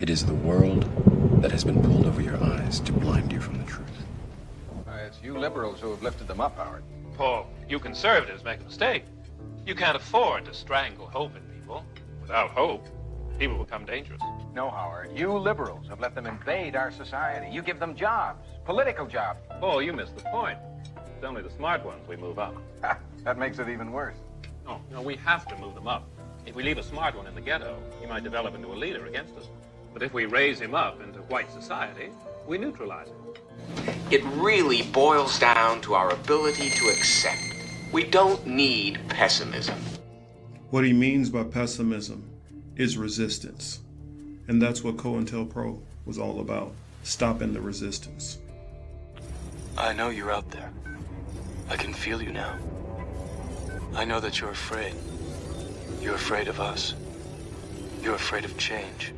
It is the world that has been pulled over your eyes to blind you from the truth. It's you liberals who have lifted them up, Howard. Paul, you conservatives make a mistake. You can't afford to strangle hope in people. Without hope, people become dangerous. No, Howard. You liberals have let them invade our society. You give them jobs, political jobs. Paul, you missed the point. It's only the smart ones we move up. That makes it even worse. No, we have to move them up. If we leave a smart one in the ghetto, he might develop into a leader against us. But if we raise him up into white society, we neutralize him. It really boils down to our ability to accept. We don't need pessimism. What he means by pessimism is resistance. And that's what COINTELPRO was all about, stopping the resistance. I know you're out there. I can feel you now. I know that you're afraid. You're afraid of us. You're afraid of change.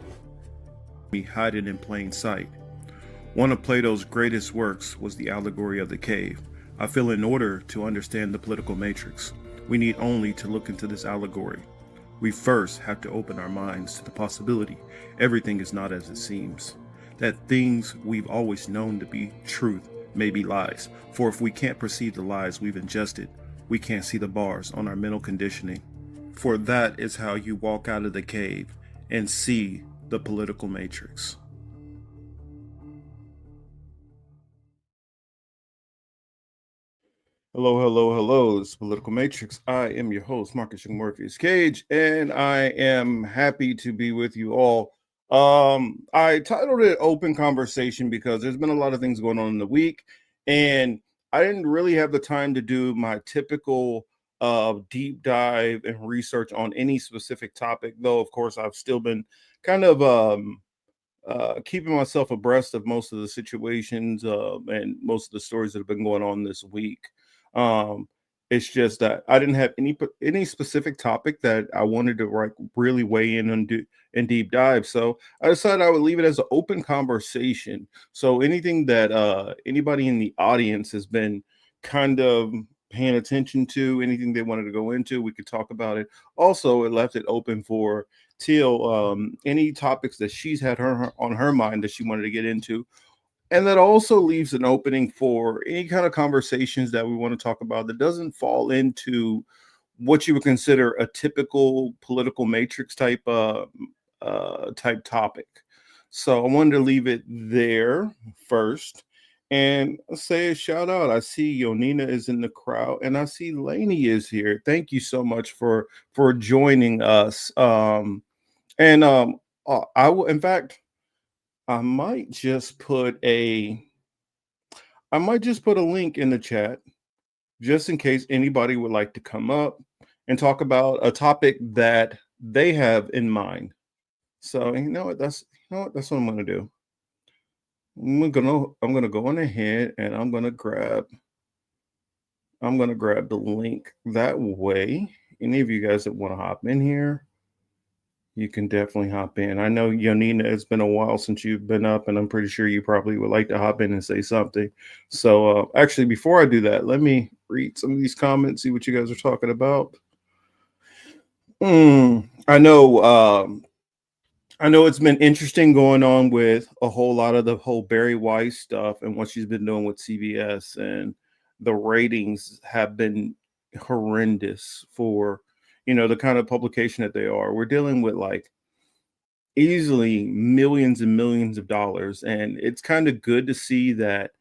We hide it in plain sight. One of Plato's greatest works was the allegory of the cave. I feel in order to understand the political matrix, we need only to look into this allegory. We first have to open our minds to the possibility everything is not as it seems, that things we've always known to be truth may be lies. For if we can't perceive the lies we've ingested, we can't see the bars on our mental conditioning. For that is how you walk out of the cave and see the political matrix. Hello. It's Political Matrix. I am your host, Marcus Young Morpheus Cage, and I am happy to be with you all. I titled it Open Conversation because there's been a lot of things going on in the week, and I didn't really have the time to do my typical deep dive and research on any specific topic, though, of course, I've still been kind of keeping myself abreast of most of the situations and most of the stories that have been going on this week. It's just that I didn't have any specific topic that I wanted to really weigh in and do and deep dive. So I decided I would leave it as an open conversation. So anything that anybody in the audience has been kind of paying attention to, anything they wanted to go into, we could talk about it. Also, it left it open for Teal, any topics that she's had on her mind that she wanted to get into. And that also leaves an opening for any kind of conversations that we want to talk about that doesn't fall into what you would consider a typical political matrix type topic. So I wanted to leave it there first and say a shout out. I see Yonina is in the crowd and I see Lainey is here. Thank you so much for joining us. I will, in fact, I might just put a link in the chat just in case anybody would like to come up and talk about a topic that they have in mind. So that's what I'm gonna do. I'm gonna go on ahead and I'm gonna grab the link. That way, any of you guys that want to hop in here, you can definitely hop in. I know, Yonina, it's been a while since you've been up, and I'm pretty sure you probably would like to hop in and say something. So actually, before I do that, let me read some of these comments, see what you guys are talking about. I know it's been interesting going on with a whole lot of the whole Barry Weiss stuff and what she's been doing with CBS, and the ratings have been horrendous for the kind of publication that they are. We're dealing with like easily millions and millions of dollars. And it's kind of good to see that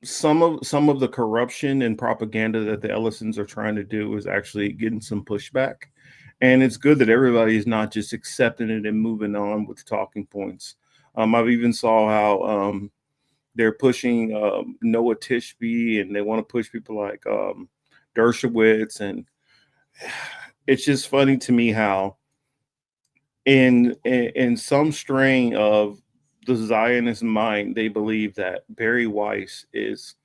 some of the corruption and propaganda that the Ellisons are trying to do is actually getting some pushback. And it's good that everybody is not just accepting it and moving on with talking points. I've even saw how they're pushing Noah Tishby, and they want to push people like Dershowitz, and it's just funny to me how in some strain of the Zionist mind, they believe that Barry Weiss is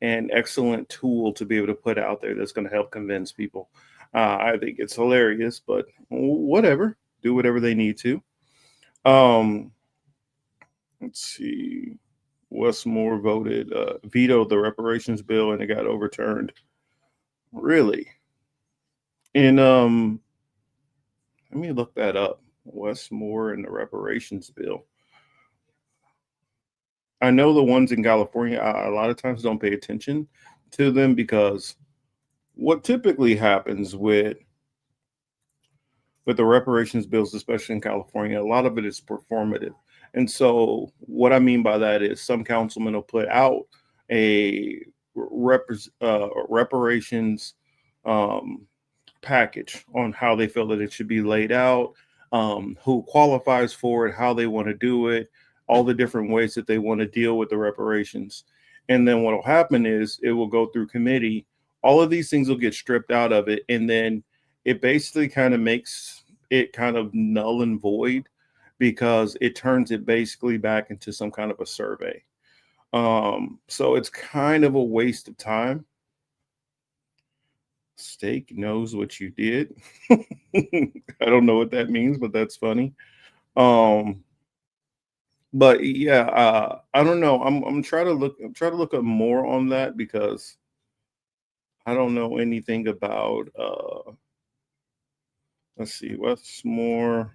an excellent tool to be able to put out there that's going to help convince people. I think it's hilarious, but whatever, do whatever they need to. Let's see. Westmore voted vetoed the reparations bill and it got overturned. Really? And let me look that up. Wes Moore and the reparations bill. I know the ones in California, a lot of times don't pay attention to them because what typically happens with the reparations bills, especially in California, a lot of it is performative. And so what I mean by that is some councilmen will put out a reparations package on how they feel that it should be laid out, who qualifies for it, how they want to do it, all the different ways that they want to deal with the reparations. And then what will happen is it will go through committee. All of these things will get stripped out of it. And then it basically kind of makes it kind of null and void because it turns it basically back into some kind of a survey. So it's kind of a waste of time. Steak knows what you did. I don't know what that means, but that's funny. But yeah, I don't know. I'm trying to look up more on that because I don't know anything about let's see, what's more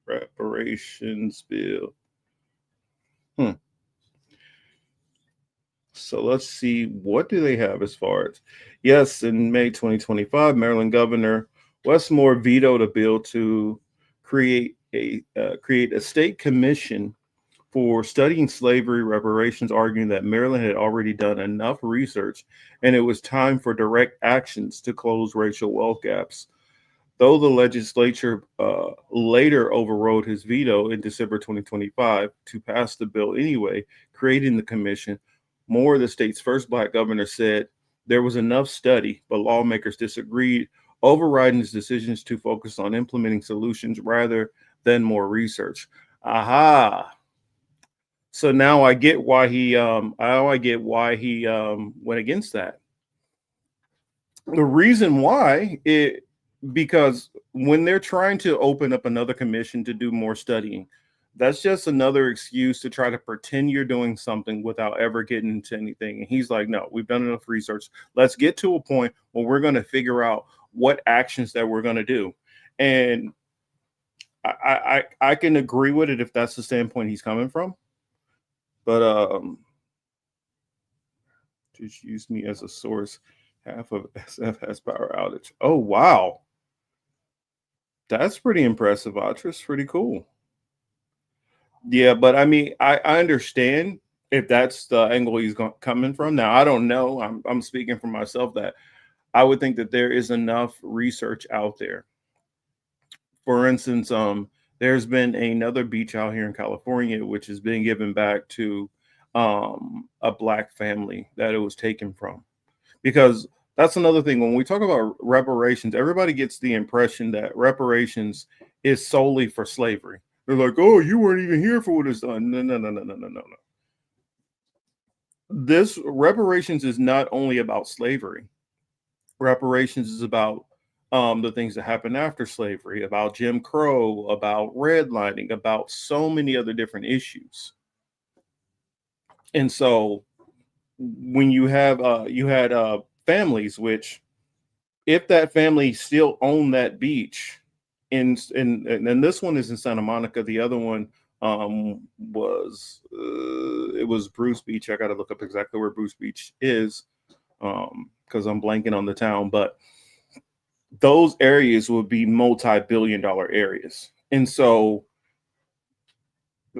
reparations bill. So let's see, what do they have as far as? Yes, in May 2025, Maryland Governor Wes Moore vetoed a bill to create a state commission for studying slavery reparations, arguing that Maryland had already done enough research and it was time for direct actions to close racial wealth gaps. Though the legislature later overrode his veto in December 2025 to pass the bill anyway, creating the commission, Moore, the state's first Black governor, said there was enough study, but lawmakers disagreed, overriding his decisions to focus on implementing solutions rather than more research. Aha. So now I get why he went against that. The reason why because when they're trying to open up another commission to do more studying, that's just another excuse to try to pretend you're doing something without ever getting into anything. And he's like, no, we've done enough research. Let's get to a point where we're going to figure out what actions that we're going to do. And I can agree with it if that's the standpoint he's coming from. But just use me as a source. Half of SF has power outage. Oh, wow. That's pretty impressive, Atris. Pretty cool. Yeah, but I mean, I understand if that's the angle he's coming from. Now, I don't know. I'm speaking for myself that I would think that there is enough research out there. For instance, there's been another beach out here in California, which has been given back to a Black family that it was taken from. Because that's another thing. When we talk about reparations, everybody gets the impression that reparations is solely for slavery. They're like, oh, you weren't even here for what is done. No. This reparations is not only about slavery. Reparations is about the things that happened after slavery, about Jim Crow, about redlining, about so many other different issues. And so when you have had families, which if that family still owned that beach, and this one is in Santa Monica, the other one was it was Bruce Beach. I got to look up exactly where Bruce Beach is because I'm blanking on the town, but those areas would be multi-billion-dollar areas. And so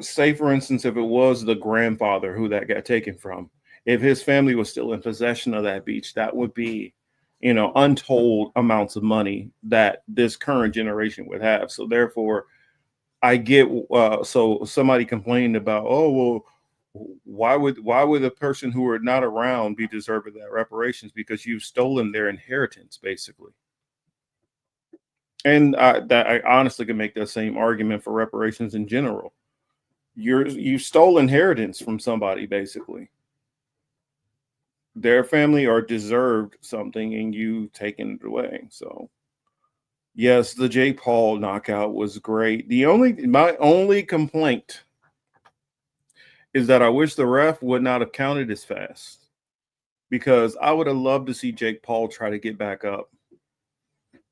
say, for instance, if it was the grandfather who that got taken from, if his family was still in possession of that beach, that would be, untold amounts of money that this current generation would have. So therefore, I get, so somebody complained about, oh, well, why would a person who are not around be deserving of that reparations? Because you've stolen their inheritance, basically. And I honestly can make that same argument for reparations in general. You stole inheritance from somebody, basically. Their family or deserved something and you taken it away. So yes, the Jake Paul knockout was great. My only complaint is that I wish the ref would not have counted as fast, because I would have loved to see Jake Paul try to get back up.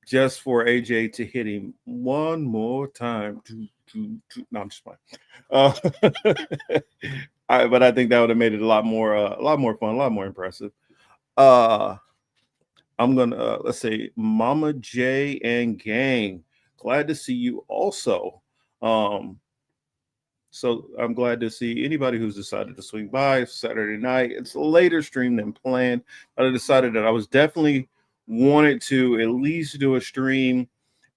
just for AJ to hit him one more time. No, I'm just playing. Uh, but I think that would have made it a lot more fun, a lot more impressive. I'm gonna let's say Mama J and gang. Glad to see you also. Um, so I'm glad to see anybody who's decided to swing by. It's Saturday night. It's a later stream than planned, but I decided that I was definitely wanted to at least do a stream,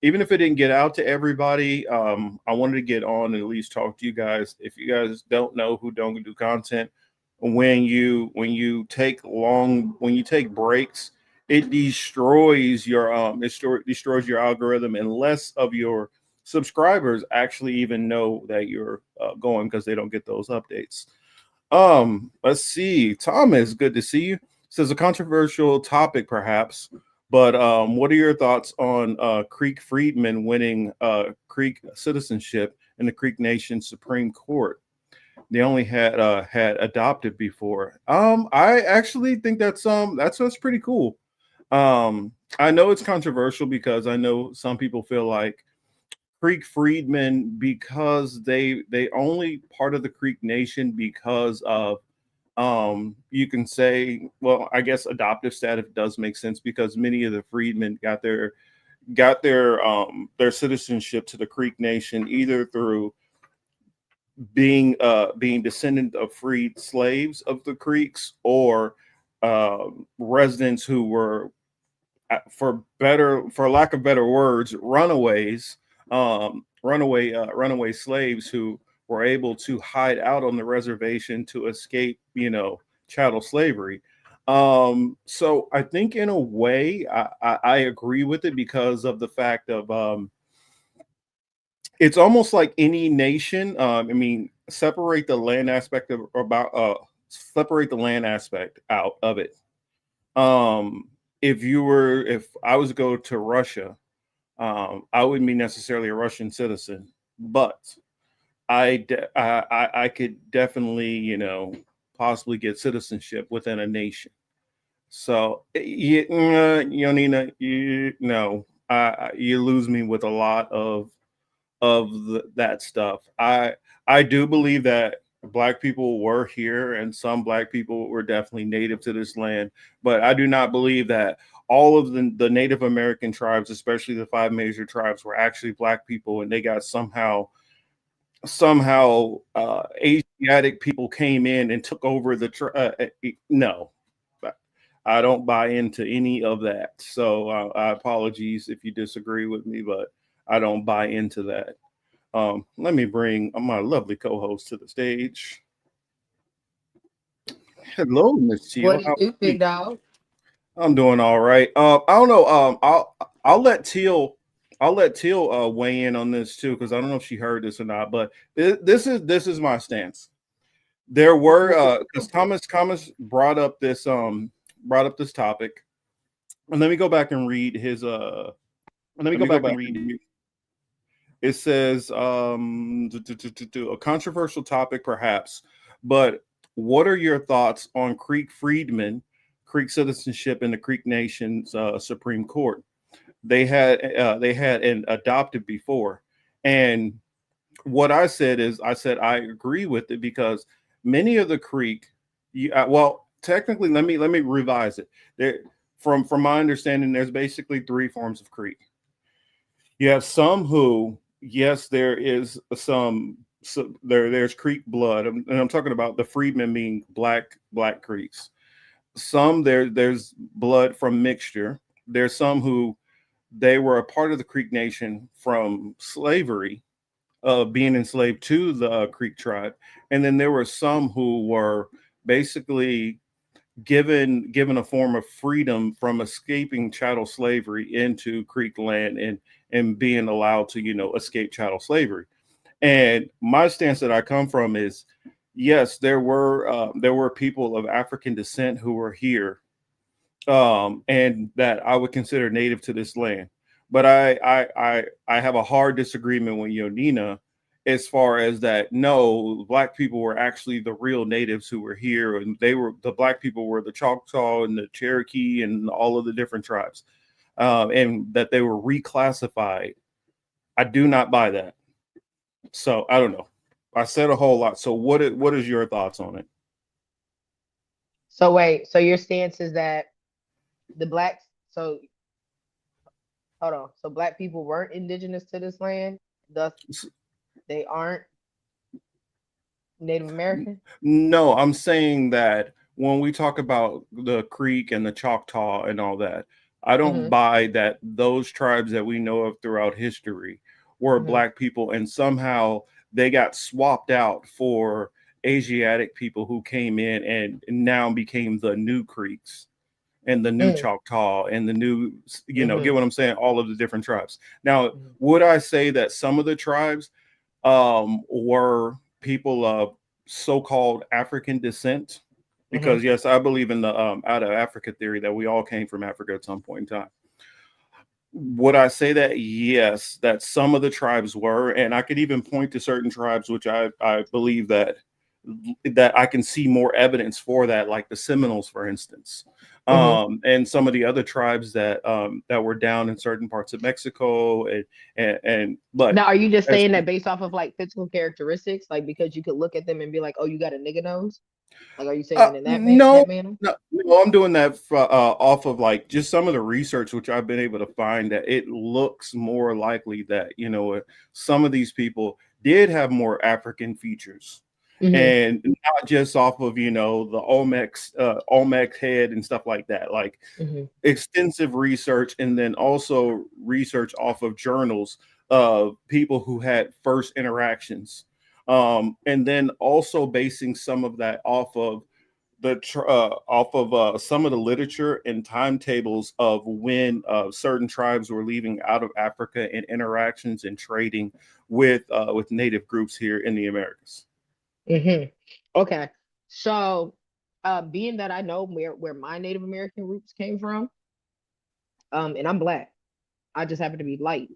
even if it didn't get out to everybody. I wanted to get on and at least talk to you guys. If you guys don't know who don't do content, when you take breaks, it destroys your destroys your algorithm, and less of your subscribers actually even know that you're going because they don't get those updates. Let's see. Thomas, good to see you. Says a controversial topic, perhaps, but what are your thoughts on Creek Freedman winning Creek citizenship in the Creek Nation Supreme Court? They only had adopted before. I actually think that's pretty cool. I know it's controversial because I know some people feel like Creek Freedmen, because they only part of the Creek Nation because of you can say, well, I guess adoptive status does make sense because many of the freedmen got their citizenship to the Creek Nation either through being descendant of freed slaves of the Creeks or residents who were, for lack of better words, runaways, runaway slaves who were able to hide out on the reservation to escape, chattel slavery. So I think in a way I agree with it because of the fact of it's almost like any nation. Separate the land aspect separate the land aspect out of it. If I was to go to Russia, I wouldn't be necessarily a Russian citizen, but I could definitely, possibly get citizenship within a nation. So, Yonina, you lose me with a lot of that stuff. I do believe that Black people were here and some Black people were definitely native to this land, but I do not believe that all of the Native American tribes, especially the 5 major tribes, were actually Black people, and they got somehow Asiatic people came in and took over no, I don't buy into any of that. So I apologies if you disagree with me, but I don't buy into that. Let me bring my lovely co-host to the stage. Hello, Miss Sheila. What do you do, big dog? I'm doing all right. I don't know. I'll let Teal weigh in on this too, because I don't know if she heard this or not. But this is my stance. There were because Thomas brought up this topic, and let me go back and read his It says a controversial topic, perhaps, but what are your thoughts on Creek Freedmen, Creek citizenship in the Creek Nation's Supreme Court? They had an adopted before, and what I said is I agree with it because many of the Creek, technically, let me revise it. From my understanding, there's basically 3 forms of Creek. You have some who, yes, there is there's Creek blood, and I'm talking about the freedmen being black Creeks. Some there's blood from mixture. There's some who they were a part of the Creek Nation from slavery, being enslaved to the Creek tribe, and then there were some who were basically given a form of freedom from escaping chattel slavery into Creek land and being allowed to escape chattel slavery. And my stance that I come from is, yes, there were people of African descent who were here, and that I would consider native to this land. But I have a hard disagreement with Yonina as far as that. No, Black people were actually the real natives who were here, and the Black people were the Choctaw and the Cherokee and all of the different tribes. and that they were reclassified. I do not buy that. So I don't know. I said a whole lot. So what is your thoughts on it? So wait, so your stance is that the blacks, so hold on, so black people weren't indigenous to this land, thus they aren't Native American? No, I'm saying that when we talk about the Creek and the Choctaw and all that, I don't buy that those tribes that we know of throughout history were black people, and somehow they got swapped out for Asiatic people who came in and now became the new Creeks and the new Choctaw and the new, get what I'm saying? All of the different tribes. Now, would I say that some of the tribes were people of so-called African descent? Because yes, I believe in the out of Africa theory that we all came from Africa at some point in time. Would I say that? Yes, that some of the tribes were, and I could even point to certain tribes which I believe that I can see more evidence for that, like the Seminoles, for instance, and some of the other tribes that were down in certain parts of Mexico, but now, are you just saying that based off of like physical characteristics, like because you could look at them and be like, oh, you got a nigga nose? Like, are you saying in that manner? No, I'm doing that off of like just some of the research which I've been able to find, that it looks more likely that some of these people did have more African features. And not just off of the Olmec head and stuff like that, like extensive research, and then also research off of journals of people who had first interactions, and then also basing some of that off of some of the literature and timetables of when certain tribes were leaving out of Africa and interactions and trading with native groups here in the Americas. Okay, so being that I know where my Native American roots came from, and I'm black, I just happen to be light.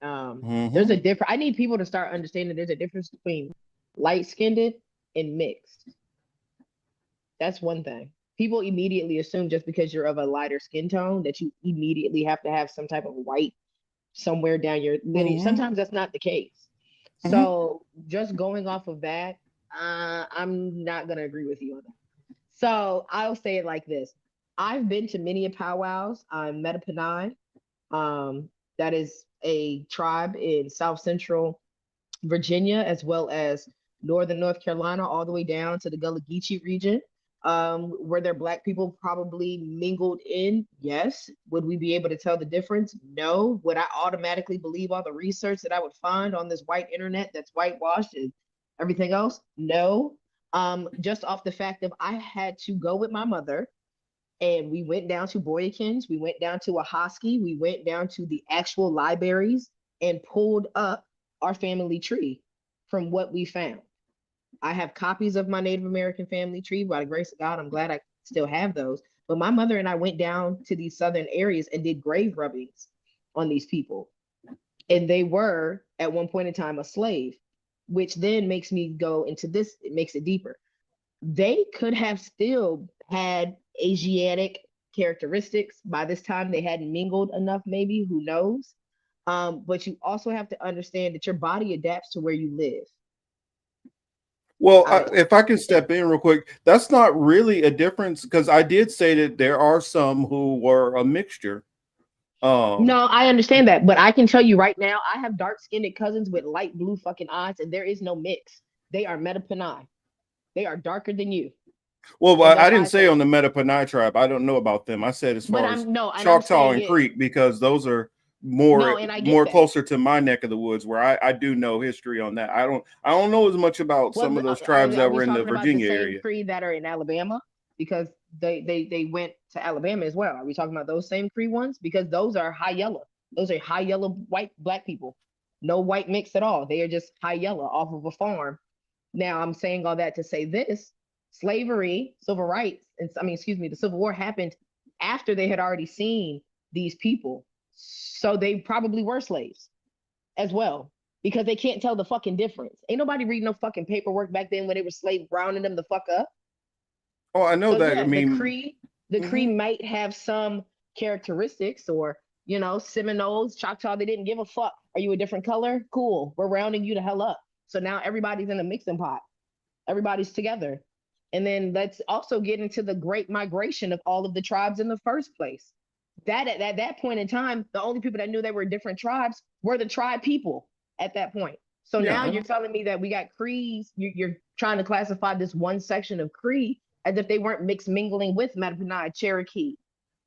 There's a difference. I need people to start understanding there's a difference between light-skinned and mixed. That's one thing. People immediately assume just because you're of a lighter skin tone that you immediately have to have some type of white somewhere down your lineage. Sometimes that's not the case. So just going off of that, I'm not going to agree with you on that. So I'll say it like this. I've been to many powwows. I'm Metapanai. That is a tribe in South Central Virginia, as well as Northern North Carolina, all the way down to the Gullah Geechee region. Were there black people probably mingled in? Yes. Would we be able to tell the difference? No. Would I automatically believe all the research that I would find on this white internet that's whitewashed and everything else? No. Just off the fact of I had to go with my mother, and we went down to Boyakins, we went down to Ahoskie, we went down to the actual libraries and pulled up our family tree from what we found. I have copies of my Native American family tree. By the grace of God, I'm glad I still have those. But my mother and I went down to these southern areas and did grave rubbings on these people. And they were, at one point in time, a slave, which then makes me go into this, it makes it deeper. They could have still had Asiatic characteristics. By this time, they hadn't mingled enough, maybe, who knows? But you also have to understand that your body adapts to where you live. Well, if I can step in real quick, that's not really a difference, because I did say that there are some who were a mixture. No, I understand that, but I can tell you right now, I have dark-skinned cousins with light blue fucking eyes, and there is no mix. They are Metapanai. They are darker than you. Well, I didn't say on the Metapanai tribe. I don't know about them. I said as far as Choctaw and Creek, because those are more closer to my neck of the woods, where I do know history on that. I don't know as much about some of those tribes that were in the Virginia area. Cree that are in Alabama, because they went to Alabama as well. Are we talking about those same Cree ones? Because those are high yellow. Those are high yellow white black people. No white mix at all. They are just high yellow off of a farm. Now I'm saying all that to say this: slavery, civil rights, the Civil War happened after they had already seen these people. So they probably were slaves as well, because they can't tell the fucking difference. Ain't nobody reading no fucking paperwork back then when they were slave rounding them the fuck up. Oh, I know that. Yeah, I mean, the Cree might have some characteristics or You know, Seminoles, Choctaw, they didn't give a fuck. Are you a different color? Cool. We're rounding you the hell up. So now everybody's in a mixing pot. Everybody's together. And then let's also get into the great migration of all of the tribes in the first place. That at that point in time, the only people that knew they were different tribes were the tribe people at that point. So now you're telling me that we got Crees, you're trying to classify this one section of Cree as if they weren't mixed mingling with Mattaponi, Cherokee,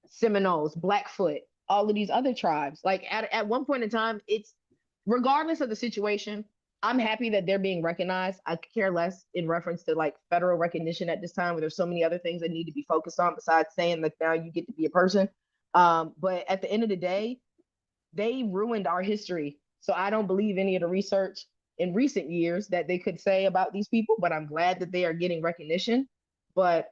Seminoles, Blackfoot, all of these other tribes. Like at one point in time, it's regardless of the situation, I'm happy that they're being recognized. I could care less in reference to like federal recognition at this time where there's so many other things that need to be focused on besides saying that now you get to be a person. But at the end of the day, they ruined our history. So I don't believe any of the research in recent years that they could say about these people, but I'm glad that they are getting recognition. But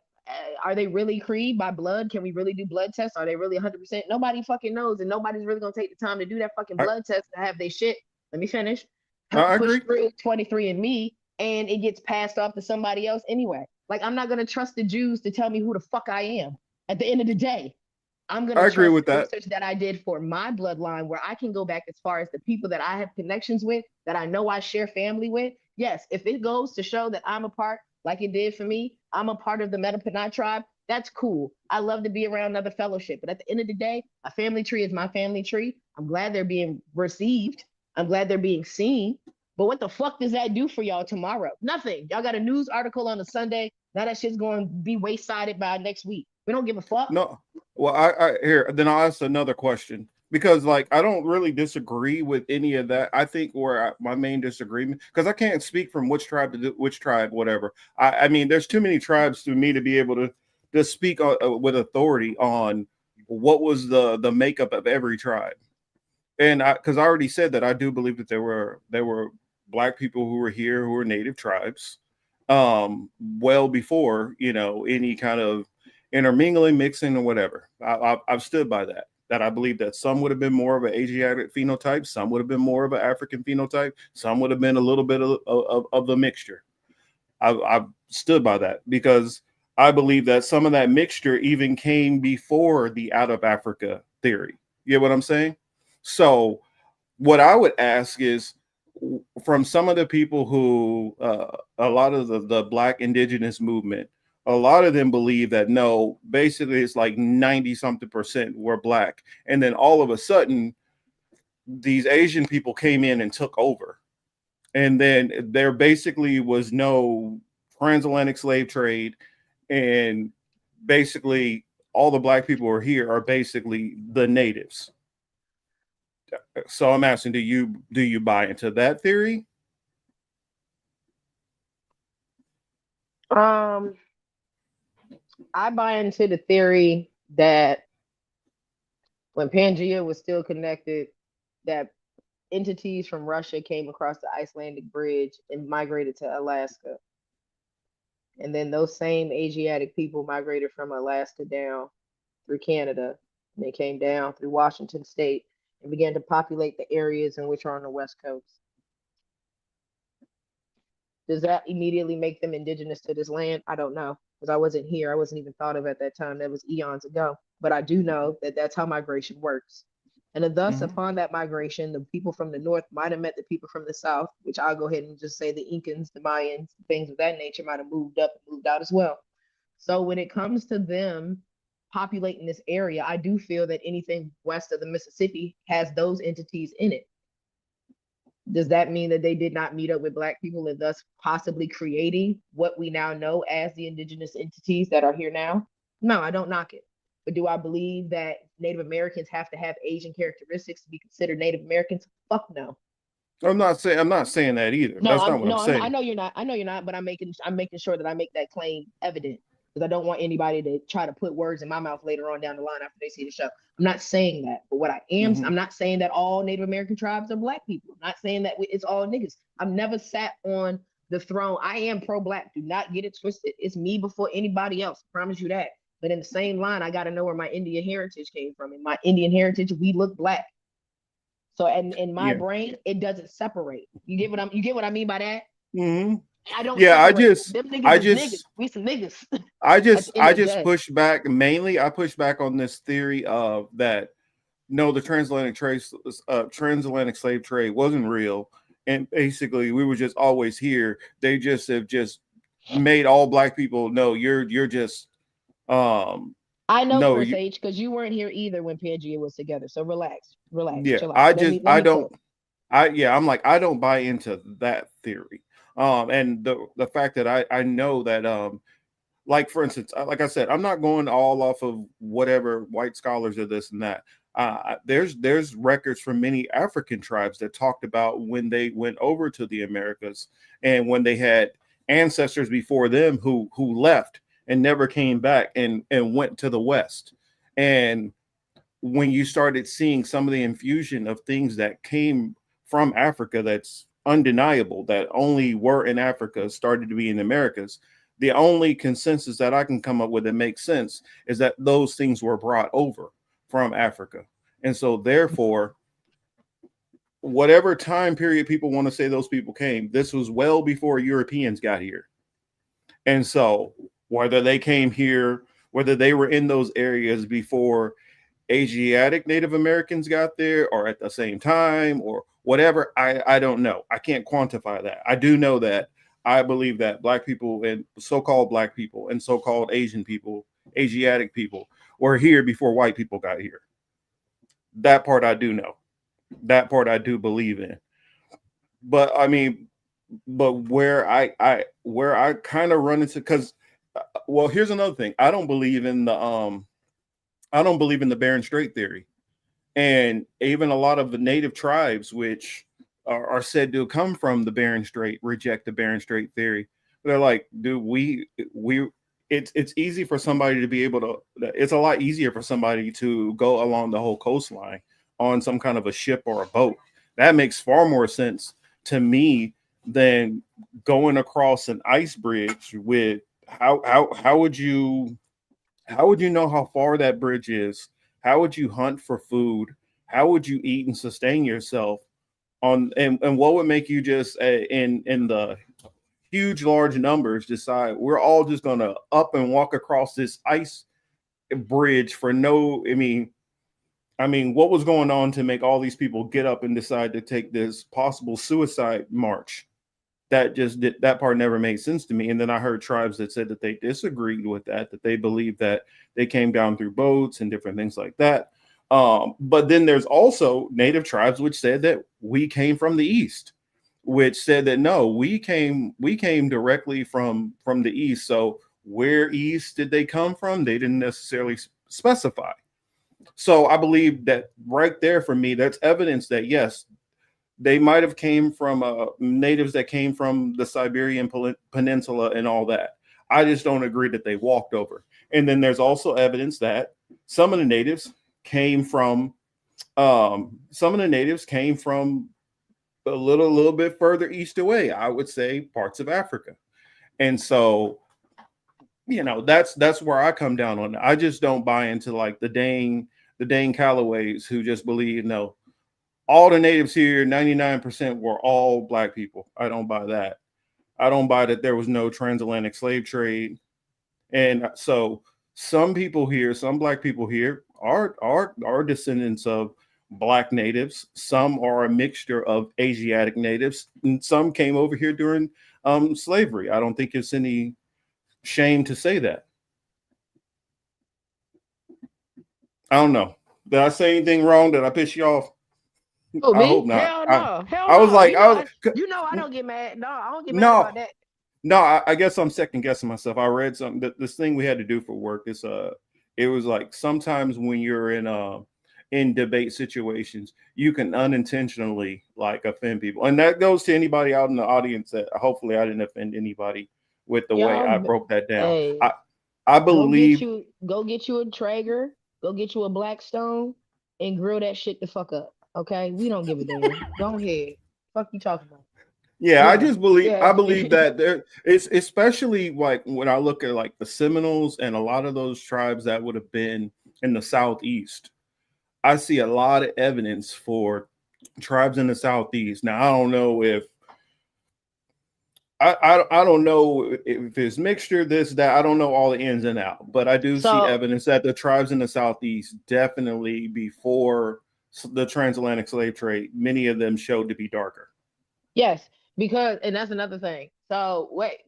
are they really Cree by blood? Can we really do blood tests? Are they really 100%? Nobody fucking knows, and nobody's really gonna take the time to do that fucking blood test to have their shit. Let me finish. I Push agree. through 23andMe, and it gets passed off to somebody else anyway. Like I'm not gonna trust the Jews to tell me who the fuck I am. At the end of the day, I'm gonna agree trust with the that. research that I did for my bloodline, where I can go back as far as the people that I have connections with, that I know I share family with. Yes, if it goes to show that I'm a part, like it did for me, I'm a part of the Mattaponi tribe, that's cool. I love to be around another fellowship. But at the end of the day, a family tree is my family tree. I'm glad they're being received. I'm glad they're being seen. But what the fuck does that do for y'all tomorrow? Nothing. Y'all got a news article on a Sunday. Now that shit's going to be wayside by next week. We don't give a fuck. No. Well, I here, then I'll ask another question, because like I don't really disagree with any of that. I think my main disagreement, because I can't speak from which tribe to which tribe, whatever. I mean, there's too many tribes to me to be able to speak with authority on what was the makeup of every tribe. And because I already said that I do believe that there were Black people who were here who were native tribes, well before any kind of intermingling, mixing, or whatever. I've stood by that. That I believe that some would have been more of an Asiatic phenotype, some would have been more of an African phenotype, some would have been a little bit of the mixture. I've stood by that because I believe that some of that mixture even came before the out of Africa theory. You get what I'm saying? So what I would ask is, from some of the people who, a lot of the Black indigenous movement, a lot of them believe that no, basically it's like 90-something% were Black. And then all of a sudden, these Asian people came in and took over. And then there basically was no transatlantic slave trade. And basically all the Black people who are here are basically the natives. So I'm asking, do you buy into that theory? I buy into the theory that when Pangea was still connected, that entities from Russia came across the Icelandic bridge and migrated to Alaska. And then those same Asiatic people migrated from Alaska down through Canada. And they came down through Washington State and began to populate the areas in which are on the West Coast. Does that immediately make them indigenous to this land? I don't know, because I wasn't here. I wasn't even thought of at that time. That was eons ago. But I do know that that's how migration works. And thus, upon that migration, the people from the north might have met the people from the south, which I'll go ahead and just say the Incans, the Mayans, things of that nature might have moved up and moved out as well. So when it comes to them populating this area, I do feel that anything west of the Mississippi has those entities in it. Does that mean that they did not meet up with Black people and thus possibly creating what we now know as the indigenous entities that are here now? No, I don't knock it. But do I believe that Native Americans have to have Asian characteristics to be considered Native Americans? Fuck no. I'm not saying that either. No, That's not what I'm saying. I know you're not, but I'm making sure that I make that claim evident, because I don't want anybody to try to put words in my mouth later on down the line after they see the show. I'm not saying that, but what I am, I'm not saying that all Native American tribes are Black people. I'm not saying that it's all niggas. I've never sat on the throne. I am pro-Black. Do not get it twisted. It's me before anybody else. I promise you that. But in the same line, I got to know where my Indian heritage came from. In my Indian heritage, we look Black. So, and in my brain, it doesn't separate. You get what I mean by that? Mm-hmm. I don't. Yeah, separate. Niggas. We some niggas. I just push back mainly. I push back on this theory of that no, the transatlantic slave trade wasn't real, and basically we were just always here. They just have just made all black people know you're just I know no Chris you, H, because you weren't here either when Pangea was together. So relax, yeah. chill out. I Let just me let me don't cook. I'm like I don't buy into that theory. And the fact that I know that like for instance, like I said, I'm not going all off of whatever white scholars or this and that. There's records from many African tribes that talked about when they went over to the Americas and when they had ancestors before them who left and never came back and went to the West. And when you started seeing some of the infusion of things that came from Africa that's undeniable, that only were in Africa, started to be in the Americas, the only consensus that I can come up with that makes sense is that those things were brought over from Africa. And so therefore, whatever time period people want to say those people came, this was well before Europeans got here. And so whether they came here, whether they were in those areas before Asiatic Native Americans got there or at the same time or whatever, I don't know. I can't quantify that. I do know that I believe that black people and so-called black people and so-called Asian people, Asiatic people were here before white people got here. That part I do know. That part I do believe in. But I mean, but where I kind of run into, because well, here's another thing. I don't believe in the Bering Strait theory. And even a lot of the native tribes, which are said to come from the Bering Strait, reject the Bering Strait theory. They're like, dude, it's easy for somebody to be able to, it's a lot easier for somebody to go along the whole coastline on some kind of a ship or a boat. That makes far more sense to me than going across an ice bridge with how would you know how far that bridge is? How would you hunt for food? How would you eat and sustain yourself on and what would make you just in the huge large numbers decide we're all just going to up and walk across this ice bridge for no I mean what was going on to make all these people get up and decide to take this possible suicide march? That part never made sense to me. And then I heard tribes that said that they disagreed with that they believed that they came down through boats and different things like that. But then there's also native tribes which said that we came from the east, which said that no, we came directly from the east. So where east did they come from? They didn't necessarily specify. So I believe that right there for me, that's evidence that yes, they might have came from natives that came from the Siberian Peninsula and all that. I just don't agree that they walked over. And then there's also evidence that some of the natives came from a little bit further east away. I would say parts of Africa. And so, that's where I come down on it. I just don't buy into like the Dane Callaways who just believe, no, all the natives here, 99% were all black people. I don't buy that. I don't buy that there was no transatlantic slave trade. And so some people here, some black people here are descendants of black natives. Some are a mixture of Asiatic natives, and some came over here during slavery. I don't think it's any shame to say that. I don't know. Did I say anything wrong? Did I piss you off? Oh, I me? hope not. Hell no. Hell I was no. like, I don't get mad. No, I don't get mad about that. No, I guess I'm second guessing myself. I read something this thing we had to do for work. It was like sometimes when you're in debate situations, you can unintentionally like offend people, and that goes to anybody out in the audience. That hopefully I didn't offend anybody with the way I broke that down. Hey, I believe. Go get you a Traeger. Go get you a Blackstone and grill that shit the fuck up. Okay, we don't give a damn. Go ahead. Fuck you talking about? Yeah, Yeah. I just believe Yeah. I believe that it's especially like when I look at like the Seminoles and a lot of those tribes that would have been in the Southeast. I see a lot of evidence for tribes in the Southeast. Now, I don't know if I don't know if it's mixture, this, that. I don't know all the ins and out, but I do see So evidence that the tribes in the Southeast definitely before the transatlantic slave trade, many of them showed to be darker. yes, because and that's another thing. So wait,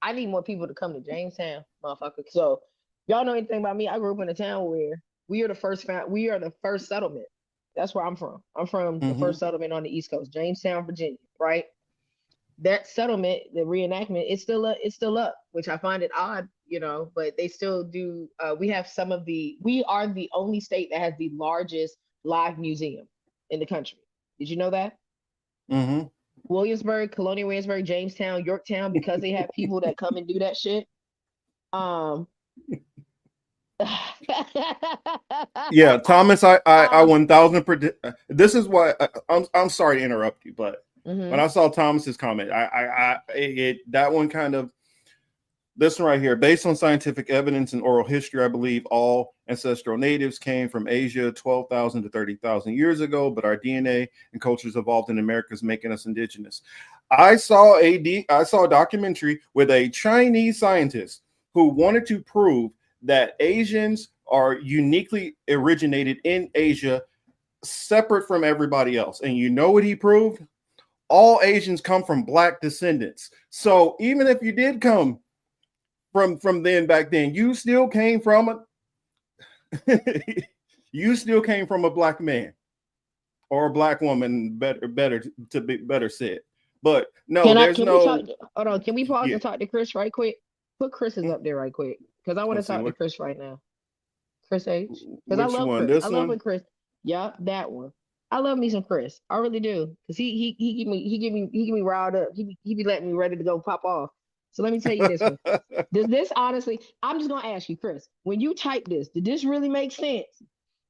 I need more people to come to Jamestown, motherfucker. So y'all know anything about me? I grew up in a town where we are the first settlement. That's where I'm from. I'm from the first settlement on the East Coast, Jamestown, Virginia, right? That settlement, the reenactment, it's still up, which I find it odd, but they still do. We are the only state that has the largest live museum in the country. Did you know that? Mm-hmm. Williamsburg, Colonial Williamsburg, Jamestown, Yorktown, because they have people that come and do that shit. Yeah, Thomas, I 1000%. This is why I'm sorry to interrupt you, but when I saw Thomas's comment, that one kind of, this one right here, based on scientific evidence and oral history, I believe all ancestral natives came from Asia 12,000 to 30,000 years ago, but our DNA and cultures evolved in Americas, making us indigenous. I saw a documentary with a Chinese scientist who wanted to prove that Asians are uniquely originated in Asia, separate from everybody else. And you know what he proved? All Asians come from Black descendants. So even if you did come from then back then, you still came from a Black man or a Black woman, better said. But no, Hold on, can we pause and talk to Chris right quick? Put Chris's up there right quick, because I want to talk to Chris right now. Chris H. Because I love one? Chris. This I love one? when Chris. Yeah, that one. I love me some Chris. I really do. Because he give me riled up. He be letting me ready to go pop off. So let me tell you this one. Does this honestly, I'm just gonna ask you, Chris, when you type this, did this really make sense?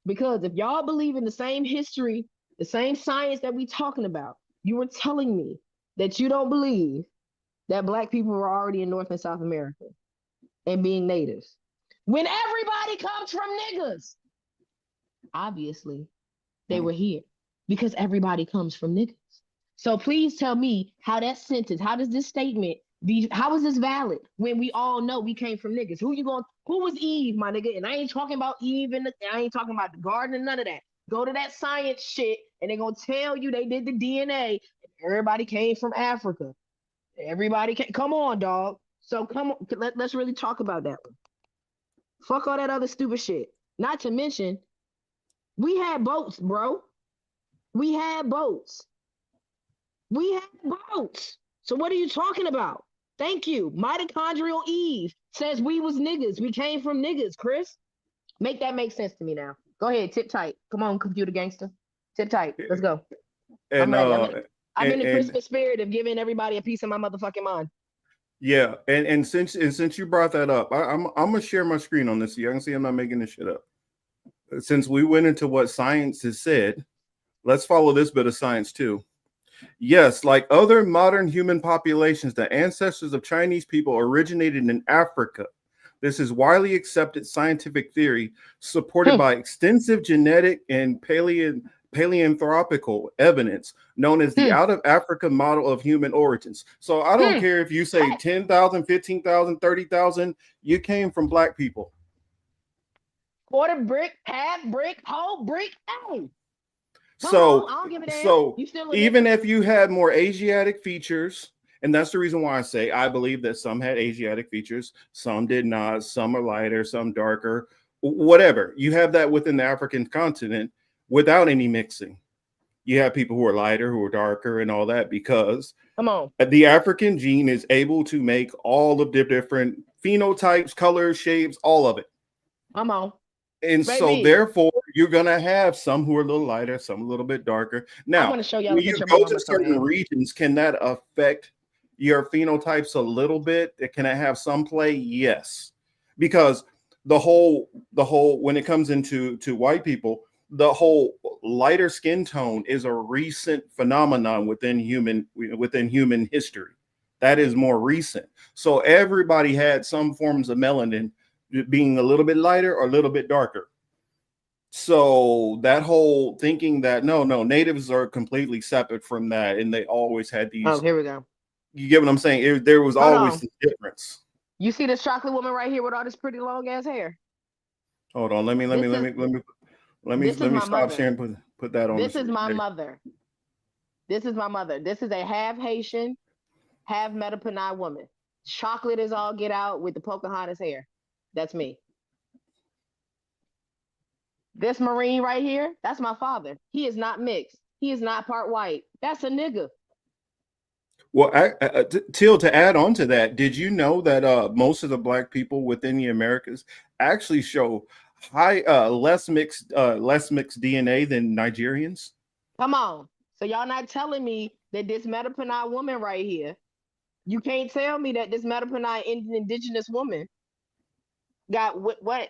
Because if y'all believe in the same history, the same science that we talking about, you were telling me that you don't believe that Black people were already in North and South America and being natives. When everybody comes from niggas, obviously they were here because everybody comes from niggas. So please tell me how that sentence, how does this statement be, how is this valid when we all know we came from niggas? Who was Eve, my nigga? And I ain't talking about Eve I ain't talking about the garden and none of that. Go to that science shit and they're gonna tell you they did the DNA. Everybody came from Africa. Everybody came, come on, dog. So come on, let's really talk about that one. Fuck all that other stupid shit. Not to mention, we had boats, bro. We had boats. So what are you talking about? Thank you. Mitochondrial Eve says we was niggas. We came from niggas, Chris. Make that make sense to me now. Go ahead, tip tight. Come on, computer gangster. Tip tight. Let's go. And, I'm ready. I'm in the Christmas spirit of giving everybody a piece of my motherfucking mind. Yeah, and since you brought that up, I'm gonna share my screen on this so you can see I'm not making this shit up. Since we went into what science has said, let's follow this bit of science too. Yes, like other modern human populations, the ancestors of Chinese people originated in Africa. This is widely accepted scientific theory supported by extensive genetic and paleanthropical evidence known as the out of Africa model of human origins. So I don't care if you say 10,000, 15,000, 30,000, you came from Black people. Quarter brick, half brick, whole brick. Hey. So still even if you had more Asiatic features, and that's the reason why I say I believe that some had Asiatic features, some did not, some are lighter, some darker, whatever. You have that within the African continent without any mixing. You have people who are lighter, who are darker, and all that because the African gene is able to make all of the different phenotypes, colors, shapes, all of it. And so therefore, you're going to have some who are a little lighter, some a little bit darker. Now, I want to show y'all when you go to certain regions, can that affect your phenotypes a little bit? Can it have some play? Yes. Because the whole when it comes into white people, the whole lighter skin tone is a recent phenomenon within human history. That is more recent. So everybody had some forms of melanin, being a little bit lighter or a little bit darker. So that whole thinking that no, natives are completely separate from that, and they always had these. Oh, here we go. You get what I'm saying? There was Hold always on. the difference. You see this chocolate woman right here with all this pretty long ass hair? Hold on, let me This is my stop mother. sharing. Put that on. This the is my there. mother. This is my mother. This is a half Haitian, half Metapanai woman. Chocolate is all get out with the Pocahontas hair. That's me. This Marine right here, that's my father. He is not mixed. He is not part white. That's a nigga. Well, Till, to add on to that, did you know that most of the black people within the Americas actually show less mixed DNA than Nigerians? Come on. So y'all not telling me that this Metapanai woman right here, you can't tell me that this Metapanai indigenous woman got what?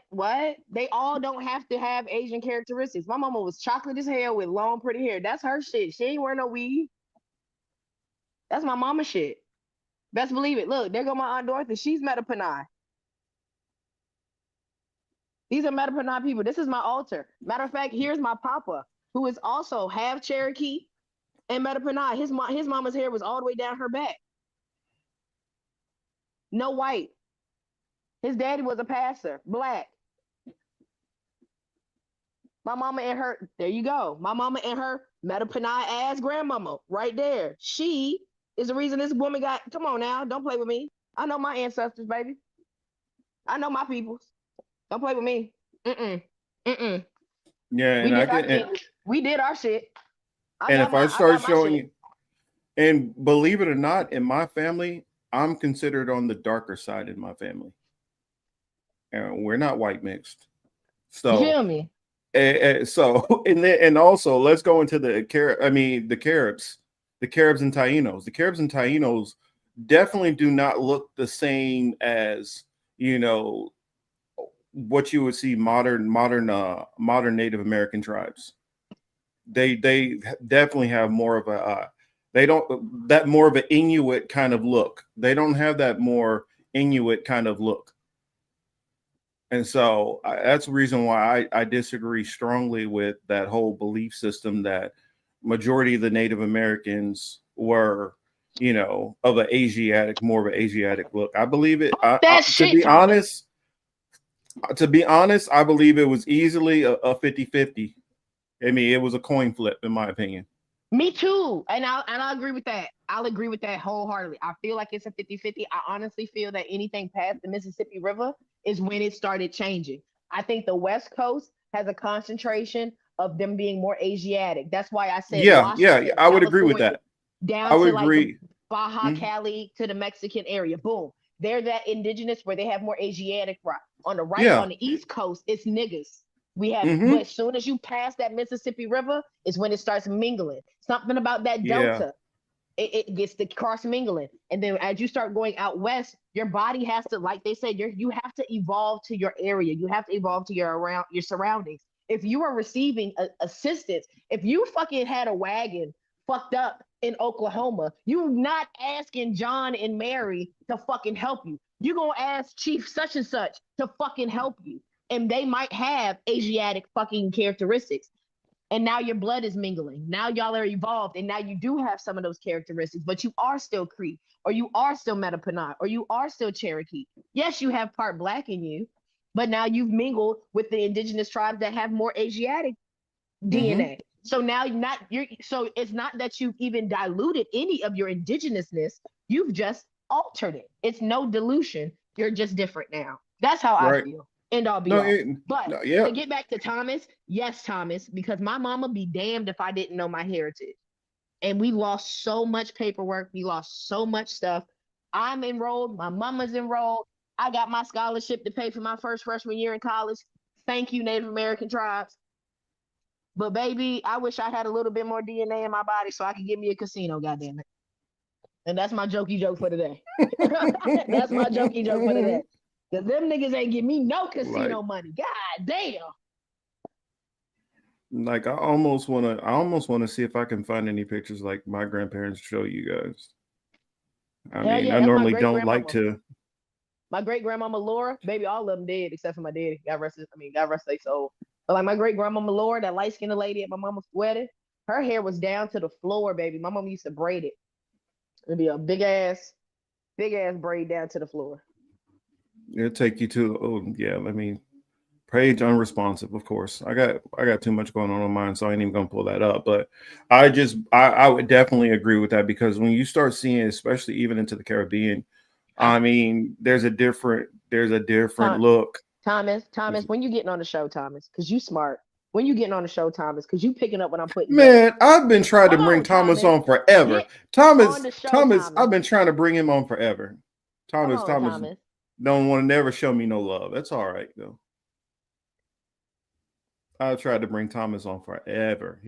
They all don't have to have Asian characteristics. My mama was chocolate as hell with long, pretty hair. That's her shit. She ain't wear no weave. That's my mama shit. Best believe it. Look, there go my Aunt Dorothy. She's Metapanai. These are Metapanai people. This is my altar. Matter of fact, here's my papa, who is also half Cherokee and Metapanai. His mama's hair was all the way down her back. No white. His daddy was a pastor, black. My mama and her, there you go. My mama and her Metapanai ass grandmama right there. She is the reason this woman got, come on now, don't play with me. I know my ancestors, baby. I know my peoples. Don't play with me. Mm-mm. Mm-mm. Yeah, We did our shit. And if I start showing you, and believe it or not, in my family, I'm considered on the darker side in my family. And we're not white mixed. So you feel me? And also let's go into the Caribs and Tainos. The Caribs and Tainos definitely do not look the same as, you know, what you would see modern Native American tribes. They definitely have more of a more of an Inuit kind of look. They don't have that more Inuit kind of look. And so that's the reason why I disagree strongly with that whole belief system that majority of the Native Americans were, you know, more of an Asiatic look. I believe it. To be honest, I believe it was easily a 50-50. I mean, it was a coin flip, in my opinion. Me too. And I'll agree with that. I'll agree with that wholeheartedly. I feel like it's a 50-50. I honestly feel that anything past the Mississippi River is when it started changing. I think the West Coast has a concentration of them being more Asiatic. That's why I said Washington, I would agree with that. Down to like the Baja Cali to the Mexican area. Boom. They're that indigenous where they have more Asiatic rock. On the right, on the East Coast, it's niggas. We have, but as soon as you pass that Mississippi River, is when it starts mingling. Something about that delta, it gets the cross mingling, and then as you start going out west, your body has to, like they said, you have to evolve to your area. You have to evolve to your surroundings. If you are receiving assistance, if you fucking had a wagon fucked up in Oklahoma, you're not asking John and Mary to fucking help you. You're gonna ask Chief such and such to fucking help you. And they might have Asiatic fucking characteristics. And now your blood is mingling. Now y'all are evolved. And now you do have some of those characteristics, but you are still Cree, or you are still Metapanai, or you are still Cherokee. Yes, you have part black in you, but now you've mingled with the indigenous tribes that have more Asiatic DNA. So now so it's not that you've even diluted any of your indigenousness. You've just altered it. It's no dilution. You're just different now. That's how I feel. End all be all. To get back to Thomas, yes, Thomas, because my mama be damned if I didn't know my heritage. And we lost so much paperwork. We lost so much stuff. I'm enrolled. My mama's enrolled. I got my scholarship to pay for my first freshman year in college. Thank you, Native American tribes. But baby, I wish I had a little bit more DNA in my body so I could get me a casino, goddammit. And that's my jokey joke for today. That's my jokey joke for today. Because them niggas ain't give me no casino money. God damn. Like I almost wanna see if I can find any pictures like my grandparents show you guys. I normally don't like to. My great grandmama Laura, baby, all of them dead except for my daddy. God rest their soul. But like my great grandmama Laura, that light skinned lady at my mama's wedding, her hair was down to the floor, baby. My mama used to braid it. It'd be a big ass braid down to the floor. It'll take you to. Oh yeah, let me. Page unresponsive, of course. I got too much going on mine, so I ain't even gonna pull that up. But I would definitely agree with that, because when you start seeing, especially even into the Caribbean, I mean, there's a different look. Thomas, when you getting on the show, Thomas, because you smart. When you getting on the show, Thomas, because you picking up when I'm putting. Man, I've been trying to bring Thomas on forever. Thomas, I've been trying to bring him on forever. Thomas don't want to never show me no love. That's all right though. I've tried to bring Thomas on forever.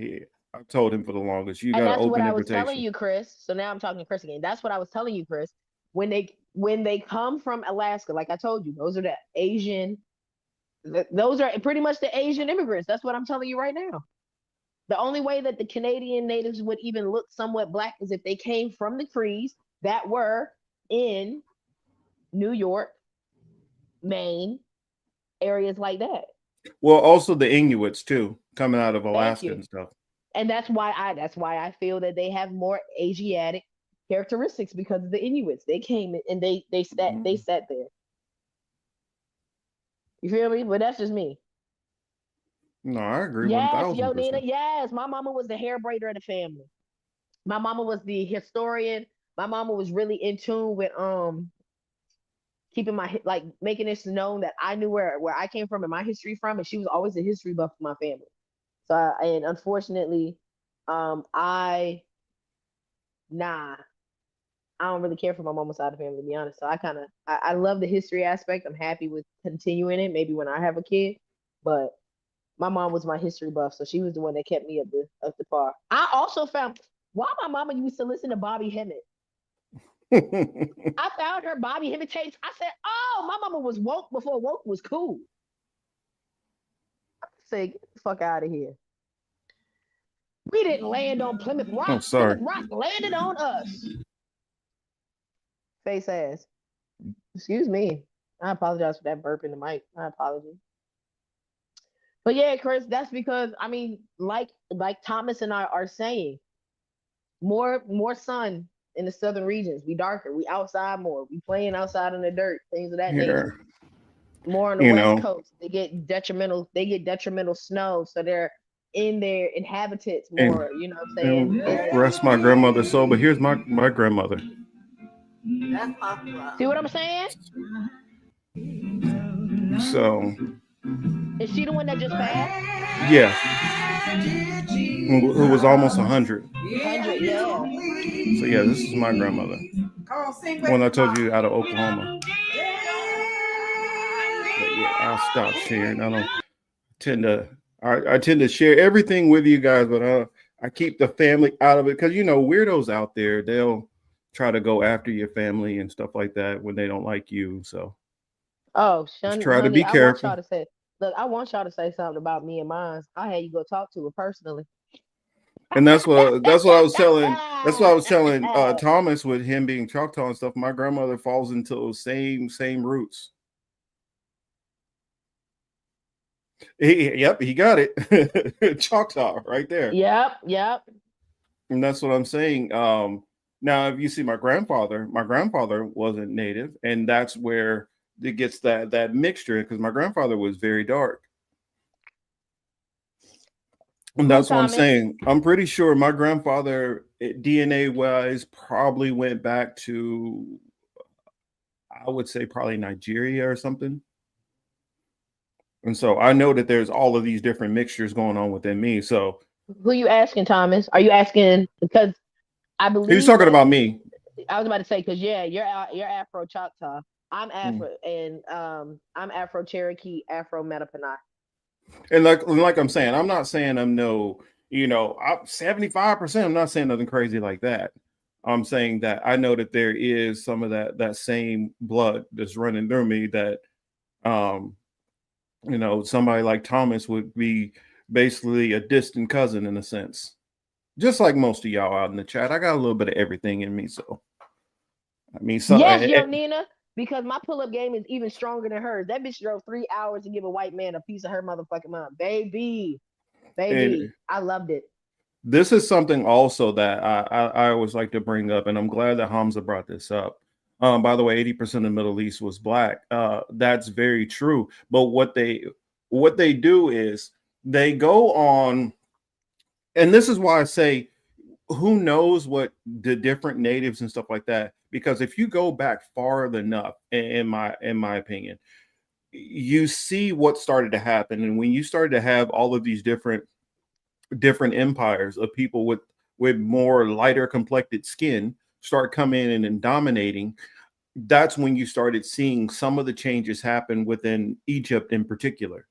I've told him for the longest. You got to open invitation. That's what I was telling you, Chris. So now I'm talking to Chris again. That's what I was telling you, Chris. When they come from Alaska, like I told you, those are the Asian. Those are pretty much the Asian immigrants. That's what I'm telling you right now. The only way that the Canadian natives would even look somewhat black is if they came from the Crees that were in New York, Maine, areas like that. Well, also the Inuits too, coming out of Alaska and stuff. And that's why I feel that they have more Asiatic characteristics, because of the Inuits. They came and they sat there. You feel me? But that's just me. No, I agree. Yes, 1000%. Yo, Nina. Yes, my mama was the hair braider of the family. My mama was the historian. My mama was really in tune with keeping making this known that I knew where I came from and my history from, and she was always a history buff for my family. So and unfortunately, I don't really care for my mama's side of the family, to be honest. So I love the history aspect. I'm happy with continuing it, maybe when I have a kid, but my mom was my history buff, so she was the one that kept me up the par. I also found why my mama used to listen to Bobby Hemmett. I found her Bobby Hemmett tapes. I said, "Oh, my mama was woke before woke was cool." I say, "Get the fuck out of here." We didn't land on Plymouth Rock. Oh, sorry. Plymouth Rock landed on us. Face ass. Excuse me. I apologize for that burp in the mic. My apologies. But yeah, Chris, that's because I mean, like Thomas and I are saying, more sun in the southern regions. We darker. We outside more. We playing outside in the dirt. Things of that nature. More on the West Coast. They get detrimental snow, so they're in their inhabitants more. You know what I'm saying? Rest my grandmother's soul. But here's my grandmother. See what I'm saying? So. Is she the one that just passed? Yeah. Who was almost 100. 100, yeah. So yeah, this is my grandmother. When I told you out of Oklahoma. But yeah, I'll stop sharing. I tend to share everything with you guys, but I keep the family out of it, because weirdos out there, they'll try to go after your family and stuff like that when they don't like you. So just try to be careful. I want y'all to say something about me and mine. I had you go talk to her personally. And that's what I was telling. That's what I was telling Thomas, with him being Choctaw and stuff. My grandmother falls into those same roots. He got it. Choctaw right there. Yep. And that's what I'm saying. Now, if you see my grandfather wasn't native, and that's where it gets that mixture, because my grandfather was very dark. And that's what I'm saying. I'm pretty sure my grandfather, DNA wise, probably went back to, I would say, probably Nigeria or something. And so I know that there's all of these different mixtures going on within me. So who you asking, Thomas? Are you asking because I believe he's talking about me? I was about to say, because you're Afro Choctaw. I'm Afro and I'm Afro Cherokee, Afro Metapanai. And like I'm saying, I'm not saying I'm 75%. I'm not saying nothing crazy like that. I'm saying that I know that there is some of that same blood that's running through me, that somebody like Thomas would be basically a distant cousin in a sense. Just like most of y'all out in the chat, I got a little bit of everything in me. So I mean, Nina. Because my pull-up game is even stronger than hers. That bitch drove 3 hours to give a white man a piece of her motherfucking mind. Baby. I loved it. This is something also that I always like to bring up, and I'm glad that Hamza brought this up. By the way, 80% of the Middle East was black. That's very true. But what they do is they go on, and this is why I say, who knows what the different natives and stuff like that? Because if you go back far enough, in my opinion, you see what started to happen, and when you started to have all of these different empires of people with more lighter complected skin start coming in and dominating, that's when you started seeing some of the changes happen within Egypt in particular.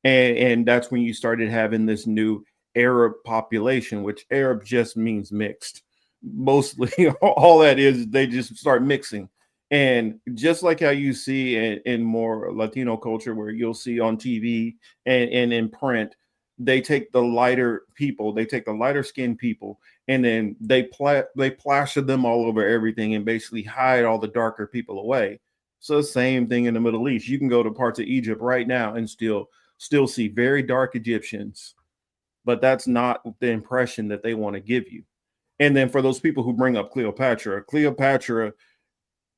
And that's when you started having this new Arab population, which Arab just means mixed. Mostly all that is, they just start mixing. And just like how you see in more Latino culture, where you'll see on TV and in print, they take the lighter people, they take the lighter skinned people, and then they plaster them all over everything and basically hide all the darker people away. So the same thing in the Middle East. You can go to parts of Egypt right now and still see very dark Egyptians, but that's not the impression that they want to give you. And then for those people who bring up Cleopatra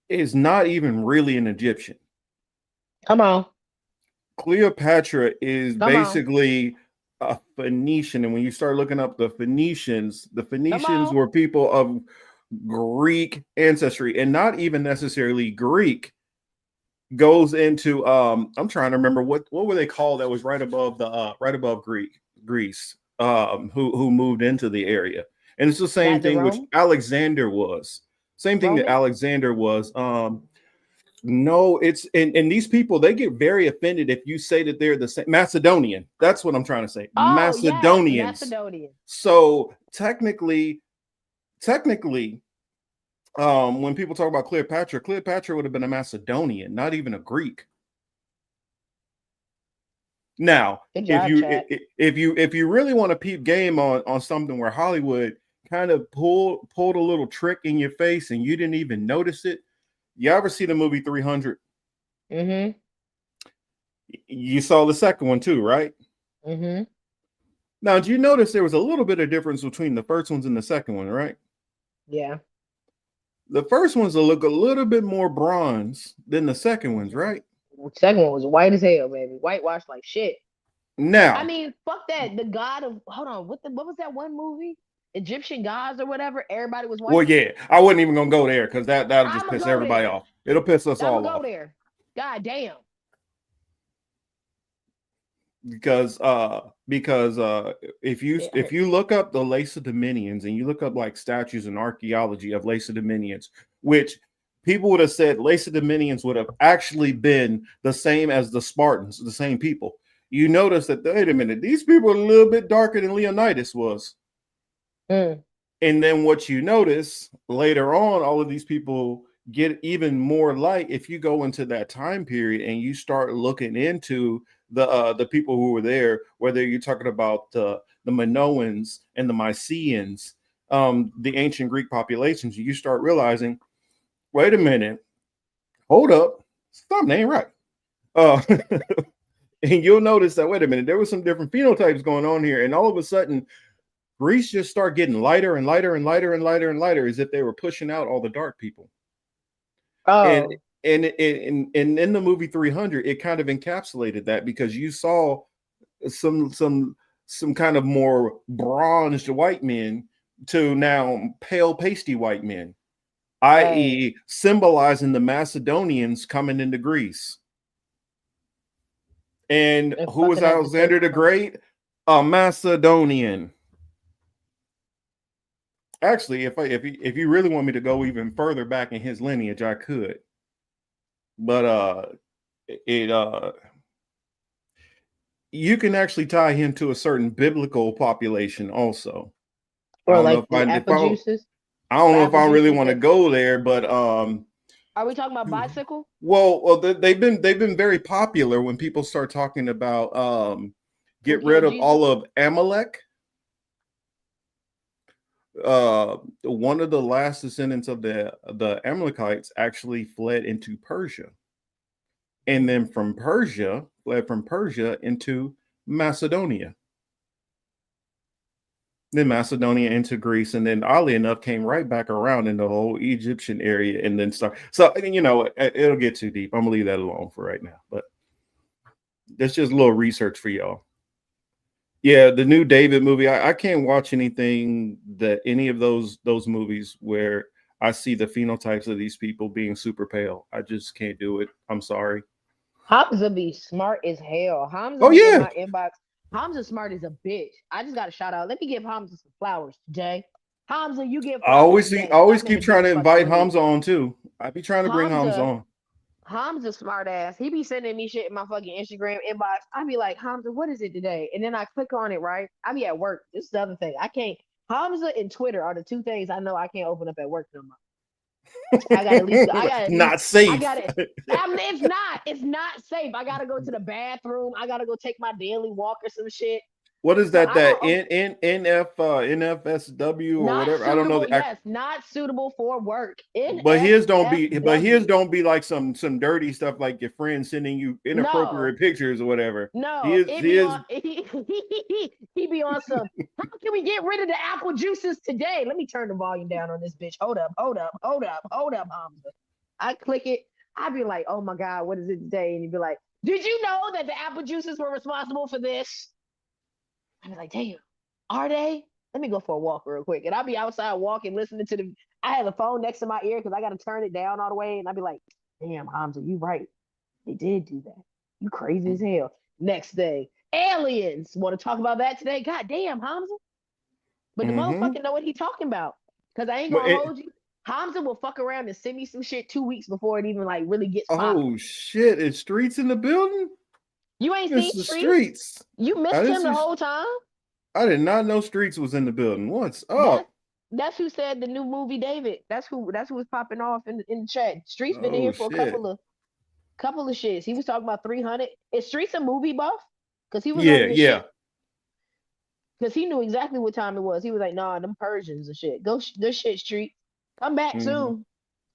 is not even really an Egyptian. Come on. Cleopatra is Come on. basically a Phoenician. And when you start looking up the Phoenicians on. were people of Greek ancestry, and not even necessarily Greek. Goes into I'm trying to remember what were they called that was right above Greece, who moved into the area. And it's the same thing which Alexander was. Same thing that Alexander was. No, it's and these people, they get very offended if you say that they're the same. Macedonian. That's what I'm trying to say. Oh, Macedonians. yes, Macedonian. So technically, when people talk about Cleopatra would have been a Macedonian, not even a Greek. Now, if you really want to peep game on something where Hollywood kind of pulled a little trick in your face and you didn't even notice it, you ever see the movie 300? Mm-hmm. You saw the second one too, right? Mm-hmm. Now, did you notice there was a little bit of difference between the first ones and the second one, right? Yeah. The first ones will look a little bit more bronze than the second ones, right? The second one was white as hell, baby. Whitewashed like shit. Now, I mean, fuck that. The god of what was that one movie? Egyptian gods or whatever. Everybody was white. Well, yeah, I wasn't even gonna go there because that'll just piss everybody off. It'll piss us all off. Go there. God damn. Because if you look up the Lacedaemonians and you look up like statues and archaeology of Lacedaemonians, which people would have said Lacedaemonians would have actually been the same as the Spartans, the same people. You notice that, wait a minute, these people are a little bit darker than Leonidas was. And then what you notice later on, all of these people get even more light if you go into that time period and you start looking into the people who were there, whether you're talking about the Minoans and the Mycenaeans, the ancient Greek populations. You start realizing, wait a minute, hold up, something ain't right. And you'll notice that, wait a minute, there was some different phenotypes going on here, and all of a sudden Greece just start getting lighter and lighter and lighter and lighter and lighter, as if they were pushing out all the dark people. Oh. And in the movie 300, it kind of encapsulated that, because you saw some kind of more bronzed white men to now pale pasty white men, i.e. symbolizing the Macedonians coming into Greece. And who was Alexander the Great? A Macedonian. Actually, if you really want me to go even further back in his lineage, I could. But you can actually tie him to a certain biblical population also. Or like the Apple-juices? I don't know if I really want to go there, but are we talking about bicycle? Well, they've been very popular when people start talking about get rid of all of Amalek. One of the last descendants of the Amalekites actually fled into Persia, and then fled from Persia into Macedonia. then Macedonia into Greece, and then oddly enough came right back around in the whole Egyptian area, and then start. So it'll get too deep. I'm gonna leave that alone for right now. But that's just a little research for y'all. Yeah, the new David movie. I can't watch anything that any of those movies where I see the phenotypes of these people being super pale. I just can't do it. I'm sorry. Hamza be smart as hell. Hamza Oh be in yeah. my inbox. Hamza smart as a bitch. I just got a shout out. Let me give Hamza some flowers today. Hamza, you get I flowers. always today. keep trying to invite Hamza on too. I be trying to bring Hamza on. Hamza smart ass. He be sending me shit in my fucking Instagram inbox. I be like, Hamza, what is it today? And then I click on it, right? I be at work. This is the other thing. I can't. Hamza and Twitter are the two things I know I can't open up at work no more. I got at least. Not safe. I got it. It's not safe. I gotta go to the bathroom. I gotta go take my daily walk or some shit. What is that? That NFSW or whatever? I don't know. Yes, not suitable for work. But his don't be. But his don't be like some dirty stuff like your friends sending you inappropriate pictures or whatever. No, he be on some. How can we get rid of the apple juices today? Let me turn the volume down on this bitch. Hold up, Hamza. I click it. I'd be like, oh my god, what is it today? And you'd be like, did you know that the apple juices were responsible for this? I'd be like, damn, are they? Let me go for a walk real quick. And I'll be outside walking, listening to I have the phone next to my ear because I got to turn it down all the way. And I'd be like, damn, Hamza, you right. They did do that. You crazy as hell. Next day, aliens. Want to talk about that today? God damn, Hamza. But the motherfucker know what he talking about. Because I ain't going to hold you. Hamza will fuck around and send me some shit 2 weeks before it even like really gets popped. Oh shit, is Streets in the building? You ain't seen Streets? You missed him the whole time? I did not know Streets was in the building. What's up? That's who said the new movie David. That's who was popping off in the chat. Streets been in here for a couple of shits. He was talking about 300. Is Streets a movie buff? Because he was because he knew exactly what time it was. He was like, nah, them Persians and shit. Go this shit, Street. Come back soon.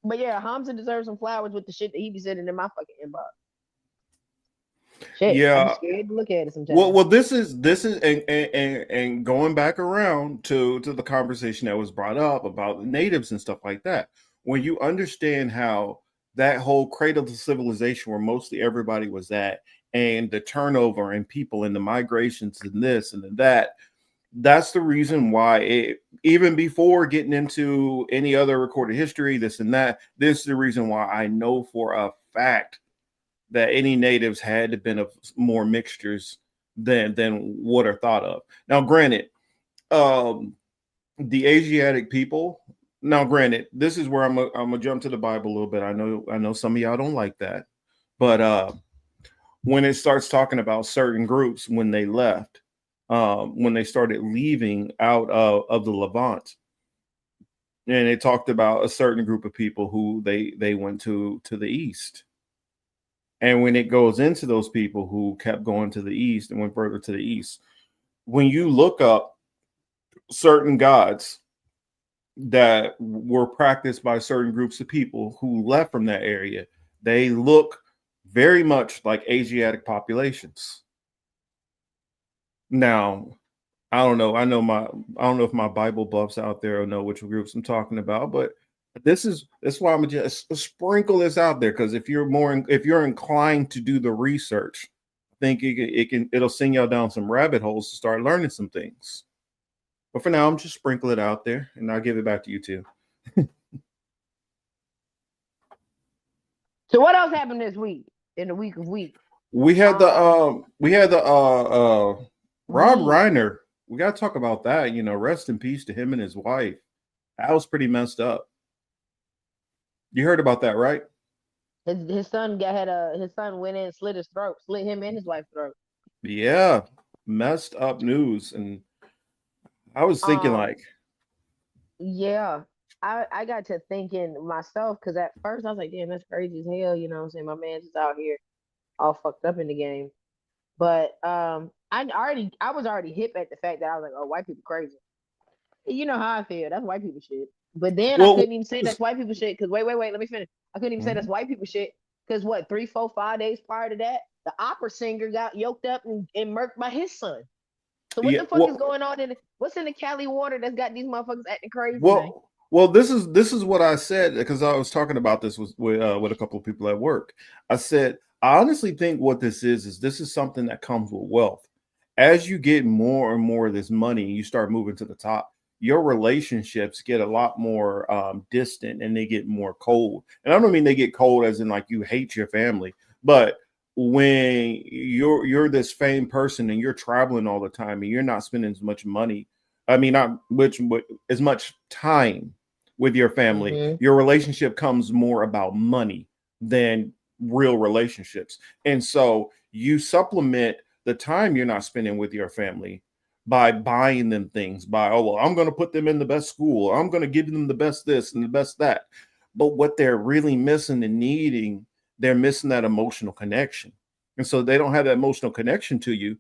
But yeah, Hamza deserves some flowers with the shit that he be sending in my fucking inbox. Shit, yeah, I'm scared to look at it sometimes. Well, this is and going back around to the conversation that was brought up about the natives and stuff like that. When you understand how that whole cradle to civilization, where mostly everybody was at, and the turnover and people and the migrations and this and that, that's the reason why even before getting into any other recorded history, this and that, this is the reason why I know for a fact that any natives had to been of more mixtures than what are thought of. Now, granted, the Asiatic people. Now, granted, this is where I'm gonna jump to the Bible a little bit. I know some of y'all don't like that, but when it starts talking about certain groups when they left, when they started leaving out of the Levant, and it talked about a certain group of people who they went to the east. And when it goes into those people who kept going to the east and went further to the east, when you look up certain gods that were practiced by certain groups of people who left from that area, they look very much like Asiatic populations. Now, I don't know. I don't know if my Bible buffs out there know which groups I'm talking about, but that's why I'm just sprinkle this out there, because if you're inclined to do the research, I think it'll send y'all down some rabbit holes to start learning some things. But for now, I'm just sprinkle it out there, and I'll give it back to you too. So what else happened this week in the week of week? We had the Rob Reiner. We got to talk about that. Rest in peace to him and his wife. That was pretty messed up. You heard about that, right? His son went in and slit him and his wife's throat. Yeah, messed up news. And I was thinking yeah, I got to thinking myself, because at first I was like, damn, that's crazy as hell. You know what I'm saying? My man's just out here all fucked up in the game. But I was already hip at the fact that I was like, oh, white people crazy. You know how I feel. That's white people shit. But then I couldn't even say that's white people shit, because wait, let me finish. I couldn't even say that's white people shit, because 3, 4, 5 days prior to that, the opera singer got yoked up and murked by his son. So what Yeah, the fuck is going on what's in the Cali water that's got these motherfuckers acting crazy? Man? well, this is what I said because I was talking about this with a couple of people at work. I said I honestly think what this is this is something that comes with wealth. As you get more and more of this money, you start moving to the top. Your relationships get a lot more distant and they get more cold. And I don't mean they get cold as in like you hate your family, but when you're this famed person and you're traveling all the time and you're not spending as much money, I mean not which as much time with your family, your relationship comes more about money than real relationships. And so you supplement the time you're not spending with your family by buying them things, by, oh, well, I'm going to put them in the best school. I'm going to give them the best this and the best that. But what they're really missing and needing, they're missing that emotional connection. And so they don't have that emotional connection to you.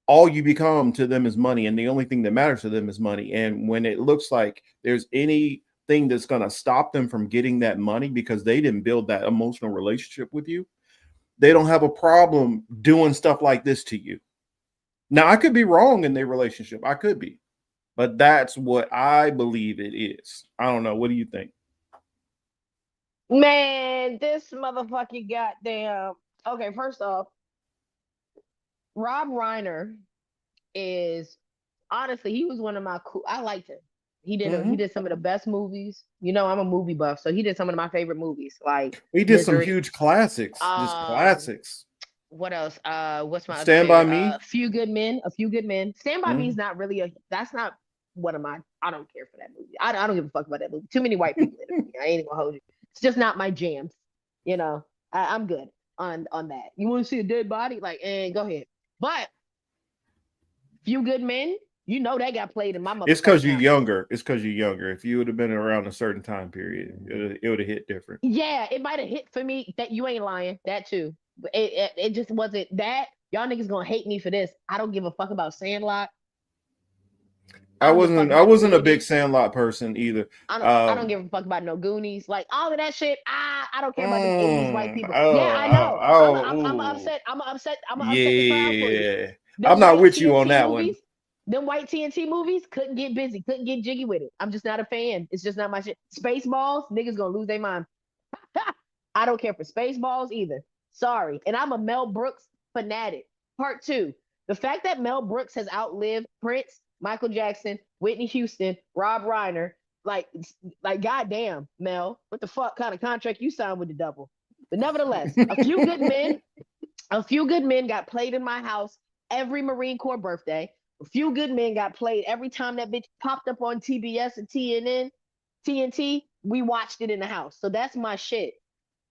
All you become to them is money. And the only thing that matters to them is money. And when it looks like there's anything that's going to stop them from getting that money because they didn't build that emotional relationship with you, they don't have a problem doing stuff like this to you. Now, I could be wrong in their relationship. I could be. But that's what I believe it is. I don't know. What do you think? Man, this motherfucking goddamn. Okay, first off, Rob Reiner is honestly, he was one of my cool. I liked him. He did some of the best movies. You know, I'm a movie buff, so he did some of my favorite movies. Like he did some huge classics. Just classics. What else? What's my Stand by Me? A Few Good Men. Stand by Me is not really that's not one of my. I don't care for that movie. I don't give a fuck about that movie. Too many white people in it. I ain't even gonna hold you. It's just not my jams. You know, I'm good on that. You want to see a dead body? Like, go ahead. But Few Good Men, you know that got played in my mother. It's because you're younger. If you would have been around a certain time period, it would have hit different. Yeah, it might have hit for me. That you ain't lying. That too. It just wasn't that. Y'all niggas gonna hate me for this. I don't give a fuck about Sandlot. I wasn't a big Sandlot person either. I don't give a fuck about no Goonies. Like all of that shit. I don't care about these 80s white people. Yeah, I know. I'm upset. I'm upset the crowd for you. I'm not with you on that one. Them white TNT movies couldn't get busy, couldn't get jiggy with it. I'm just not a fan. It's just not my shit. Spaceballs, niggas gonna lose their mind. I don't care for Spaceballs either. Sorry. And I'm a Mel Brooks fanatic. Part 2. The fact that Mel Brooks has outlived Prince, Michael Jackson, Whitney Houston, Rob Reiner, like goddamn, Mel, what the fuck kind of contract you signed with the devil? But nevertheless, A Few Good Men got played in my house every Marine Corps birthday. A Few Good Men got played every time that bitch popped up on TBS and TNT. We watched it in the house. So that's my shit.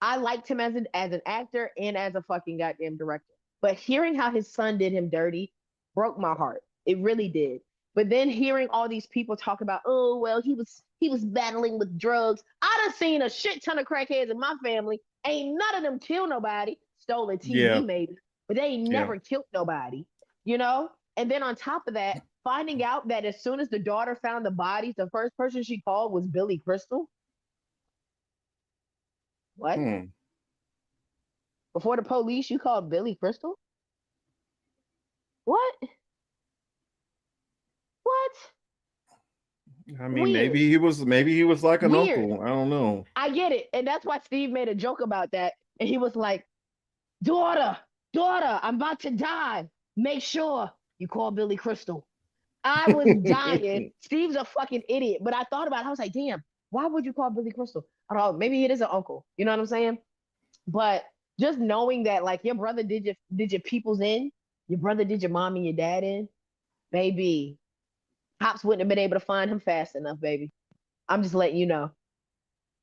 I liked him as an actor and as a fucking goddamn director. But hearing how his son did him dirty broke my heart. It really did. But then hearing all these people talk about, oh, well, he was battling with drugs. I done seen a shit ton of crackheads in my family. Ain't none of them kill nobody. Stole a TV maybe. But they ain't never killed nobody. You know? And then on top of that, finding out that as soon as the daughter found the bodies, the first person she called was Billy Crystal. What? Before the police, you called Billy Crystal? What? I mean, maybe he was like an uncle. I don't know. I get it. And that's why Steve made a joke about that. And he was like, daughter, I'm about to die. Make sure you call Billy Crystal. I was dying. Steve's a fucking idiot. But I thought about it. I was like, damn, why would you call Billy Crystal? I don't know. Maybe it is an uncle. You know what I'm saying? But just knowing that, like, your brother did your peoples in, your brother did your mom and your dad in, baby, cops wouldn't have been able to find him fast enough, baby. I'm just letting you know.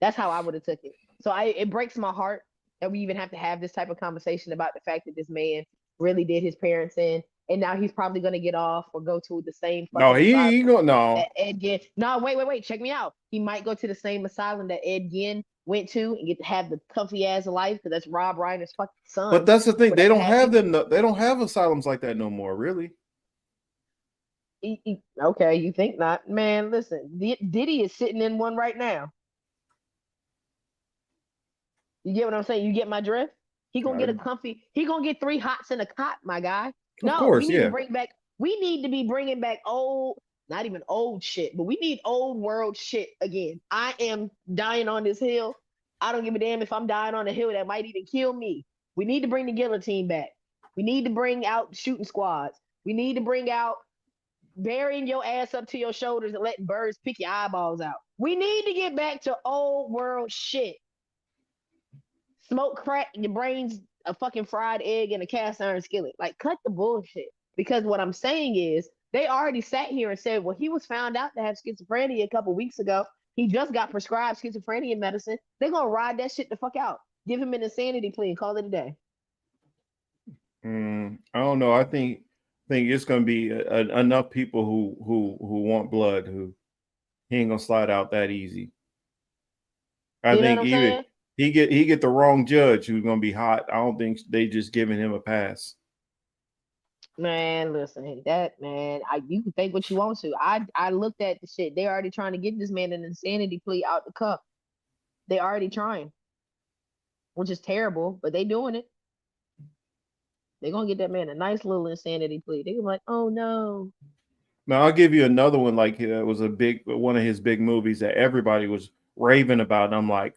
That's how I would have took it. So it breaks my heart that we even have to have this type of conversation about the fact that this man really did his parents in, and now he's probably going to get off or go to the same. No, he go no. Ed Gein. No, wait. Check me out. He might go to the same asylum that Ed Gein went to and get to have the comfy ass life because that's Rob Reiner's fucking son. But that's the thing. They don't have them. They don't have asylums like that no more, really. Okay, you think not? Man, listen. Diddy is sitting in one right now. You get what I'm saying? You get my drift? He gonna get a comfy. He gonna get 3 hots in a cot, my guy. No, of course, we need to bring back. We need to be bringing back old, not even old shit, but we need old world shit again. I am dying on this hill. I don't give a damn if I'm dying on a hill that might even kill me. We need to bring the guillotine back. We need to bring out shooting squads. We need to bring out burying your ass up to your shoulders and letting birds pick your eyeballs out. We need to get back to old world shit. Smoke crack in your brains, a fucking fried egg in a cast iron skillet. Like, cut the bullshit. Because what I'm saying is, they already sat here and said, well, he was found out to have schizophrenia a couple weeks ago. He just got prescribed schizophrenia medicine. They're gonna ride that shit the fuck out. Give him an insanity plea and call it a day. I don't know. I think it's going to be enough people who want blood who he ain't gonna slide out that easy. I You know think what I'm even saying? he get the wrong judge who's gonna be hot. I don't think they just giving him a pass. Man, listen, that man, you can think what you want to. I looked at the shit. They already trying to get this man an insanity plea out the cup. They already trying, which is terrible, but they doing it. They're gonna get that man a nice little insanity plea. They're like, oh no. Now I'll give you another one. Like it was one of his big movies that everybody was raving about. And I'm like,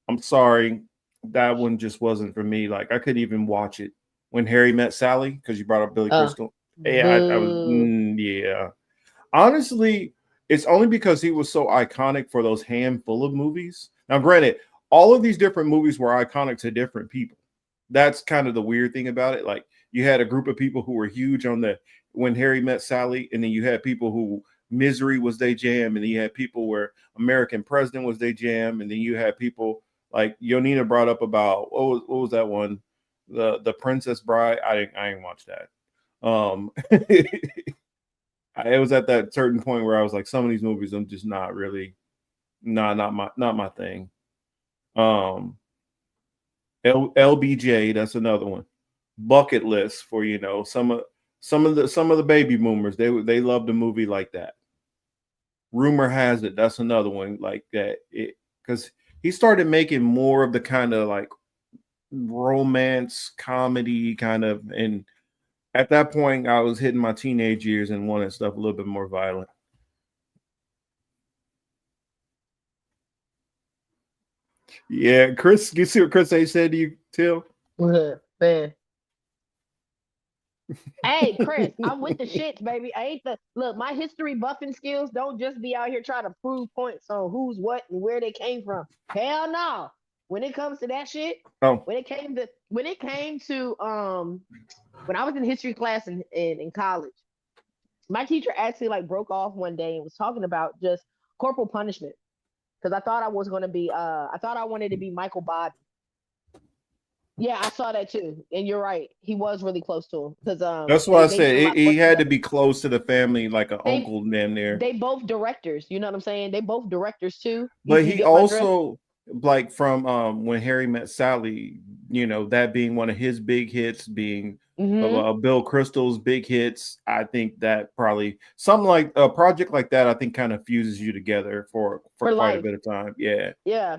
I'm sorry, that one just wasn't for me. Like I couldn't even watch it. When Harry Met Sally, because you brought up Billy Crystal. Yeah, I was. Yeah, honestly, it's only because he was so iconic for those handful of movies. Now, granted, all of these different movies were iconic to different people. That's kind of the weird thing about it. Like you had a group of people who were huge on the When Harry Met Sally, and then you had people who Misery was their jam, and then you had people where American President was their jam, and then you had people like Yonina brought up about what was that one? The Princess Bride. I didn't watch that. It was at that certain point where I was like, some of these movies I'm just not really, not my thing. LBJ, that's another one. Bucket List for some of the baby boomers. They loved a movie like that. Rumor has it that's another one like that. Because he started making more of the kind of like romance comedy kind of, and at that point I was hitting my teenage years and wanted stuff a little bit more violent. Yeah, Chris, you see what Chris A said to you, Till? Man. Hey, Chris, I'm with the shits, baby. I ain't look, my history buffing skills don't just be out here trying to prove points on who's what and where they came from. Hell no. When it comes to that shit, when it came to when I was in history class in college, my teacher actually like broke off one day and was talking about just corporal punishment. Because I thought I was gonna be I thought I wanted to be Michael Bobby. Yeah, I saw that too, and you're right. He was really close to him because that's why I said he had to be close to the family, like an uncle damn near. They both directors, you know what I'm saying? They both directors too. But he also like from When Harry Met Sally, that being one of his big hits, being Bill Crystal's big hits. I think that probably something like a project like that, I think kind of fuses you together for quite life. A bit of time. Yeah.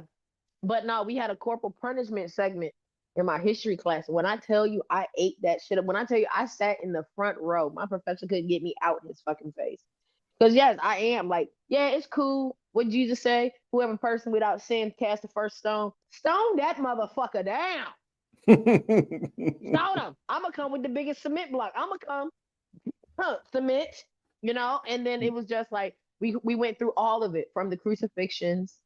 But no, we had a corporal punishment segment in my history class. When I tell you I ate that shit up, when I tell you I sat in the front row, my professor couldn't get me out his fucking face. Because yes, I am like, yeah, it's cool. What Jesus say? Whoever person without sin cast the first stone. Stone that motherfucker down. Stone him. I'm gonna come with the biggest cement block. I'm gonna come cement, and then it was just like we went through all of it from the crucifixions.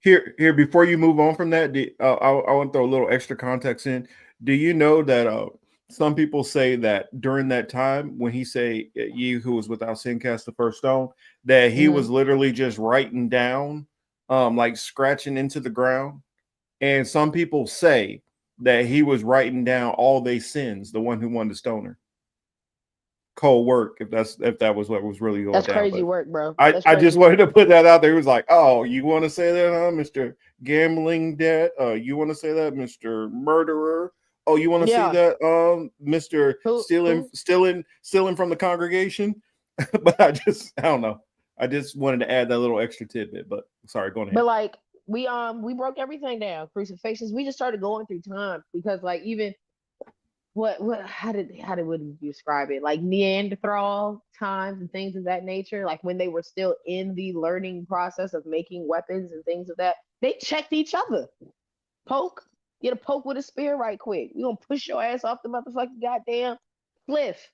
Here, before you move on from that, I want to throw a little extra context in. Do you know that some people say that during that time when he say ye who was without sin cast the first stone, that he was literally just writing down, like scratching into the ground, and some people say that he was writing down all they sins, the one who wanted to stone her. Cold work, if that was what was really going down. That's crazy work, bro. I just wanted to put that out there. He was like, oh, you want to say that, huh, Mr. Gambling Debt? You want to say that, Mr. Murderer? Oh, you want to see that, Mr. Stealing from the congregation? But I don't know. I just wanted to add that little extra tidbit, but sorry, go ahead. But like we broke everything down. Crucifixions. We just started going through time because like even what how would you describe it? Like Neanderthal times and things of that nature, like when they were still in the learning process of making weapons and things of that, they checked each other. Poke, get a poke with a spear right quick. You gonna push your ass off the motherfucking goddamn cliff.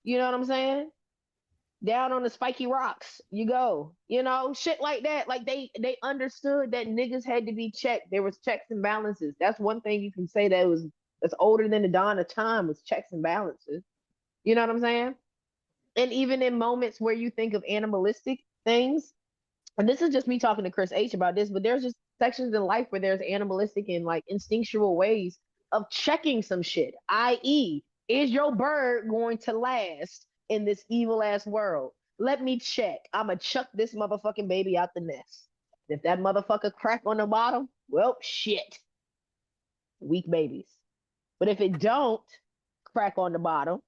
You know what I'm saying? Down on the spiky rocks, you go. You know, shit like that. Like they understood that niggas had to be checked. There was checks and balances. That's one thing you can say that's older than the dawn of time was checks and balances. You know what I'm saying? And even in moments where you think of animalistic things, and this is just me talking to Chris H about this, but there's just sections in life where there's animalistic and like instinctual ways of checking some shit, i.e., is your bird going to last in this evil ass world? Let me check. I'ma chuck this motherfucking baby out the nest. If that motherfucker crack on the bottom, well, shit. Weak babies. But if it don't crack on the bottom,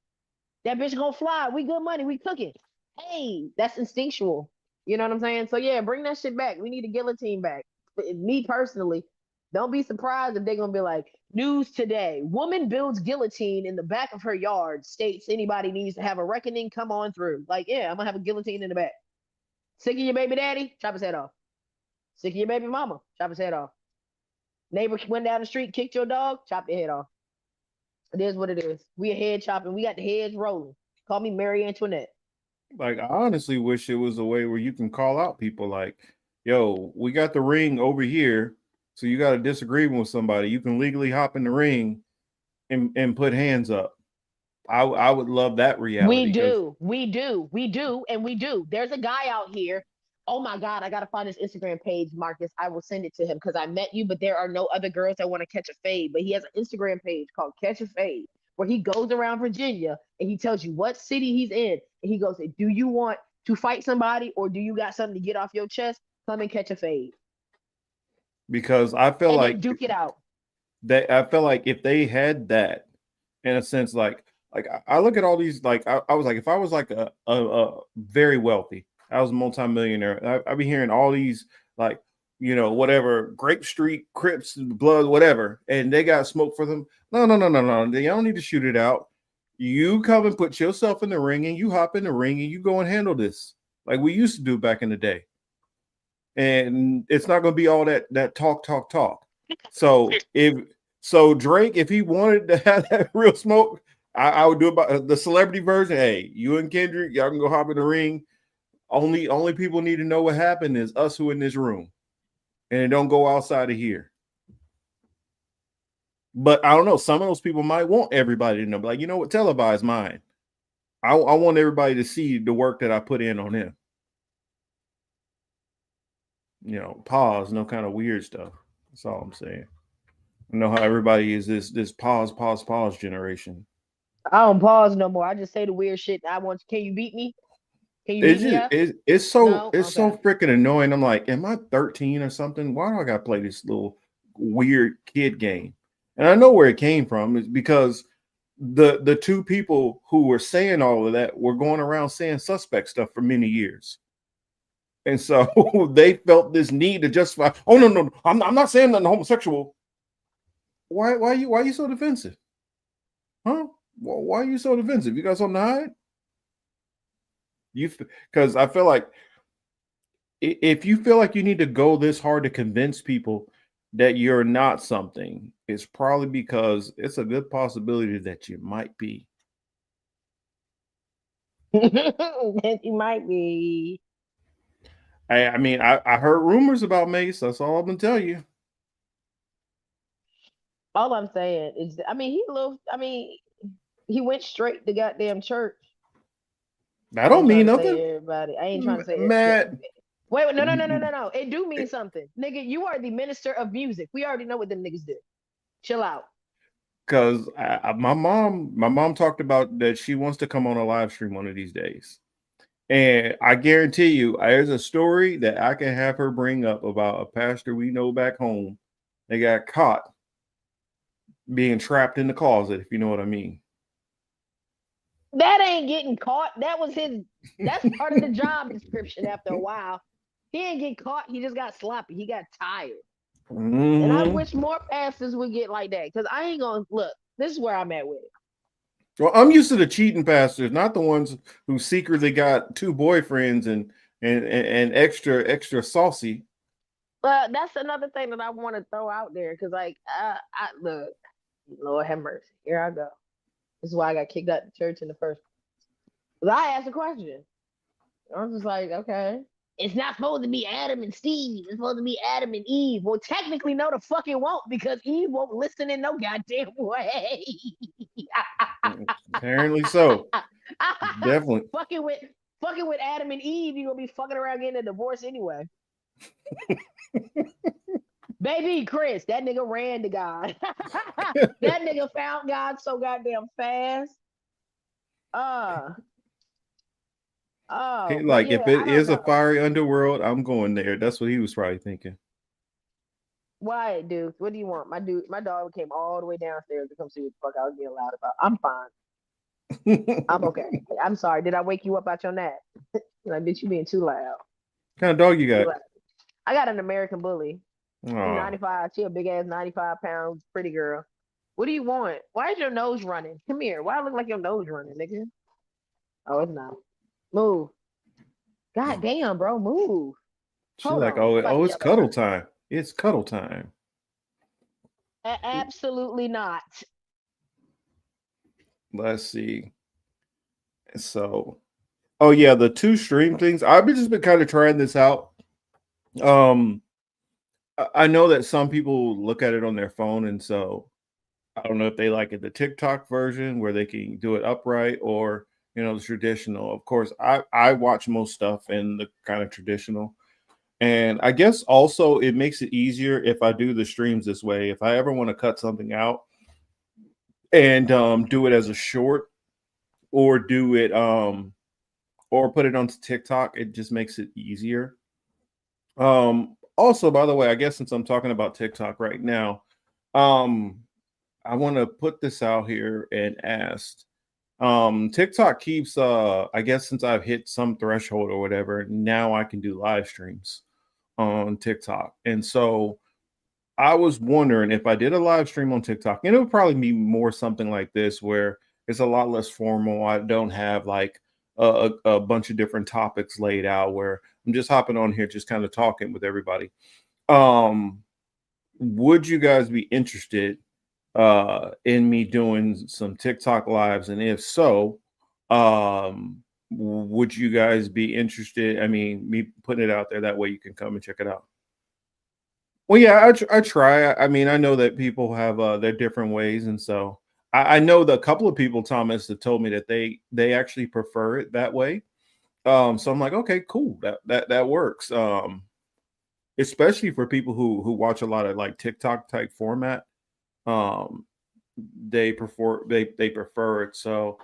that bitch gonna fly. We good money. We cooking. Hey, that's instinctual. You know what I'm saying? So yeah, bring that shit back. We need a guillotine back. But me personally, don't be surprised if they're gonna be like, news today: woman builds guillotine in the back of her yard. States anybody needs to have a reckoning. Come on through. Like, yeah, I'm gonna have a guillotine in the back. Sick of your baby daddy? Chop his head off. Sick of your baby mama? Chop his head off. Neighbor went down the street, kicked your dog? Chop your head off. It is what it is. We a head chopping. We got the heads rolling. Call me Marie Antoinette. Like, I honestly wish it was a way where you can call out people like, yo, we got the ring over here. So you got a disagreement with somebody. You can legally hop in the ring and put hands up. I would love that reality. We do. There's a guy out here. Oh my God, I gotta find his Instagram page, Marcus. I will send it to him because I met you, but there are no other girls that want to catch a fade. But he has an Instagram page called Catch a Fade, where he goes around Virginia and he tells you what city he's in. And he goes, do you want to fight somebody or do you got something to get off your chest? Come and catch a fade. Because I feel and like duke it out. I feel like if they had that, in a sense, like I look at all these, like I was like, if I was like a very wealthy, I was a multimillionaire, I'd be hearing all these like, you know, whatever, Grape Street, Crips, Blood, whatever, and they got smoke for them. No. They don't need to shoot it out. You come and put yourself in the ring and you hop in the ring and you go and handle this like we used to do back in the day. And it's not going to be all that talk. So Drake, if he wanted to have that real smoke, I would do it by the celebrity version. Hey, you and Kendrick, y'all can go hop in the ring. Only people need to know what happened is us who in this room, and it don't go outside of here. But I don't know. Some of those people might want everybody to know. Like, you know what? Televise mine. I want everybody to see the work that I put in on him. You know, pause, no kind of weird stuff. That's all I'm saying. I know how everybody is this pause generation. I don't pause no more. I just say the weird shit. Can you beat me? Can you beat me up? It's so freaking annoying. I'm like, am I 13 or something? Why do I gotta play this little weird kid game? And I know where it came from. Is because the two people who were saying all of that were going around saying suspect stuff for many years. And so they felt this need to justify. Oh no, I'm not saying nothing homosexual. Why are you so defensive? Huh? Why are you so defensive? You got something to hide? Because I feel like if you feel like you need to go this hard to convince people that you're not something, it's probably because it's a good possibility that you might be. That you might be. I mean, I heard rumors about Mace. That's all I'm gonna tell you. All I'm saying is, he went straight to goddamn church. That don't mean nothing. Everybody, I ain't trying to say Matt. Wait, no. It do mean something, nigga. You are the minister of music. We already know what them niggas do. Chill out. Because my mom talked about that she wants to come on a live stream one of these days. And I guarantee you, there's a story that I can have her bring up about a pastor we know back home. They got caught being trapped in the closet, if you know what I mean. That ain't getting caught. That's part of the job description after a while. He ain't get caught. He just got sloppy. He got tired. Mm-hmm. And I wish more pastors would get like that. Because I ain't going to look. This is where I'm at with it. Well, I'm used to the cheating pastors, not the ones who secretly got 2 boyfriends and extra saucy. But that's another thing that I want to throw out there because, like, I look, Lord have mercy. Here I go. This is why I got kicked out of the church in the first place. I asked a question. I was just like, okay. It's not supposed to be Adam and Steve. It's supposed to be Adam and Eve. Well, technically, no, the fuck it won't because Eve won't listen in no goddamn way. Apparently so. Definitely. fucking with Adam and Eve, you're gonna be fucking around getting a divorce anyway. Baby Chris, that nigga ran to God. That nigga found God so goddamn fast. Like, yeah, if it is a know. fiery underworld, I'm going there. That's what he was probably thinking. Why, dude? What do you want? My dog came all the way downstairs to come see what the fuck I was getting loud about. I'm fine. I'm okay. I'm sorry. Did I wake you up out your nap? Like, bitch, you being too loud. What kind of dog you got? I got an American bully. Oh. 95. She a big ass 95-pound pretty girl. What do you want? Why is your nose running? Come here. Why it look like your nose running, nigga? Oh, it's not. Move. God damn, bro, move. She's like, oh, it's cuddle time. It's cuddle time. Absolutely not. Let's see. So, oh yeah, the 2 stream things. I've just been kind of trying this out. I know that some people look at it on their phone, and so I don't know if they like it the TikTok version where they can do it upright or the traditional. Of course, I watch most stuff in the kind of traditional. And I guess also it makes it easier if I do the streams this way. If I ever want to cut something out and do it as a short or do it or put it onto TikTok, it just makes it easier. Also, by the way, I guess since I'm talking about TikTok right now, I want to put this out here and ask. TikTok keeps I guess since I've hit some threshold or whatever, now I can do live streams on TikTok. And so I was wondering if I did a live stream on TikTok, and it would probably be more something like this where it's a lot less formal. I don't have like a bunch of different topics laid out where I'm just hopping on here, just kind of talking with everybody. Would you guys be interested in me doing some TikTok lives? And if so, would you guys be interested? I mean, me putting it out there that way you can come and check it out. Well, yeah, I try. I mean, I know that people have their different ways, and so I know that a couple of people, Thomas, that told me that they actually prefer it that way. So I'm like, okay, cool, that works. Especially for people who watch a lot of like TikTok type format. They prefer it. So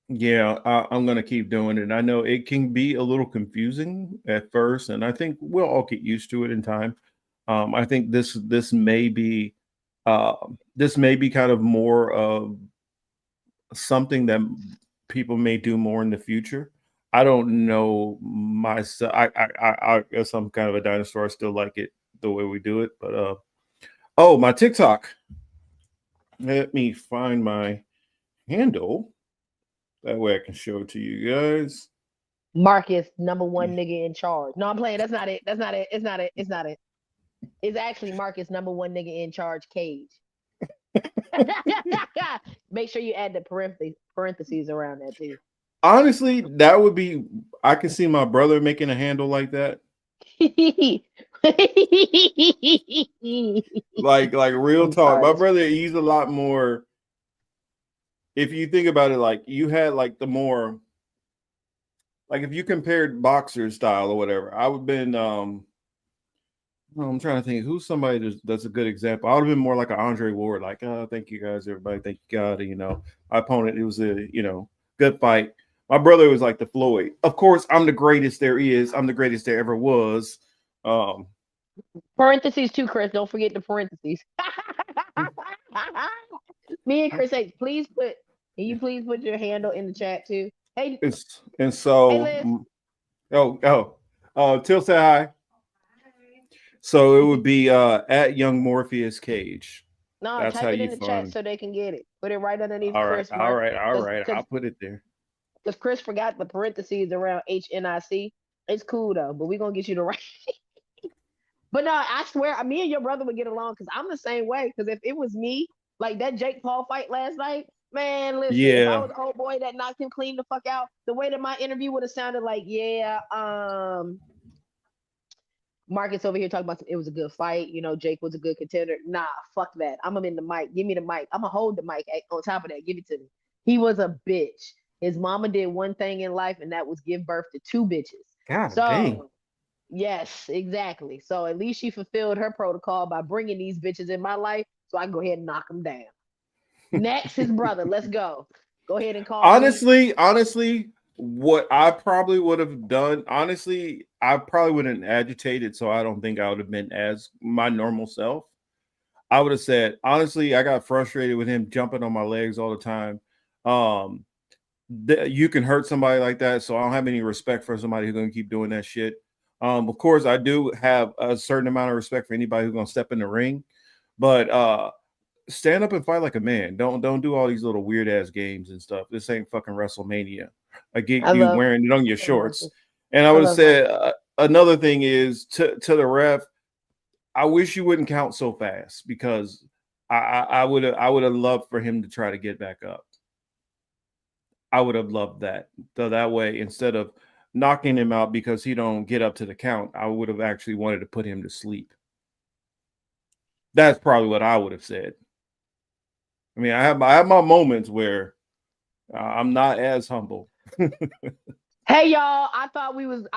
yeah, I'm gonna keep doing it. I know it can be a little confusing at first, and I think we'll all get used to it in time. I think this may be kind of more of something that people may do more in the future. I don't know myself. I guess I'm kind of a dinosaur. I still like it the way we do it, but oh, my TikTok. Let me find my handle. That way I can show it to you guys. Marcus, #1 nigga in charge. No, I'm playing. That's not it. That's not it. It's not it. It's not it. It's actually Marcus, #1 nigga in charge, Cage. Make sure you add the parentheses around that too. Honestly, that would be. I can see my brother making a handle like that. like real talk. My brother, he's a lot more. If you think about it, like you had like the more, like if you compared boxer style or whatever, I would have been. I'm trying to think who's somebody that's a good example. I would have been more like an Andre Ward, like, oh, thank you guys, everybody, thank you God. My opponent, it was a good fight. My brother was like the Floyd. Of course, I'm the greatest there is. I'm the greatest there ever was. Parentheses too, Chris. Don't forget the parentheses. Me and Chris, hey, can you please put your handle in the chat too? Hey, and so, hey, Till say hi. So it would be at Young Morpheus Cage. No, That's how type it you in the chat fund. so they can get it. Put it right underneath All right, Chris, all Mark. right, all right. Because I'll put it there. Chris forgot the parentheses around HNIC. It's cool though, but we're gonna get you the right. But no, I swear, me and your brother would get along because I'm the same way. Because if it was me, like that Jake Paul fight last night, man, listen, if I Yeah. was the old boy that knocked him clean the fuck out, the way that my interview would have sounded like, yeah, Marcus over here talking about it was a good fight. You know, Jake was a good contender. Nah, fuck that. I'm gonna in the mic. Give me the mic. I'm gonna hold the mic. On top of that, give it to me. He was a bitch. His mama did one thing in life, and that was give birth to two bitches. God dang. So yes, exactly. So at least she fulfilled her protocol by bringing these bitches in my life, so I can go ahead and knock them down. Next, his brother. Let's go. Go ahead and call me. Honestly, what I probably would have done, honestly, I probably wouldn't have agitated, so I don't think I would have been as my normal self. I would have said, honestly, I got frustrated with him jumping on my legs all the time. You can hurt somebody like that, so I don't have any respect for somebody who's going to keep doing that shit. Of course, I do have a certain amount of respect for anybody who's going to step in the ring, but stand up and fight like a man. Don't do all these little weird ass games and stuff. This ain't fucking WrestleMania. I get you wearing it on your shorts. And I would have said another thing is to the ref, I wish you wouldn't count so fast because I would have loved for him to try to get back up. I would have loved that. So that way, instead of knocking him out because he don't get up to the count, I would have actually wanted to put him to sleep. That's probably what I would have said. I mean, I have my moments where I'm not as humble. Hey y'all, I thought we was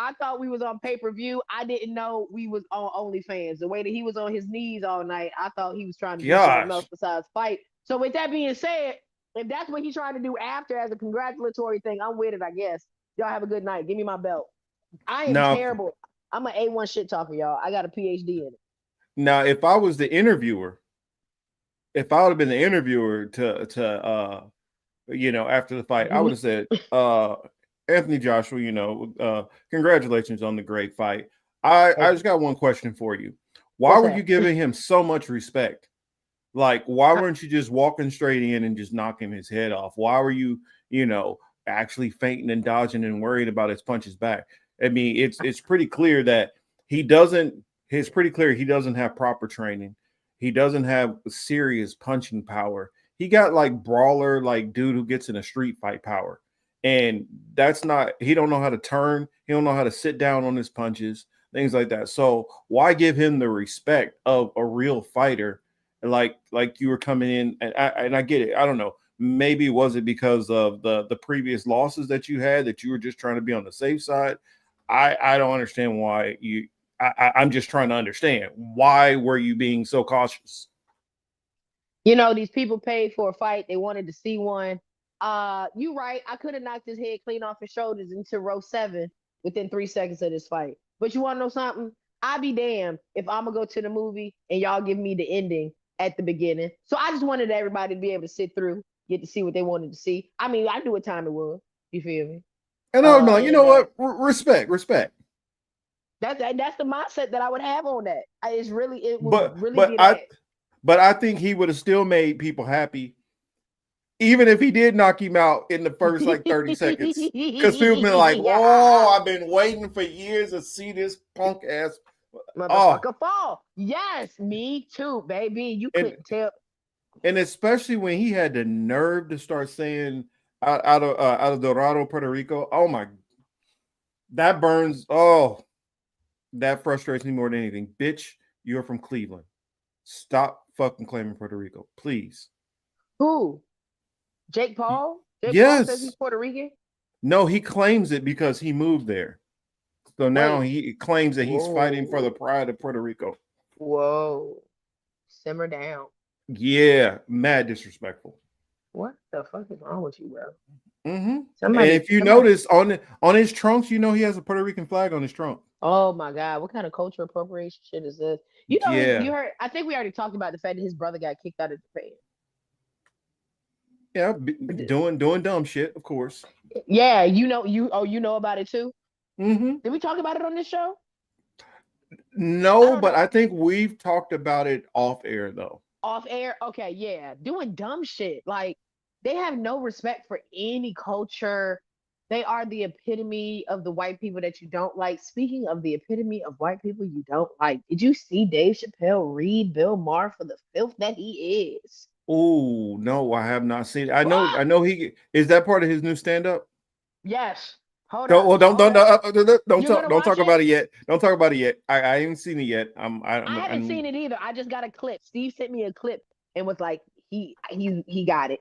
on pay-per-view. I didn't know we was on OnlyFans. The way that he was on his knees all night, I thought he was trying to do something else besides fight. So with that being said, if that's what he's trying to do after as a congratulatory thing, I'm with it, I guess. Y'all have a good night. Give me my belt. I am terrible. I'm an A1 shit talker, y'all. I got a PhD in it. Now, if I was the interviewer, if I would have been the interviewer to after the fight, I would have said, Anthony Joshua, congratulations on the great fight. I just got one question for you. Why were you giving him so much respect? Like, why weren't you just walking straight in and just knocking his head off? Why were you, actually feinting and dodging and worried about his punches back? I mean, it's pretty clear that he doesn't have proper training. He doesn't have serious punching power. He got like brawler, like dude who gets in a street fight power. And that's not, he don't know how to turn. He don't know how to sit down on his punches, things like that. So why give him the respect of a real fighter? Like you were coming in, and I get it. I don't know. Maybe was it because of the previous losses that you had that you were just trying to be on the safe side? I don't understand why you. I'm just trying to understand why were you being so cautious? These people paid for a fight. They wanted to see one. You right. I could have knocked his head clean off his shoulders into row 7 within 3 seconds of this fight. But you want to know something? I'd be damned if I'm gonna go to the movie and y'all give me the ending at the beginning. So I just wanted everybody to be able to sit through, get to see what they wanted to see. I mean, I knew what time it was. You feel me? And I'm like, you know what? Respect. That's the mindset that I would have on that. But I think he would have still made people happy, even if he did knock him out in the first 30 seconds. Because people been like, "Oh, I've been waiting for years to see this punk ass motherfucker fall." Yes, me too, baby. You couldn't tell. And especially when he had the nerve to start saying out of Dorado, Puerto Rico. Oh my, that burns. Oh, that frustrates me more than anything. Bitch, you're from Cleveland. Stop fucking claiming Puerto Rico, please. Who? Jake Paul? Jake Paul says he's Puerto Rican? No, he claims it because he moved there. So now he claims that he's fighting for the pride of Puerto Rico. Whoa. Simmer down. Yeah, mad disrespectful. What the fuck is wrong with you, bro? Mm-hmm. And if you notice on his trunks, he has a Puerto Rican flag on his trunk. Oh my God, what kind of culture appropriation shit is this? You heard, I think we already talked about the fact that his brother got kicked out of Japan. Yeah, doing dumb shit, of course. Yeah, you know about it too? Mm-hmm. Did we talk about it on this show? No, but I think we've talked about it off air though. Off air. Okay, yeah. Doing dumb shit. Like they have no respect for any culture. They are the epitome of the white people that you don't like. Speaking of the epitome of white people you don't like, did you see Dave Chappelle read Bill Maher for the filth that he is? Oh no, I have not seen it. What? I know he is that part of his new stand-up. Yes. Hold Don't up. well, don't Hold don't up. You're gonna don't watch talk it? about it yet. Don't talk about it yet. I ain't seen it yet. I haven't seen it either. I just got a clip. Steve sent me a clip and was like, he got it.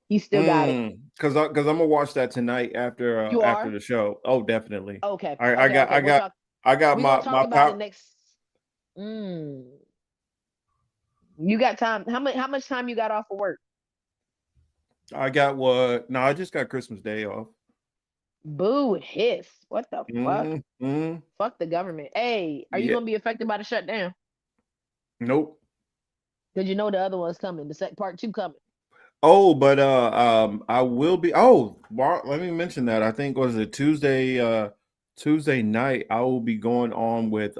He still got it. Because I'm gonna watch that tonight You after are? the show. Oh, definitely. Okay. I I Okay, got okay. I We'll got talk. I got We're gonna talk my about it power. next. Mm. You got time. How much time you got off of work? I got what? No, I just got Christmas Day off. Boo hiss. What the fuck? Mm. Fuck the government. Hey, are you Yeah. gonna be affected by the shutdown? Nope. Because you know the other one's coming. The second part two coming. Oh, but I will be. Oh, let me mention that. I think was it Tuesday night. I will be going on with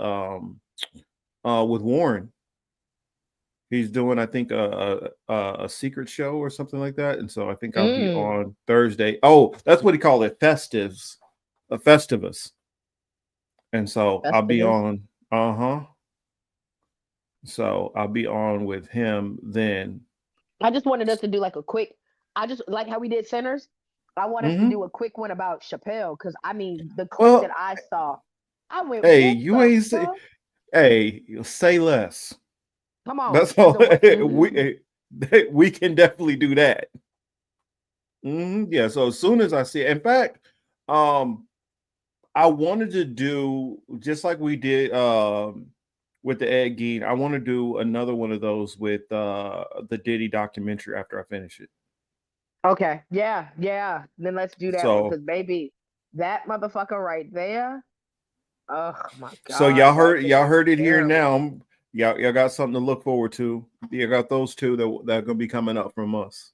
Warren. He's doing, I think, a secret show or something like that, and so I think I'll be Mm. on Thursday. Oh, that's what he called it, festives, a festivus, and so I'll be Festivus. on. So I'll be on with him then. I just wanted us to do like a quick. I just like how we did centers. I want us to Hmm. do a quick one about Chappelle because I mean the clip that Well, I saw, I went, hey, what you the ain't say. fuck? Hey, say less. Come on, That's as all. a white. Mhm. We can definitely do that. Yeah. So as soon as I see it, in fact, um, I wanted to do just like we did with the Ed Gein. I want to do another one of those with the Diddy documentary after I finish it. Okay, yeah, yeah. Then let's do that one So because baby, that motherfucker right there. Oh my so god, that shit y'all was heard it here terrible. now. Y'all got something to look forward to. You got those two that are gonna be coming up from us.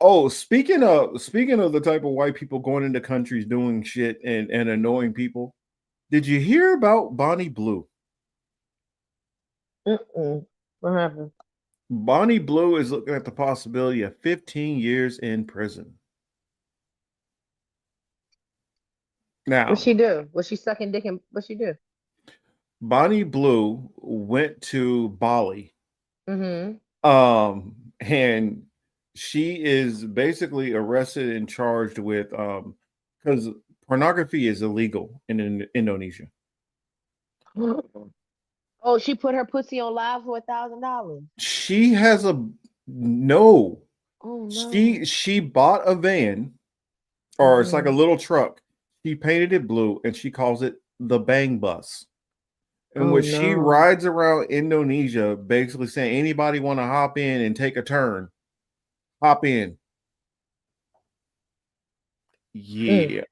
Oh, speaking of the type of white people going into countries doing shit and annoying people, did you hear about Bonnie Blue? Mm-mm. What happened? Bonnie Blue is looking at the possibility of 15 years in prison. What Now, she do? Was she sucking dick and what she do? Bonnie Blue went to Bali, Mm-hmm. and she is basically arrested and charged with because pornography is illegal in Indonesia. Oh, she put her pussy on live for $1,000. She has a no. Oh no. She bought a van, or it's like a Mm-hmm. little truck. She painted it blue and she calls it the Bang Bus. In Oh which she no. rides around Indonesia, basically saying anybody want to hop in and take a turn, hop in. Mm. Yeah,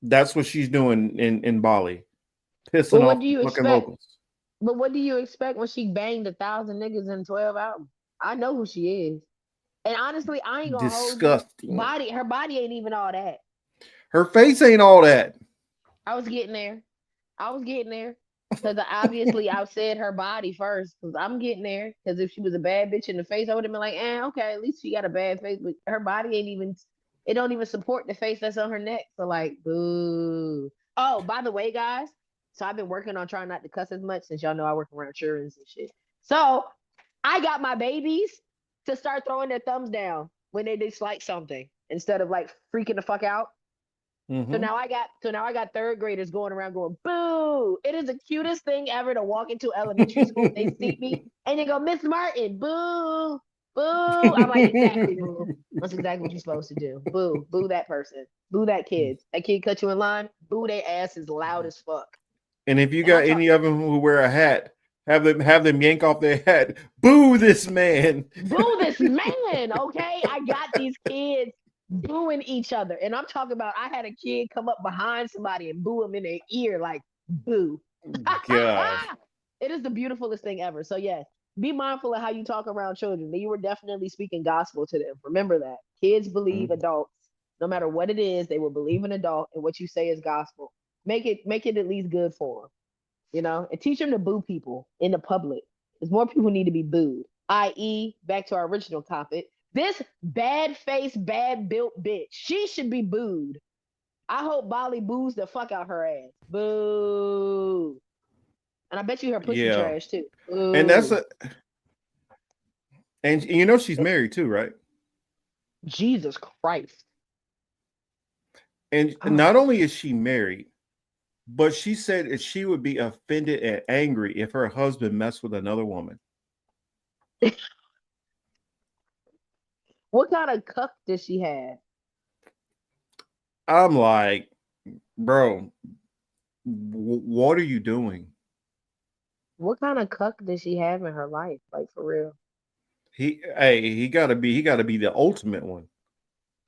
that's what she's doing in Bali, But pissing what off do the you fucking expect? locals. But what do you expect when she banged 1,000 niggas in 12 hours? I know who she is. And honestly, I ain't gonna hold you. Disgusting. Her body ain't even all that. Her face ain't all that. I was getting there. I was getting there. Because obviously I said her body first. Because I'm getting there. Because if she was a bad bitch in the face, I would have been like, okay, at least she got a bad face. But her body ain't even, it don't even support the face that's on her neck. So like, boo. Oh, by the way, guys. So I've been working on trying not to cuss as much since y'all know I work around children and shit. So I got my babies to start throwing their thumbs down when they dislike something instead of like freaking the fuck out. Mm-hmm. So now I got third graders going around going boo. It is the cutest thing ever to walk into elementary school. They see me and they go, Miss Martin, boo, boo. I'm like, exactly, boo. That's exactly what you're supposed to do. Boo, boo that person, boo that kid. That kid cut you in line, boo their ass is loud as fuck. And if you And I'm got talking any of them who wear a hat, have them yank off their hat. Boo this man. boo this man, okay? I got these kids booing each other. And I'm talking about I had a kid come up behind somebody and boo him in their ear, like boo. God. It is the beautifulest thing ever. So yes, be mindful of how you talk around children. You were definitely speaking gospel to them. Remember that. Kids believe adults. No matter what it is, they will believe an adult and what you say is gospel. Make it at least good for them, and teach them to boo people in the public. is more people need to be booed. I.e., back to our original topic, this bad face, bad built bitch, she should be booed. I hope Molly boos the fuck out her ass. Boo. And I bet you her pussy Yeah. trash too. Boo. And and you know she's married too, right? Jesus Christ. And not only is she married, but she said that she would be offended and angry if her husband messed with another woman. What kind of cuck does she have? I'm like, bro, what are you doing? What kind of cuck does she have in her life? Like for real. He gotta be the ultimate one.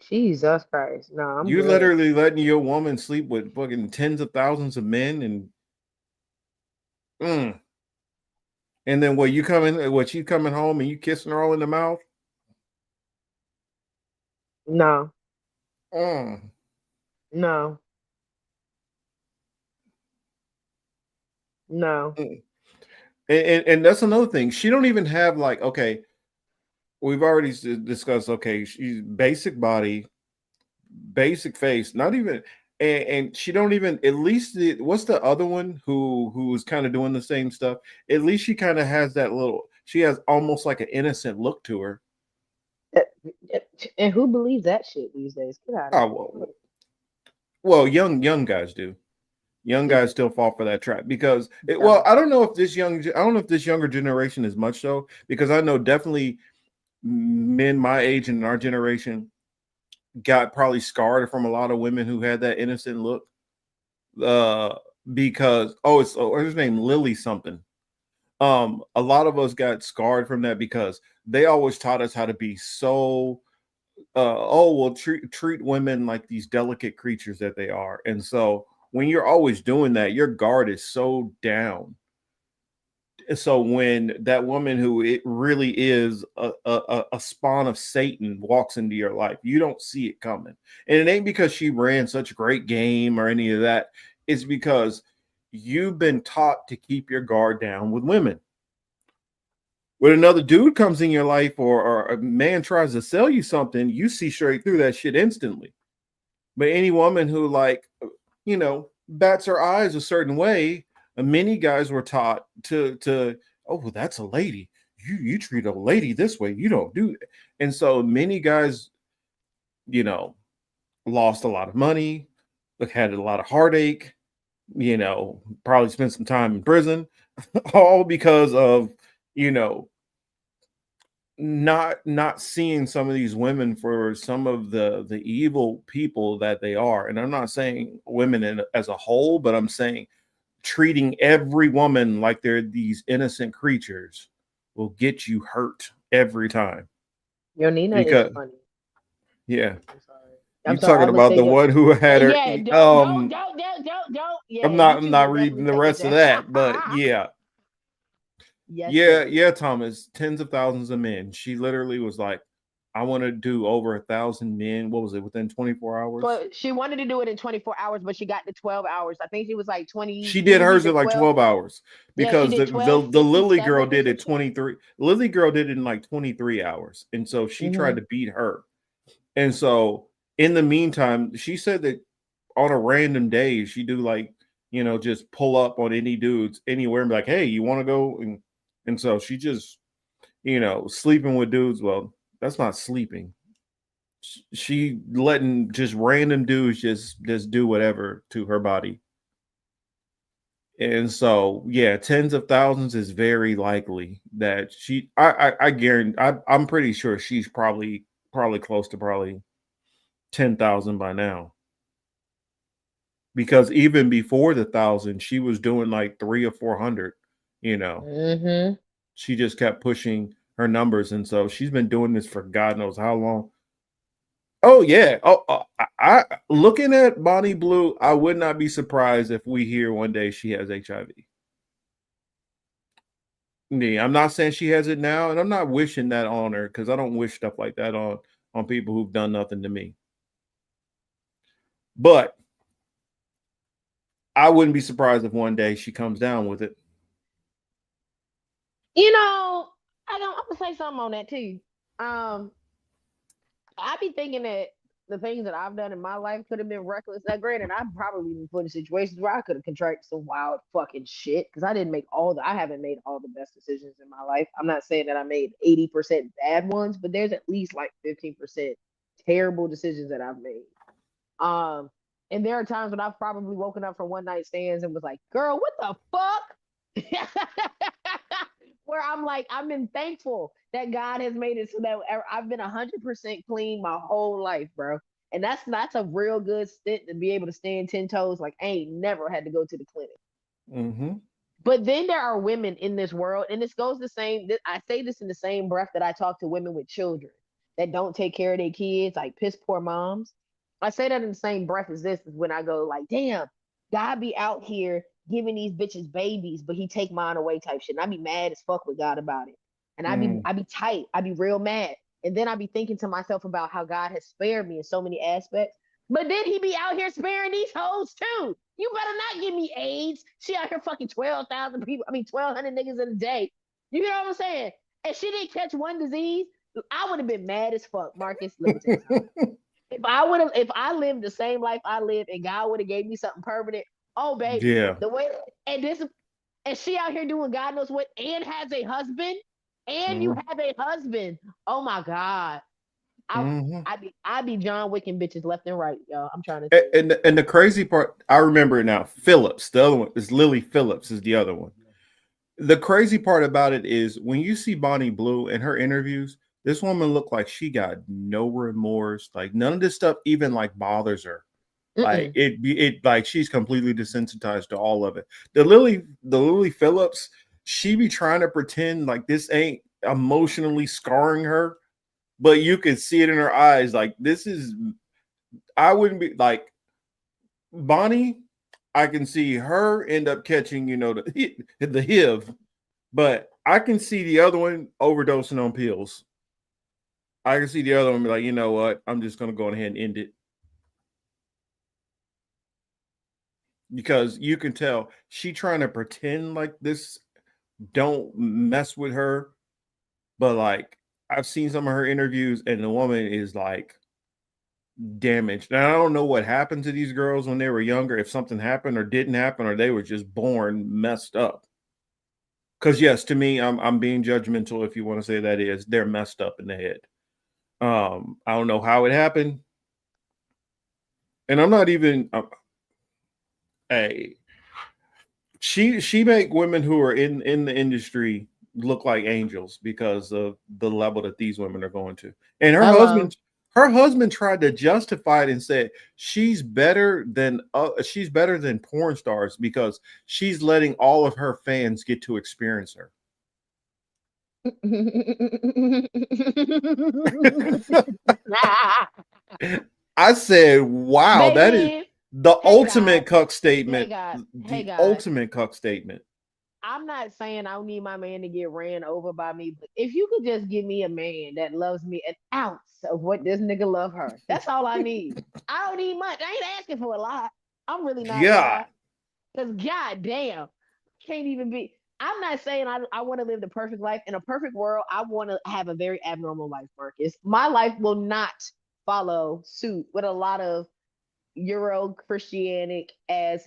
Jesus Christ. No, I'm You good. literally letting your woman sleep with fucking tens of thousands of men and then she's coming home and you kissing her all in the mouth? No. Mm. No. No. And that's another thing. She don't even have like, okay, we've already discussed, okay, she's basic body, basic face, not even, and she don't even, at least what's the other one who's kind of doing the same stuff? At least she kind of has that little, she has almost like an innocent look to her. And who believes that shit these days? Get out of here. Well, young guys do. Young guys still fall for that trap because I don't know if this younger generation is much so, because I know definitely men my age and our generation got probably scarred from a lot of women who had that innocent look. Because his name Lily something. A lot of us got scarred from that because they always taught us how to be so treat women like these delicate creatures that they are. And so when you're always doing that, your guard is so down. So when that woman who it really is a spawn of Satan walks into your life, you don't see it coming. And it ain't because she ran such a great game or any of that. It's because you've been taught to keep your guard down with women. When another dude comes in your life or a man tries to sell you something, you see straight through that shit instantly. But any woman who bats her eyes a certain way, many guys were taught to oh, well, that's a lady. You treat a lady this way. You don't do that. And so many guys, lost a lot of money, had a lot of heartache, probably spent some time in prison, all because of, not seeing some of these women for some of the evil people that they are. And I'm not saying women as a whole, but I'm saying treating every woman like they're these innocent creatures will get you hurt every time. Your Nina is funny. Yeah. I'm sorry. You're talking about the one who had her. Yeah, don't. Yeah, I'm not reading the rest of that, but yeah. Yes, Thomas, tens of thousands of men. She literally was like, I want to do over 1,000 men. What was it, within 24 hours? But she wanted to do it in 24 hours, but she got to 12 hours. I think she was like 20. She did hers in like 12 hours because the Lily girl did it 23. Lily girl did it in like 23 hours. And so she tried to beat her. And so in the meantime, she said that on a random day, she do like, just pull up on any dudes anywhere and be like, hey, you want to go? And so she just, sleeping with dudes. Well, that's not sleeping. She letting just random dudes just do whatever to her body. And so, yeah, tens of thousands is very likely that I guarantee, I'm pretty sure she's probably close to probably 10,000 by now. Because even before the 1,000, she was doing like 300 or 400. She just kept pushing her numbers, and so she's been doing this for God knows how long. Oh yeah. I looking at Bonnie Blue, I would not be surprised if we hear one day she has HIV. I'm not saying she has it now, and I'm not wishing that on her because I don't wish stuff like that on people who've done nothing to me. But I wouldn't be surprised if one day she comes down with it. I'm gonna say something on that too. Um, I be thinking that the things that I've done in my life could have been reckless. Now, granted, I've probably been put in situations where I could have contracted some wild fucking shit because I haven't made all the best decisions in my life. I'm not saying that I made 80% bad ones, but there's at least like 15% terrible decisions that I've made. Um, and there are times when I've probably woken up from one night stands and was like, girl, what the fuck? Where I'm like, I've been thankful that God has made it so that I've been 100% clean my whole life, bro. And that's a real good stint to be able to stand 10 toes. Like, I ain't never had to go to the clinic. Mm-hmm. But then there are women in this world, and this goes the same. I say this in the same breath that I talk to women with children that don't take care of their kids, like piss poor moms. I say that in the same breath as this is when I go like, damn, God be out here giving these bitches babies, but he take mine away type shit. And I be mad as fuck with God about it. And I be tight. I be real mad. And then I be thinking to myself about how God has spared me in so many aspects. But then he be out here sparing these hoes too. You better not give me AIDS. She out here fucking 12,000 people. I mean, 1,200 niggas in a day. You know what I'm saying? And she didn't catch one disease. I would have been mad as fuck, Marcus. Let me tell you something. If I lived the same life I lived and God would have gave me something permanent, oh baby, Yeah. the way and she out here doing God knows what and has a husband, and you have a husband. Oh my God. I be John Wicking bitches left and right, y'all. I'm trying to tell you. And the crazy part, I remember it now. Phillips, the other one is Lily Phillips, is the other one. The crazy part about it is when you see Bonnie Blue in her interviews, this woman looked like she got no remorse. Like none of this stuff even like bothers her. Like it like she's completely desensitized to all of it. The Lily Phillips, she be trying to pretend like this ain't emotionally scarring her, but you can see it in her eyes. Like this is, I wouldn't be like Bonnie. I can see her end up catching, the HIV, but I can see the other one overdosing on pills. I can see the other one be like, you know what? I'm just gonna go ahead and end it. Because you can tell she trying to pretend like this don't mess with her, but like I've seen some of her interviews and the woman is like damaged. Now I don't know what happened to these girls when they were younger, if something happened or didn't happen, or they were just born messed up. Because yes, to me, I'm being judgmental if you want to say that is they're messed up in the head. I don't know how it happened, and I'm not even. She make women who are in the industry look like angels because of the level that these women are going to. And her husband tried to justify it and said she's better than porn stars because she's letting all of her fans get to experience her. I said, wow, Baby, that is the ultimate God. cuck statement. Hey God. Ultimate cuck statement. I'm not saying I don't need my man to get ran over by me, but if you could just give me a man that loves me an ounce of what this nigga love her, that's all I need. I don't need much. I ain't asking for a lot. I'm really not. Yeah. Because god damn, can't even be. I'm not saying I want to live the perfect life. In a perfect world, I want to have a very abnormal life, Marcus. My life will not follow suit with a lot of Euro Christianic as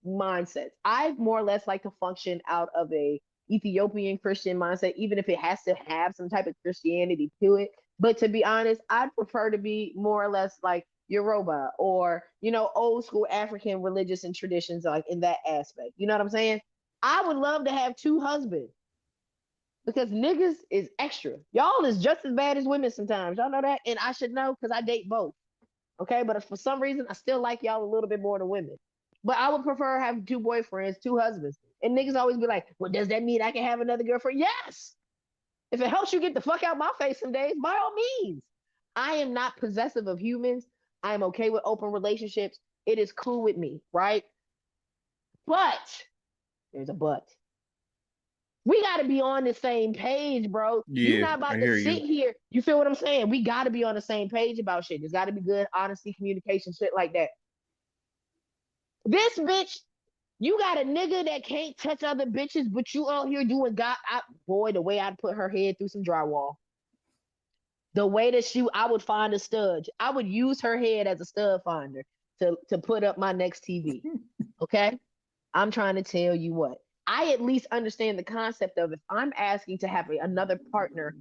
mindsets. I more or less like to function out of a Ethiopian Christian mindset, even if it has to have some type of Christianity to it. But to be honest, I'd prefer to be more or less like Yoruba or, old school African religious and traditions, like in that aspect. You know what I'm saying? I would love to have two husbands because niggas is extra. Y'all is just as bad as women sometimes. Y'all know that? And I should know because I date both. Okay, but for some reason, I still like y'all a little bit more than women. But I would prefer having two boyfriends, two husbands. And niggas always be like, well, does that mean I can have another girlfriend? Yes. If it helps you get the fuck out my face some days, by all means. I am not possessive of humans. I am okay with open relationships. It is cool with me, right? But there's a but. We got to be on the same page, bro. Yeah, You're not about to sit here. You feel what I'm saying? We got to be on the same page about shit. There's got to be good honesty, communication, shit like that. This bitch You got a nigga that can't touch other bitches, but you out here doing boy, the way I'd put her head through some drywall. The way that I would find a stud. I would use her head as a stud finder to put up my next TV. Okay? I'm trying to tell you what. I at least understand the concept of if I'm asking to have another partner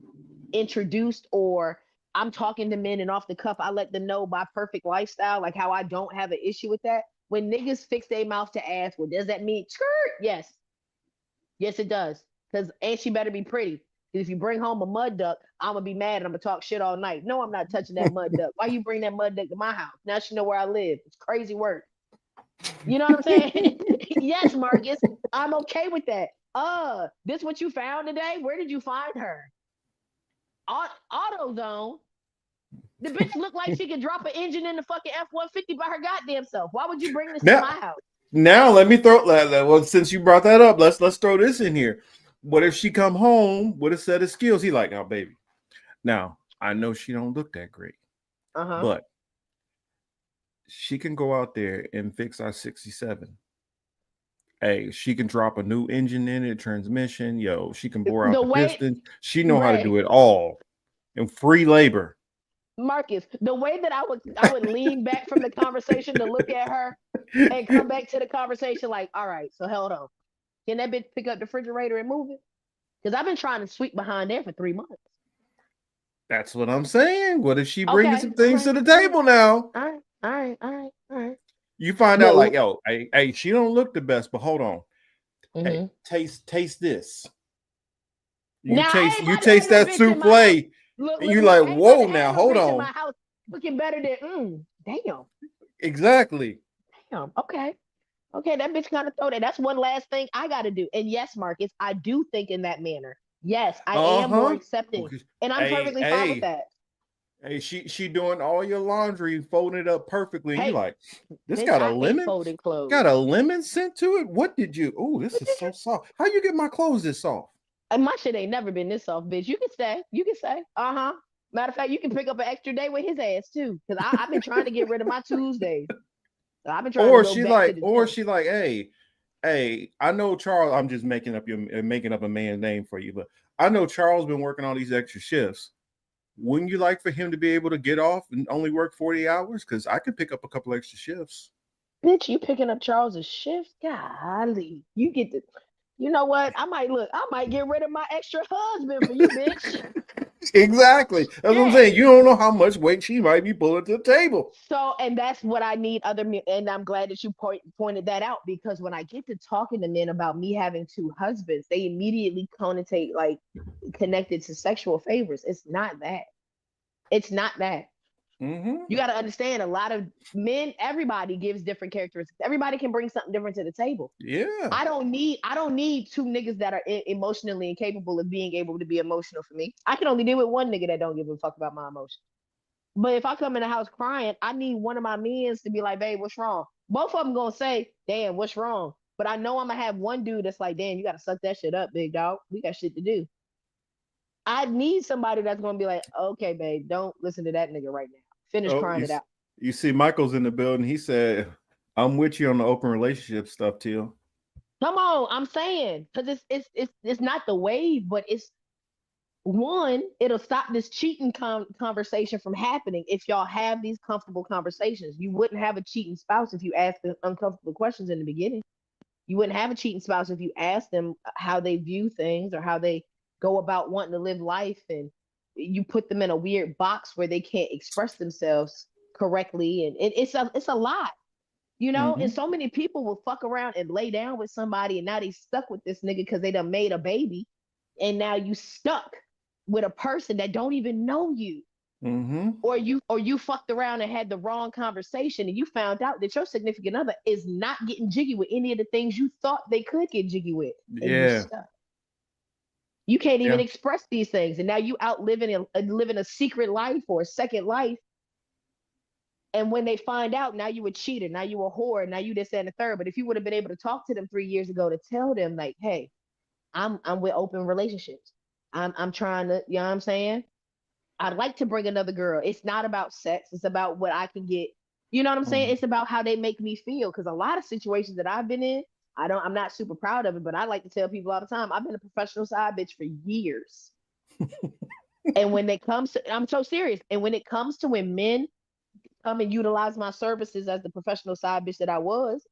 introduced, or I'm talking to men and off the cuff, I let them know my perfect lifestyle, like how I don't have an issue with that. When niggas fix their mouth to ask, well, does that mean skirt? Yes. Yes, it does. And she better be pretty. If you bring home a mud duck, I'm gonna be mad and I'm gonna talk shit all night. No, I'm not touching that mud duck. Why you bring that mud duck to my house? Now she know where I live. It's crazy work. You know what I'm saying? Yes, Marcus, I'm okay with that. This what you found today? Where did you find her? AutoZone. The bitch look like she could drop an engine in the fucking F-150 by her goddamn self. Why would you bring this to my house? Now let me throw that. Well, since you brought that up, let's throw this in here. What if she come home with a set of skills? He like, oh baby. Now I know she don't look that great, but she can go out there and fix our 67. Hey, she can drop a new engine in it, transmission. Yo, she can bore out the piston. She know how to do it all in free labor. Marcus, the way that I would lean back from the conversation to look at her and come back to the conversation like, all right, so hold on. Can that bitch pick up the refrigerator and move it? Because I've been trying to sweep behind there for 3 months. That's what I'm saying. What if she brings some things to the table now? All right. You find out like, yo, hey, she don't look the best, but hold on. Hey, taste this. You taste that souffle. And you're like, whoa, now hold on. My house looking better than damn. Exactly. Damn. Okay, that bitch gotta throw that. That's one last thing I gotta do. And yes, Marcus, I do think in that manner. Yes, I am more accepting, and I'm perfectly fine with that. Hey, she doing all your laundry, folding it up perfectly. And you're like, this got a lemon? Got a lemon scent to it? What did you? Oh, this is so soft. How you get my clothes this soft? And my shit ain't never been this soft, bitch. You can say. Matter of fact, you can pick up an extra day with his ass too, because I've been trying to get rid of my Tuesdays. I've been trying. She like, hey, I know Charles. I'm just making up a man's name for you, but I know Charles been working all these extra shifts. Wouldn't you like for him to be able to get off and only work 40 hours? Because I could pick up a couple extra shifts. Bitch, you picking up Charles's shifts? Golly, you get the. You know what? I might get rid of my extra husband for you, bitch. Exactly. That's what I'm saying. You don't know how much weight she might be pulling to the table. So, and that's what I need and I'm glad that you pointed that out, because when I get to talking to men about me having 2 husbands, they immediately connotate like connected to sexual favors. It's not that. It's not that. You got to understand, a lot of men, everybody gives different characteristics. Everybody can bring something different to the table. Yeah. I don't need 2 niggas that are emotionally incapable of being able to be emotional for me. I can only deal with 1 nigga that don't give a fuck about my emotions. But if I come in the house crying, I need one of my men to be like, babe, what's wrong? Both of them gonna say, damn, what's wrong? But I know I'm gonna have one dude that's like, damn, you gotta suck that shit up, big dog. We got shit to do. I need somebody that's gonna be like, okay, babe, don't listen to that nigga right now. Finish crying it out. You see, Michael's in the building. He said, I'm with you on the open relationship stuff, Teal. Come on, I'm saying, because it's not the wave, but it's one, it'll stop this cheating conversation from happening if y'all have these comfortable conversations. You wouldn't have a cheating spouse if you asked them uncomfortable questions in the beginning. You wouldn't have a cheating spouse if you asked them how they view things or how they go about wanting to live life, and you put them in a weird box where they can't express themselves correctly. And it's a lot, you know. And so many people will fuck around and lay down with somebody, and now they stuck with this nigga because they done made a baby, and now you stuck with a person that don't even know you. Or you fucked around and had the wrong conversation, and you found out that your significant other is not getting jiggy with any of the things you thought they could get jiggy with. You can't even express these things, and now you out living a secret life or a second life. And when they find out, now you a cheater, now you a whore, now you this and the third. But if you would have been able to talk to them 3 years ago to tell them like, hey, I'm with open relationships. I'm trying to, you know what I'm saying? I'd like to bring another girl. It's not about sex. It's about what I can get. You know what I'm saying? It's about how they make me feel. Because a lot of situations that I've been in, I'm not super proud of it, but I like to tell people all the time, I've been a professional side bitch for years. And when it comes to, I'm so serious. And when it comes to when men come and utilize my services as the professional side bitch that I was,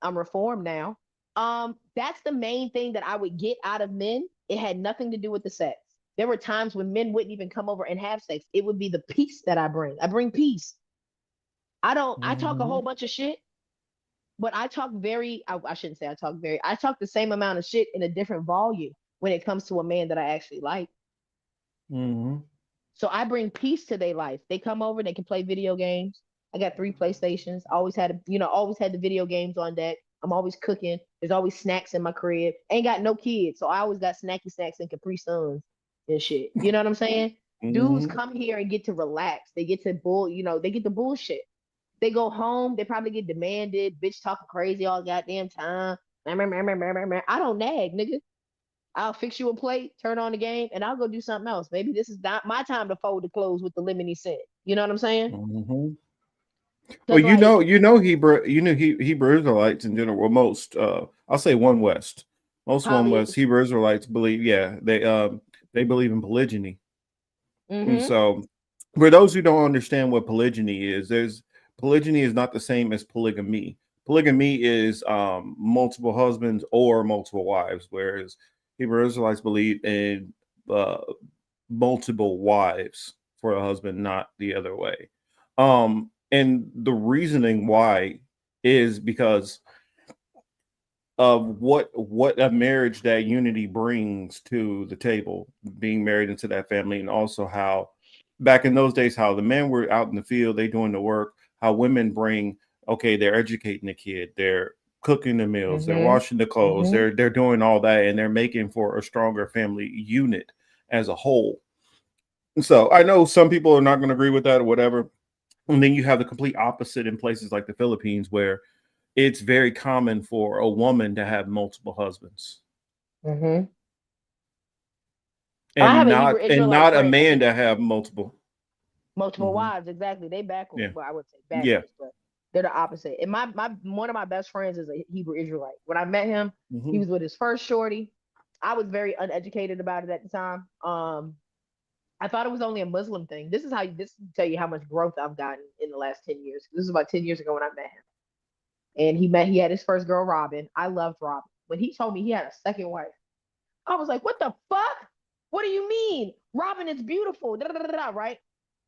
I'm reformed now. That's the main thing that I would get out of men. It had nothing to do with the sex. There were times when men wouldn't even come over and have sex. It would be the peace that I bring. I bring peace. I talk a whole bunch of shit, but I talk I shouldn't say I talk the same amount of shit in a different volume when it comes to a man that I actually like. Mm-hmm. So I bring peace to their life. They come over, they can play video games. I got 3 PlayStations. Always had, always had the video games on deck. I'm always cooking. There's always snacks in my crib. Ain't got no kids, so I always got snacky snacks and Capri Suns and shit. You know what I'm saying? Dudes come here and get to relax. They get to they get the bullshit. They go home, they probably get demanded, bitch talking crazy all goddamn time. I don't nag, nigga. I'll fix you a plate, turn on the game, and I'll go do something else. Maybe this is not my time to fold the clothes with the lemony scent. You know what I'm saying? Mm-hmm. Well, Hebrew Israelites in general. Well, most, I'll say One West. Most One West Hebrew Israelites believe, they believe in polygyny. And so, for those who don't understand what polygyny is, polygyny is not the same as polygamy. Polygamy is multiple husbands or multiple wives, whereas Hebrew Israelites believe in multiple wives for a husband, not the other way. And the reasoning why is because of what a marriage, that unity brings to the table, being married into that family, and also how back in those days, how the men were out in the field, they doing the work, how women bring, okay, they're educating the kid, they're cooking the meals, they're washing the clothes, they're doing all that, and they're making for a stronger family unit as a whole. And so I know some people are not going to agree with that or whatever. And then you have the complete opposite in places like the Philippines, where it's very common for a woman to have multiple husbands. And not a man to have multiple wives. Exactly. They backwards. Well, I would say backwards, but they're the opposite. And my one of my best friends is a Hebrew Israelite. When I met him, he was with his first shorty. I was very uneducated about it at the time. I thought it was only a Muslim thing. This will tell you how much growth I've gotten in the last 10 years. This is about 10 years ago when I met him. And he had his first girl, Robin. I loved Robin. When he told me he had a second wife, I was like, what the fuck? What do you mean? Robin is beautiful, right?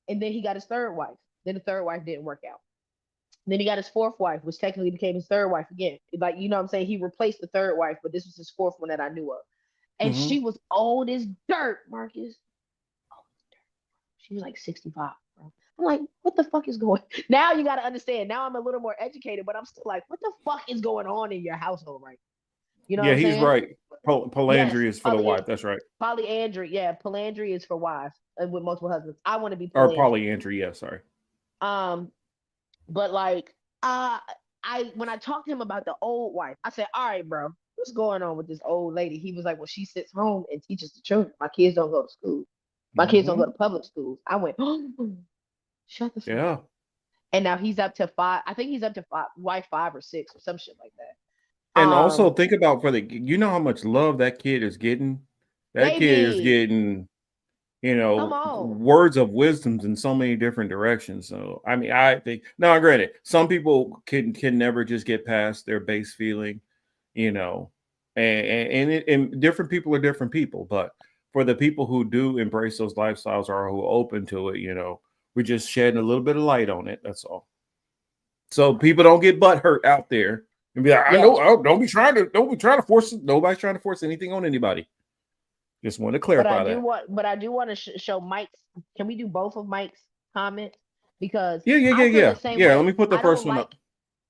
And then he got his third wife. Then the third wife didn't work out. Then he got his fourth wife, which technically became his third wife again. Like, you know what I'm saying? He replaced the third wife, but this was his fourth one that I knew of. And she was old as dirt, Marcus. She was like 65, bro. I'm like, what the fuck is going on? Now you got to understand. Now I'm a little more educated, but I'm still like, what the fuck is going on in your household right now? You know what I'm saying? He's right. Polyandry is for the wife. That's right. Polyandry. Yeah, polyandry is for wives and with multiple husbands. I want to be polyandry. Or polyandry, yeah, sorry. But like, when I talked to him about the old wife, I said, all right, bro, what's going on with this old lady? He was like, well, she sits home and teaches the children. My kids don't go to school. My kids don't go to public schools. I went, oh, shut the fuck up. And now he's up to 5. I think he's up to 5, wife 5 or 6 or some shit like that. And also think about you know how much love that kid is getting? That kid is getting, words of wisdoms in so many different directions. So, I mean, I think, now granted, some people can never just get past their base feeling, and different people are different people, but for the people who do embrace those lifestyles or who are open to it, we're just shedding a little bit of light on it. That's all. So people don't get butt hurt out there and be like, I know, don't be trying to force it. Nobody's trying to force anything on anybody. Just want to clarify that. But I do want to show Mike's. Can we do both of Mike's comments? Because yeah. Let me put the first one up.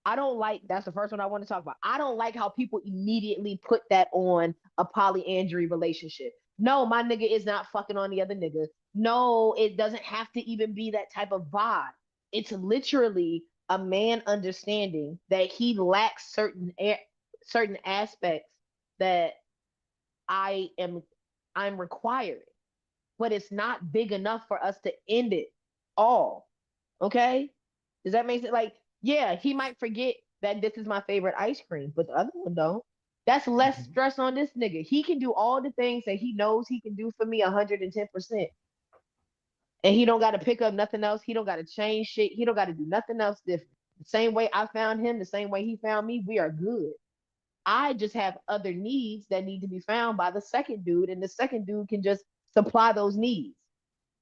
I don't like, that's the first one I want to talk about. I don't like how people immediately put that on a polyandry relationship. No, my nigga is not fucking on the other nigga. No, it doesn't have to even be that type of vibe. It's literally a man understanding that he lacks certain aspects that I'm requiring, but it's not big enough for us to end it all. Okay? Does that make sense? Like, yeah, he might forget that this is my favorite ice cream, but the other one don't. That's less stress on this nigga. He can do all the things that he knows he can do for me 110%. And he don't got to pick up nothing else. He don't got to change shit. He don't got to do nothing else different. The same way I found him, the same way he found me, we are good. I just have other needs that need to be found by the second dude, and the second dude can just supply those needs.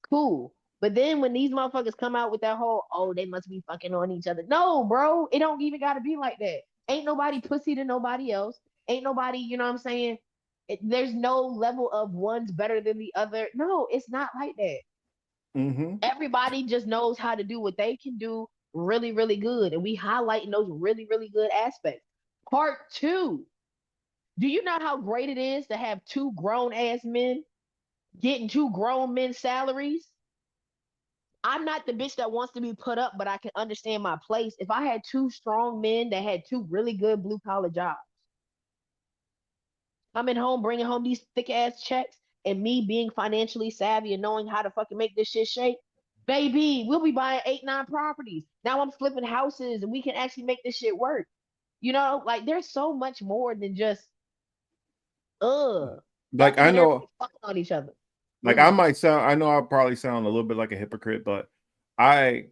Cool. But then when these motherfuckers come out with that whole, oh, they must be fucking on each other. No, bro, it don't even gotta be like that. Ain't nobody pussy to nobody else. Ain't nobody, you know what I'm saying? There's no level of one's better than the other. No, it's not like that. Mm-hmm. Everybody just knows how to do what they can do really, really good. And we highlighting those really, really good aspects. Part two. Do you know how great it is to have two grown ass men getting two grown men's salaries? I'm not the bitch that wants to be put up, but I can understand my place. If I had two strong men that had two really good blue collar jobs, coming home, bringing home these thick ass checks, and me being financially savvy and knowing how to fucking make this shit shake, baby, we'll be buying 8, 9 properties. Now I'm flipping houses and we can actually make this shit work. You know, like there's so much more than just, Like I know, fucking on each other. like I might sound, I know I'll probably sound a little bit like a hypocrite, but I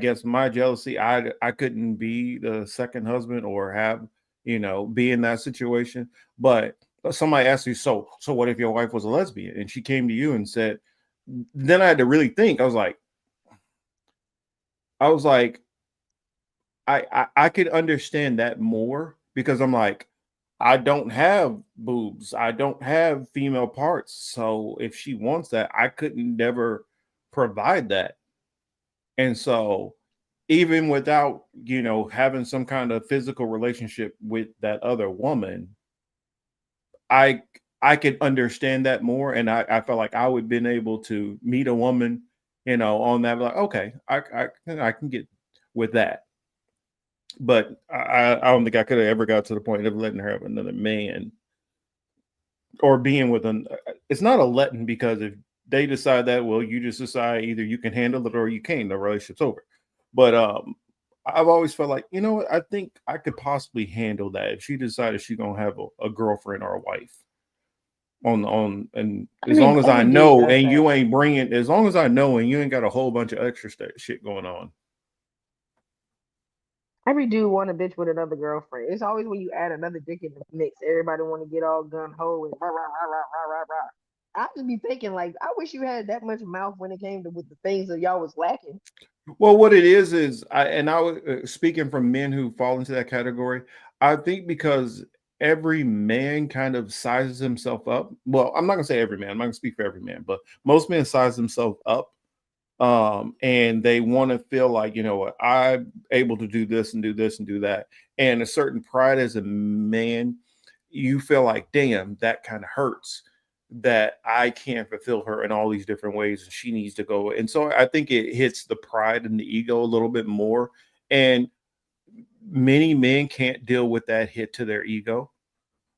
guess my jealousy, I couldn't be the second husband or have, be in that situation. But somebody asked me, so what if your wife was a lesbian and she came to you and said, then I had to really think. I was like, I could understand that more, because I'm like, I don't have boobs. I don't have female parts. So if she wants that, I couldn't never provide that. And so even without, having some kind of physical relationship with that other woman, I could understand that more. And I felt like I would have been able to meet a woman, on that, like, okay, I can get with that. But I don't think I could have ever got to the point of letting her have another man or being with an. It's not a letting, because if they decide that, well, you just decide either you can handle it or you can't. The relationship's over. But I've always felt like, you know what? I think I could possibly handle that if she decided she's gonna have a girlfriend or a wife. And as long as I know, and you ain't bringing, as long as I know, and you ain't got a whole bunch of extra shit going on. Every dude want a bitch with another girlfriend. It's always when you add another dick in the mix, everybody want to get all gun ho and rah, rah, rah, rah, rah, rah, rah. I just be thinking, like, I wish you had that much mouth when it came to with the things that y'all was lacking. Well, what it is I was speaking from men who fall into that category. I think because every man kind of sizes himself up. Well, I'm not gonna say every man. I'm not gonna speak for every man, but most men size themselves up. And they want to feel like, you know what, I'm able to do this and do this and do that. And a certain pride as a man, you feel like, damn, that kind of hurts that I can't fulfill her in all these different ways and she needs to go. And so I think it hits the pride and the ego a little bit more. And many men can't deal with that hit to their ego.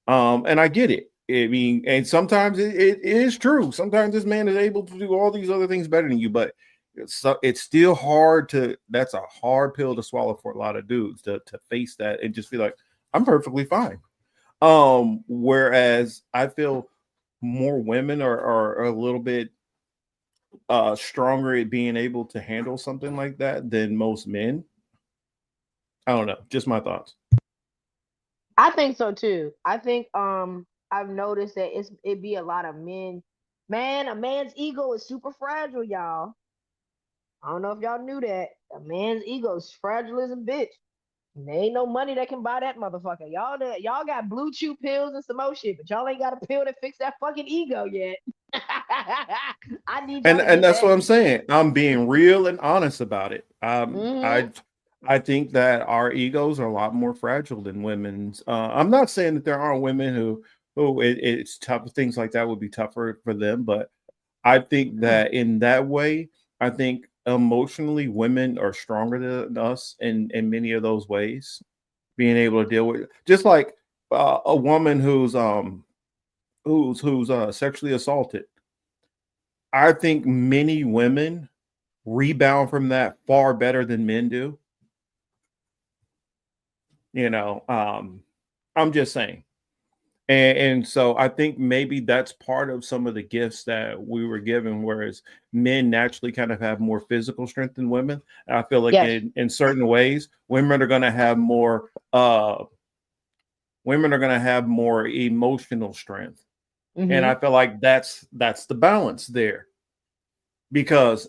And I get it. I mean, and sometimes it is true. Sometimes this man is able to do all these other things better than you, but it's still hard that's a hard pill to swallow for a lot of dudes to face that and just be like, I'm perfectly fine. Whereas I feel more women are a little bit stronger at being able to handle something like that than most men. I don't know, just my thoughts. I think so too. I think I've noticed that it be a lot of men. Man, a man's ego is super fragile, y'all. I don't know if y'all knew that. A man's ego is fragile as a bitch. And there ain't no money that can buy that motherfucker. Y'all got blue chew pills and some more shit, but y'all ain't got a pill to fix that fucking ego yet. I need y'all and that's what I'm saying. I'm being real and honest about it. I think that our egos are a lot more fragile than women's. I'm not saying that there aren't women who it's tough. Things like that would be tougher for them, but I think that in that way, I think emotionally women are stronger than us in many of those ways, being able to deal with, just like a woman who's sexually assaulted. I think many women rebound from that far better than men do. I'm just saying. And so I think maybe that's part of some of the gifts that we were given, whereas men naturally kind of have more physical strength than women. And I feel like Yes. in certain ways, women are going to have more emotional strength. And I Mm-hmm. feel like that's the balance there, because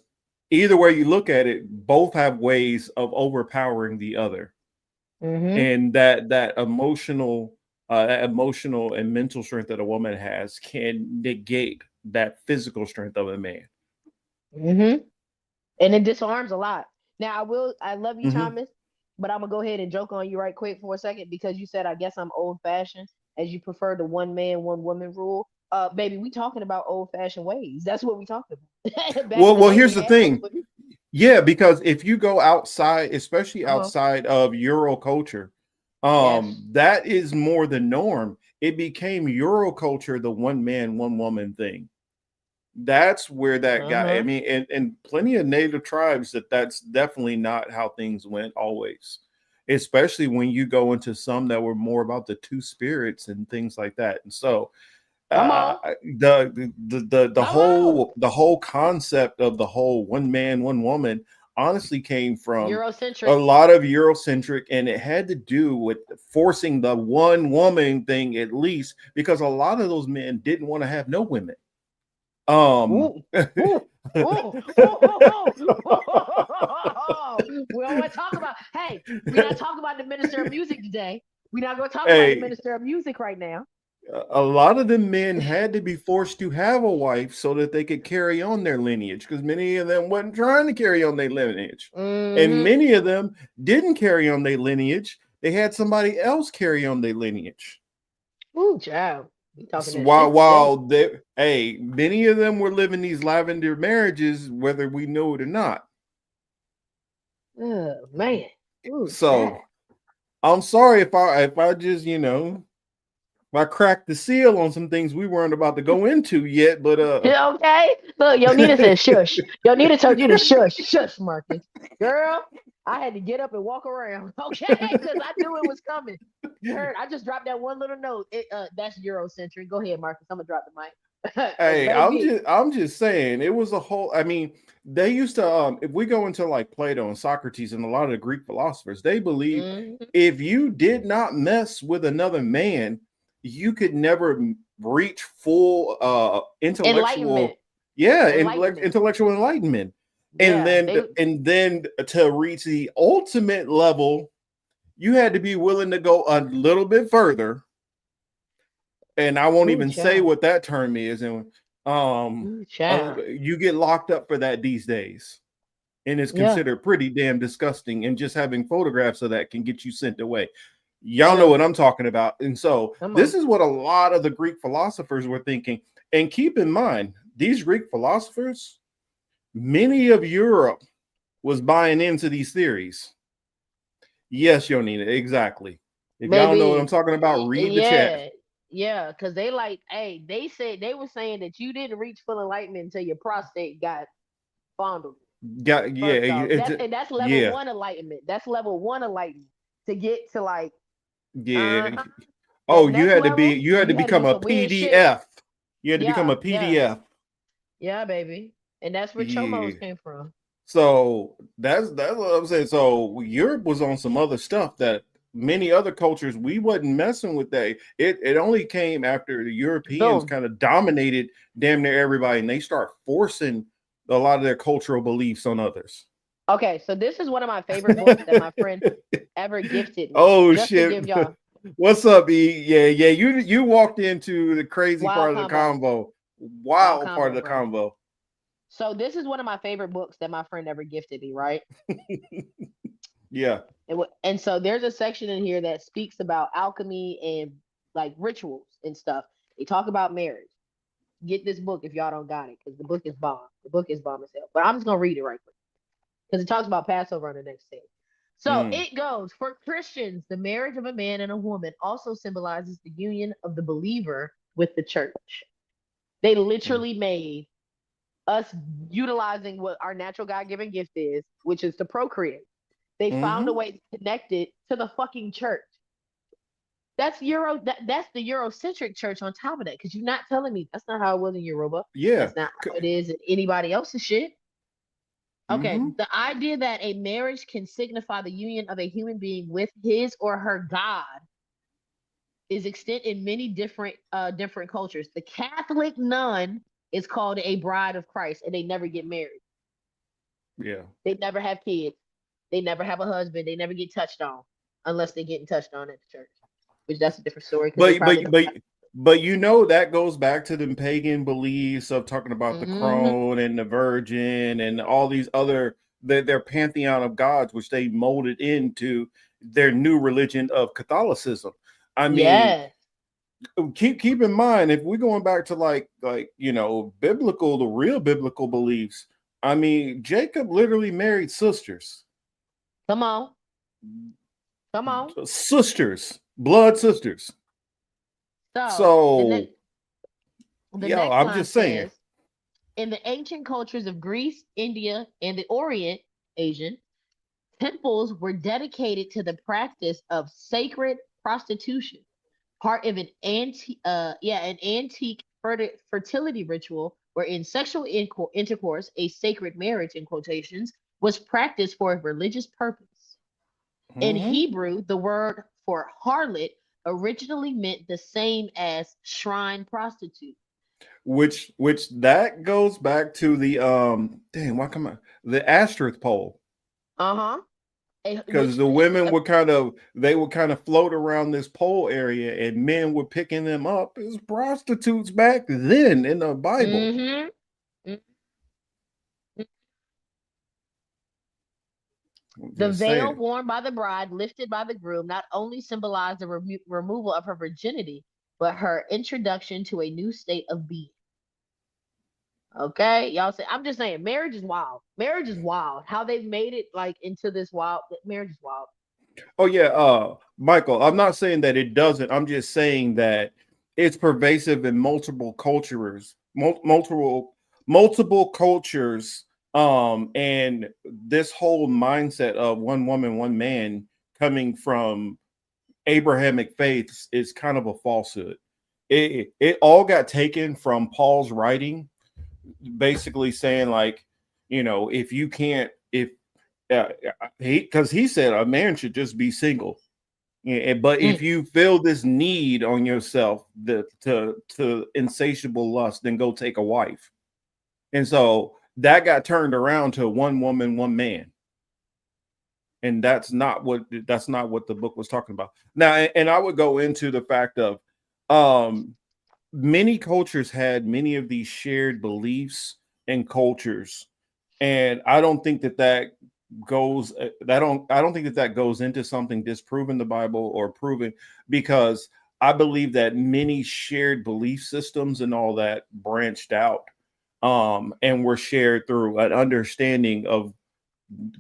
either way you look at it, both have ways of overpowering the other. Mm-hmm. And that emotional and mental strength that a woman has can negate that physical strength of a man. Mm-hmm. And it disarms a lot. Now I love you, Hmm. Thomas, but I'm gonna go ahead and joke on you right quick for a second because you said I guess I'm old fashioned as you prefer the one man, one woman rule. Baby, we talking about old fashioned ways. That's what we talking about. Back in Well, the day, here's they the had those. thing. Yeah, because if you go outside, especially Uh-huh. outside of Euro culture, Yes. that is more the norm. It became Euro culture, the one man, one woman thing. That's where that got. I Uh-huh. mean, and plenty of native tribes that's definitely not how things went always. Especially when you go into some that were more about the two spirits and things like that. And so Come on. the Come on. whole concept of the whole one man one woman honestly came from a Eurocentric. lot of Eurocentric, and it had to do with forcing the one woman thing, at least because a lot of those men didn't want to have no women. um Ooh. Ooh. Ooh. Oh, we don't want to talk about. Hey, we're not talking about the minister of music today. We're not going to talk about the hey, minister of music right now. a lot of the men had to be forced to have a wife so that they could carry on their lineage, because many of them wasn't trying to carry on their lineage, and Mm-hmm. many of them didn't carry on their lineage. They had somebody else carry on their lineage. Ooh, child. We talking So that while shit today. many of them were living these lavender marriages, whether we know it or not. Oh man. Ooh, child. So I'm sorry if I just I cracked the seal on some things we weren't about to go into yet, but Okay. Look, Yonita said shush. Yonita told you to shush. Shush, Marcus. Girl, I had to get up and walk around. Okay, because I knew it was coming. You heard? I just dropped that one little note. That's Eurocentric. Go ahead, Marcus. I'm gonna drop the mic. hey, Let it be. I'm just saying it was a whole. I mean, they used to if we go into like Plato and Socrates and a lot of the Greek philosophers, they believed Mhm. if you did not mess with another man, you could never reach full Enlightenment. intellectual, Enlightenment. intellectual enlightenment. And Yeah. then to reach the ultimate level, you had to be willing to go a little bit further, and I won't Ooh, even say child. what that term is. And Ooh, child. you get locked up for that these days, and it's Yeah. considered pretty damn disgusting. And just having photographs of that can get you sent away. Y'all know Yeah. what I'm talking about. And so Come this on. is what a lot of the Greek philosophers were thinking. And keep in mind, these Greek philosophers, many of Europe was buying into these theories. Yes, Yonina, exactly. If y'all know what I'm Baby. talking about, read the chat. Yeah. Yeah. Cause they like, hey, they said they were saying that you didn't reach full enlightenment until your prostate got fondled. Got yeah, First off, that's level yeah, one enlightenment. That's level one enlightenment. To get to like yeah. uh Oh, that next level, you had to you had to do become a some weird shit. PDF. You had to become Yeah, a yeah, PDF. yeah, baby. And that's where Yeah. chomos came from. So that's what I'm saying. So Europe was on some other stuff that many other cultures we wasn't messing with. That it only came after the Europeans Boom. kind of dominated damn near everybody, and they start forcing a lot of their cultural beliefs on others. Okay, so this is one of my favorite books that my friend ever gifted me. Oh Just to shit. give y'all What's up, E? Yeah, yeah. You walked into the crazy wild part of the combo. convo. Wild Wild part of combo, the bro. convo. So this is one of my favorite books that my friend ever gifted me, right? Yeah. And so there's a section in here that speaks about alchemy and like rituals and stuff. They talk about marriage. Get this book if y'all don't got it, because the book is bomb. The book is bomb as hell. But I'm just gonna read it right quick because it talks about Passover on the next page. So Mm, it goes, for Christians, the marriage of a man and a woman also symbolizes the union of the believer with the church. They mm, literally made us utilizing what our natural God given gift is, which is to procreate. They found a mm-hmm. way to connect it to the fucking church. That's that's the Eurocentric church on top of that. Because you're not telling me that's not how it was in Europa. Yeah. That's not how it is in anybody else's shit. Okay, Mm-hmm. the idea that a marriage can signify the union of a human being with his or her God is extant in many different cultures. The Catholic nun is called a bride of Christ, and they never get married. Yeah. They never have kids. They never have a husband. They never get touched on, unless they're getting touched on at the church, which that's a different story. 'Cause they But probably but don't but but you know that goes back to them pagan beliefs of talking about the Mhm. crone and the virgin and all these other their pantheon of gods, which they molded into their new religion of Catholicism. I mean, Yes. keep in mind if we're going back to like biblical, the real biblical beliefs. I mean, Jacob literally married sisters, Come on. Come on. blood sisters. So So the yeah, next I'm line just saying. says, in the ancient cultures of Greece, India, and the Orient, Asian, temples were dedicated to the practice of sacred prostitution, part of an antique fertility ritual wherein sexual intercourse, a sacred marriage in quotations, was practiced for a religious purpose. In Mhm. Hebrew, the word for harlot originally meant the same as shrine prostitute. Which that goes back to the why come on the Asterith pole, Uh-huh. because the women would kind of float around this pole area and men were picking them up as prostitutes back then in the Bible. Mm-hmm. The Just veil saying. worn by the bride, lifted by the groom, not only symbolized the removal of her virginity, but her introduction to a new state of being. Okay, y'all say, I'm just saying, marriage is wild. Marriage is wild. How they've made it like into this wild. Marriage is wild. Oh yeah, Michael, I'm not saying that it doesn't. I'm just saying that it's pervasive in multiple cultures, multiple cultures. And this whole mindset of one woman, one man coming from Abrahamic faiths is kind of a falsehood. It all got taken from Paul's writing, basically saying like, if you can't, if because he said a man should just be single. Yeah, but if you feel this need on yourself, to insatiable lust, then go take a wife. And so that got turned around to one woman, one man. And that's not what the book was talking about. Now, and I would go into the fact of many cultures had many of these shared beliefs and cultures. And I don't think that goes I don't think that goes into something disproving the Bible or proving, because I believe that many shared belief systems and all that branched out and were shared through an understanding of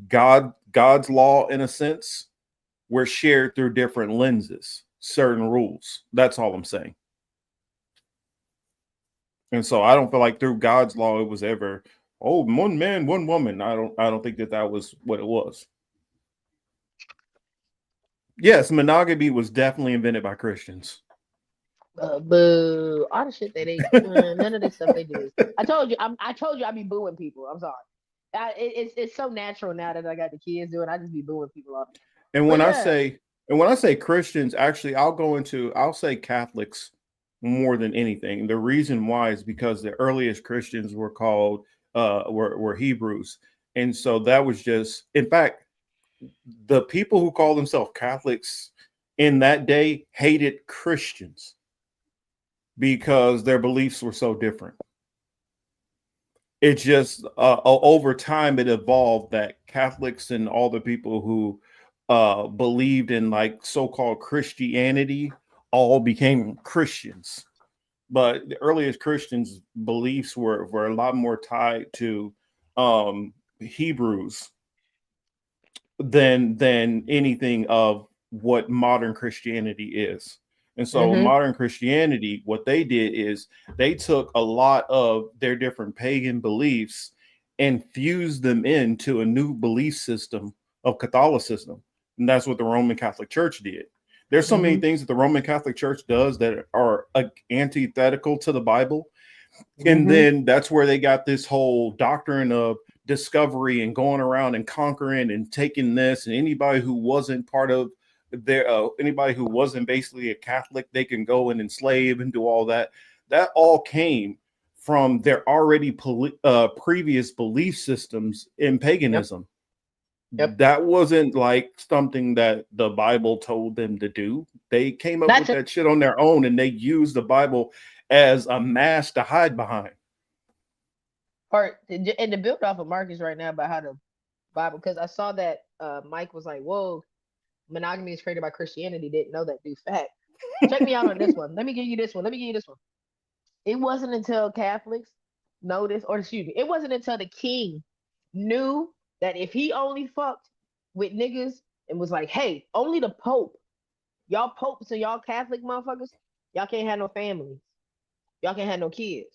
God's law. In a sense, were shared through different lenses, certain rules. That's all I'm saying. And so I don't feel like through God's law it was ever, oh, one man, one woman. I don't think that was what it was. Yes, monogamy was definitely invented by Christians. Boo! All the shit that they none of this stuff they do. I told you I be booing people. I'm sorry. It's so natural now that I got the kids doing. I just be booing people off. And But when I say Christians, actually, I'll say Catholics more than anything. The reason why is because the earliest Christians were called were Hebrews, and so that was just, in fact, the people who call themselves Catholics in that day hated Christians because their beliefs were so different. It just over time it evolved that Catholics and all the people who believed in like so-called Christianity all became Christians. But the earliest Christians' beliefs were a lot more tied to Hebrews than anything of what modern Christianity is. And so modern Christianity, what they did is they took a lot of their different pagan beliefs and fused them into a new belief system of Catholicism. And that's what the Roman Catholic Church did. There's so many things that the Roman Catholic Church does that are antithetical to the Bible. And then that's where they got this whole doctrine of discovery and going around and conquering and taking this. And anybody who wasn't part of their, anybody who wasn't basically a Catholic, they can go and enslave and do all that. That all came from their already previous belief systems in paganism. Yep. That wasn't like something that the Bible told them to do. They came up with that shit on their own, and they used the Bible as a mask to hide behind. And to build off of Marcus right now about how the Bible, because I saw that Mike was like, whoa, monogamy is created by Christianity. Didn't know that, dude. Fact. Check me out on this one. Let me give you this one. It wasn't until Catholics noticed, or excuse me, it wasn't until the king knew that if he only fucked with niggas and was like, hey, only the Pope, y'all popes and y'all Catholic motherfuckers, y'all can't have no families. Y'all can't have no kids.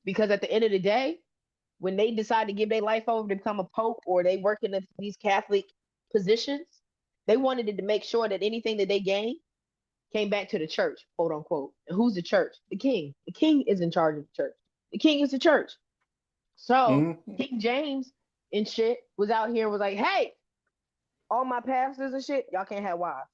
Because at the end of the day, when they decide to give their life over to become a pope, or they work in these Catholic positions, they wanted it to make sure that anything that they gained came back to the church, quote unquote. And who's the church? The king. The king is in charge of the church. The king is the church. So King James and shit was out here and was like, hey, all my pastors and shit, y'all can't have wives.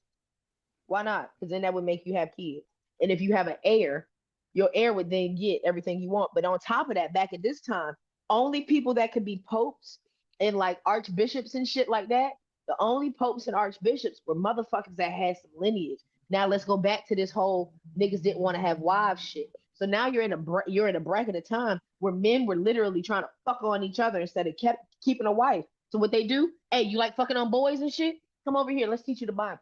Why not? Because then that would make you have kids. And if you have an heir, your heir would then get everything you want. But on top of that, back at this time, only people that could be popes and like archbishops and shit like that, the only popes and archbishops were motherfuckers that had some lineage. Now let's go back to this whole niggas didn't want to have wives shit. So now you're in a bracket of time where men were literally trying to fuck on each other instead of keeping a wife. So what they do? Hey, you like fucking on boys and shit? Come over here. Let's teach you the Bible.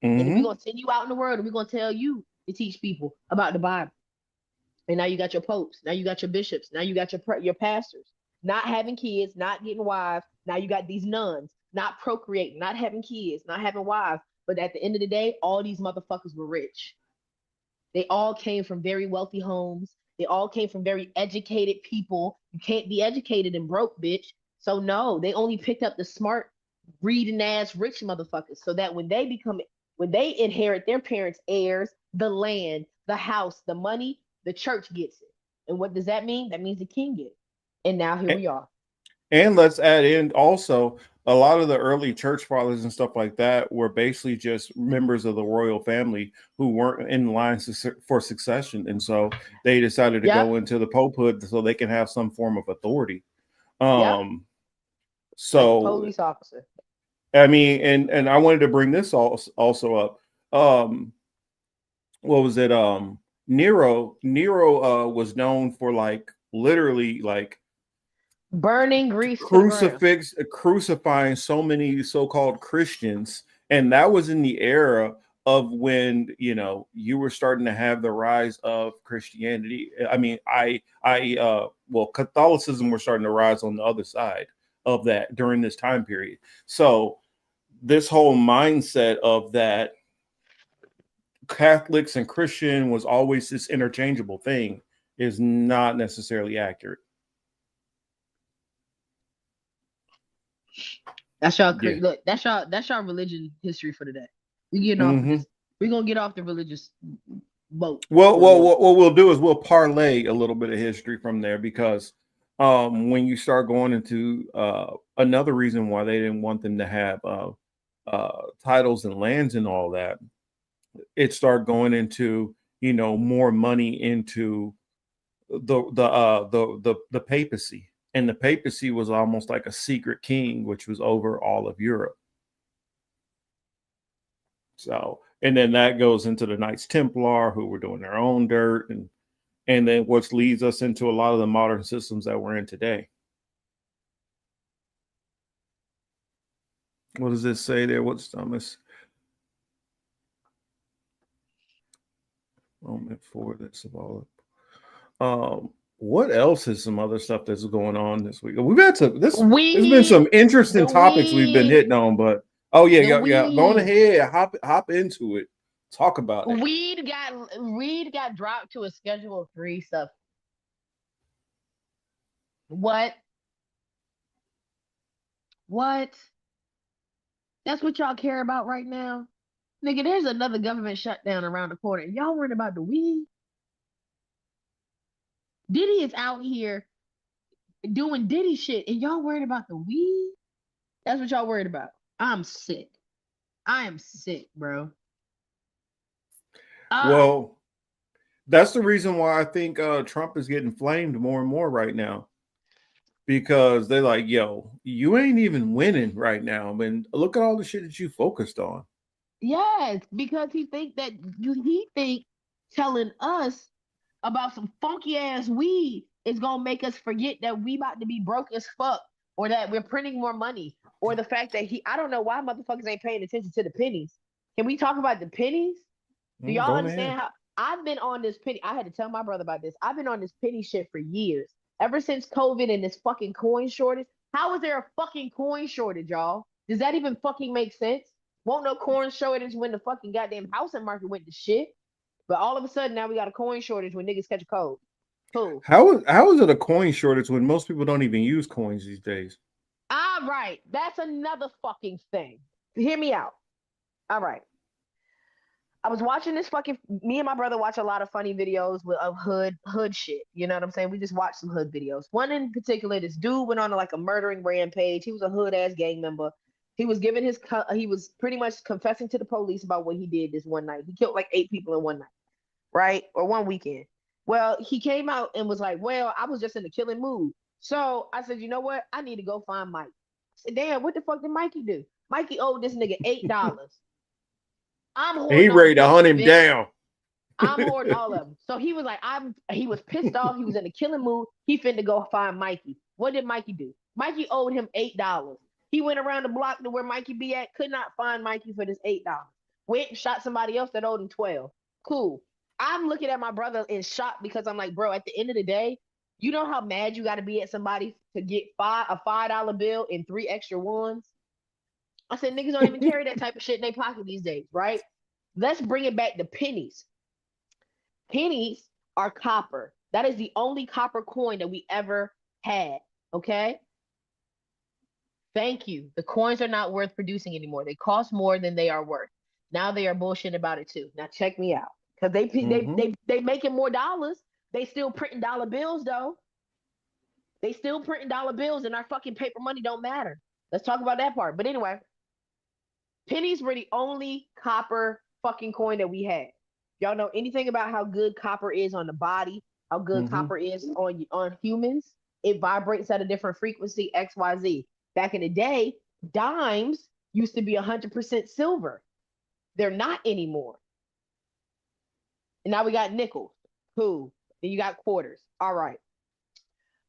And we're gonna send you out in the world, and we're gonna tell you to teach people about the Bible. And now you got your popes. Now you got your bishops. Now you got your pastors not having kids, not getting wives. Now you got these nuns not procreating, not having kids, not having wives. But at the end of the day, all these motherfuckers were rich. They all came from very wealthy homes. They all came from very educated people. You can't be educated and broke, bitch. So no, they only picked up the smart, reading ass rich motherfuckers. So that when they inherit their parents' heirs, the land, the house, the money, the church gets it. And what does that mean? That means the king gets it. And now here we are. And let's add in also, a lot of the early church fathers and stuff like that were basically just members of the royal family who weren't in line for succession. And so they decided to go into the popehood so they can have some form of authority. So like police officer. I mean, and I wanted to bring this also up. What was it? Nero was known for like literally like burning Greece, crucifying so many so-called Christians, and that was in the era of when you were starting to have the rise of Christianity. I mean, Catholicism was starting to rise on the other side of that during this time period. So this whole mindset of that Catholics and Christian was always this interchangeable thing is not necessarily accurate. That's y'all look, that's y'all religion history for today. We getting off of this. We're gonna get off the religious boat. Well, what we'll do is we'll parlay a little bit of history from there, because when you start going into another reason why they didn't want them to have titles and lands and all that, it started going into more money into the papacy. And the papacy was almost like a secret king, which was over all of Europe. So, and then that goes into the Knights Templar, who were doing their own dirt, and then which leads us into a lot of the modern systems that we're in today. What does this say there? What's Thomas? Moment 4. That's symbolic. What else is some other stuff that's going on this week? We've had there's been some interesting topics we've been hitting on, but go on ahead, hop into it, talk about it. Reed got dropped to a Schedule 3 stuff. What? That's what y'all care about right now? Nigga, there's another government shutdown around the corner. Y'all worried about the weed? Diddy is out here doing Diddy shit, and y'all worried about the weed? That's what y'all worried about. I'm sick. I am sick, bro. Well, that's the reason why I think Trump is getting flamed more and more right now. Because they're like, yo, you ain't even winning right now. I mean, look at all the shit that you focused on. Yes, because he think telling us about some funky ass weed is gonna make us forget that we about to be broke as fuck, or that we're printing more money, or the fact that I don't know why motherfuckers ain't paying attention to the pennies. Can we talk about the pennies? Do y'all understand how I've been on this penny? I had to tell my brother about this. I've been on this penny shit for years. Ever since COVID and this fucking coin shortage. How is there a fucking coin shortage, y'all? Does that even fucking make sense? Won't no coin shortage when the fucking goddamn housing market went to shit. But all of a sudden now we got a coin shortage when niggas catch a cold. Cool. How is it a coin shortage when most people don't even use coins these days? All right. That's another fucking thing. Hear me out. All right. I was watching this me and my brother watch a lot of funny videos of hood shit. You know what I'm saying? We just watch some hood videos. One in particular, this dude went on like a murdering rampage. He was a hood ass gang member. He was he was pretty much confessing to the police about what he did this one night. He killed like 8 people in one night, right? Or one weekend. Well, he came out and was like, well, I was just in a killing mood. So I said, you know what? I need to go find Mike. I said, damn, what the fuck did Mikey do? Mikey owed this nigga $8. He ready to hunt him down. I'm hoarding all of them. So he was like, he was pissed off. He was in a killing mood. He finna go find Mikey. What did Mikey do? Mikey owed him $8. He went around the block to where Mikey be at, could not find Mikey for this $8. Went and shot somebody else that owed him 12. Cool. I'm looking at my brother in shock because I'm like, bro, at the end of the day, you know how mad you got to be at somebody to get a $5 bill and 3 extra ones? I said, niggas don't even carry that type of shit in their pocket these days, right? Let's bring it back to pennies. Pennies are copper. That is the only copper coin that we ever had, okay? Thank you. The coins are not worth producing anymore. They cost more than they are worth. Now they are bullshit about it too. Now check me out. Because they making more dollars. They still printing dollar bills though. They still printing dollar bills and our fucking paper money don't matter. Let's talk about that part. But anyway, pennies were the only copper fucking coin that we had. Y'all know anything about how good copper is on the body? How good copper is on humans? It vibrates at a different frequency, XYZ. Back in the day, dimes used to be 100% silver. They're not anymore. And now we got nickels. Cool. Then you got quarters. All right.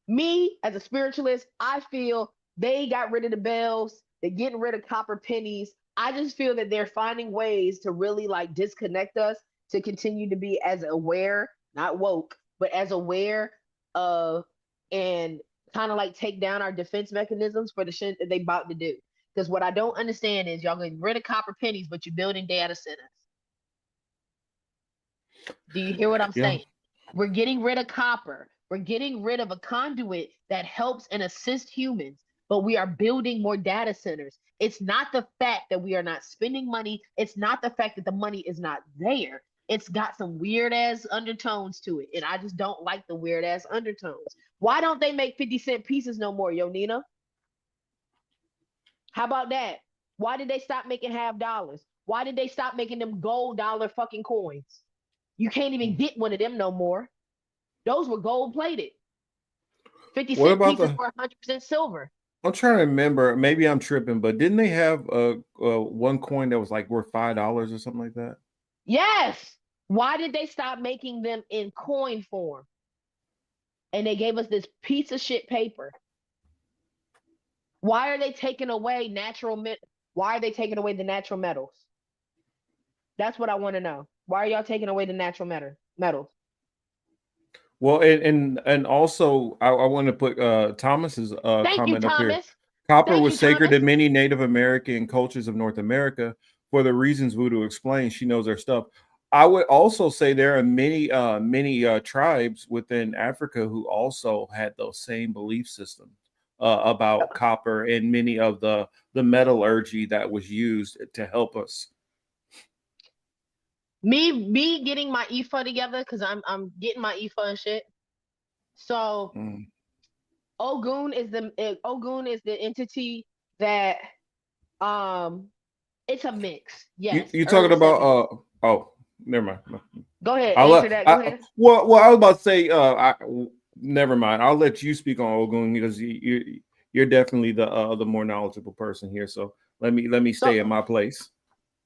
Me, as a spiritualist, I feel they got rid of the bells. They're getting rid of copper pennies. I just feel that they're finding ways to really like disconnect us to continue to be as aware, not woke, but as aware of and kind of like take down our defense mechanisms for the shit that they about to do. Because what I don't understand is y'all getting rid of copper pennies, but you're building data centers. Do you hear what I'm saying? We're getting rid of copper. We're getting rid of a conduit that helps and assists humans, but we are building more data centers. It's not the fact that we are not spending money. It's not the fact that the money is not there. It's got some weird ass undertones to it. And I just don't like the weird ass undertones. Why don't they make 50-cent pieces no more, yo, Nina? How about that? Why did they stop making $50? Why did they stop making them gold dollar fucking coins? You can't even get one of them no more. Those were gold plated. 50-cent pieces were 100% silver. I'm trying to remember. Maybe I'm tripping, but didn't they have one coin that was like worth $5 or something like that? Yes. Why did they stop making them in coin form? And they gave us this piece of shit paper. Why are they taking away Why are they taking away the natural metals? That's what I want to know. Why are y'all taking away the natural metals? Well, and also I want to put Thomas's comment up here. Copper was sacred to many Native American cultures of North America for the reasons Voodoo explained. She knows their stuff. I would also say there are many tribes within Africa who also had those same belief systems. about copper and many of the metallurgy that was used to help us. Me getting my IFA together because I'm getting my IFA and shit. So Ogun is the entity that it's a mix. Yes. You talking early about 70s. oh, never mind. Go ahead, I'll answer that. Go ahead. Well, I was about to say never mind. I'll let you speak on Ogun because you're definitely the more knowledgeable person here. So let me stay in my place.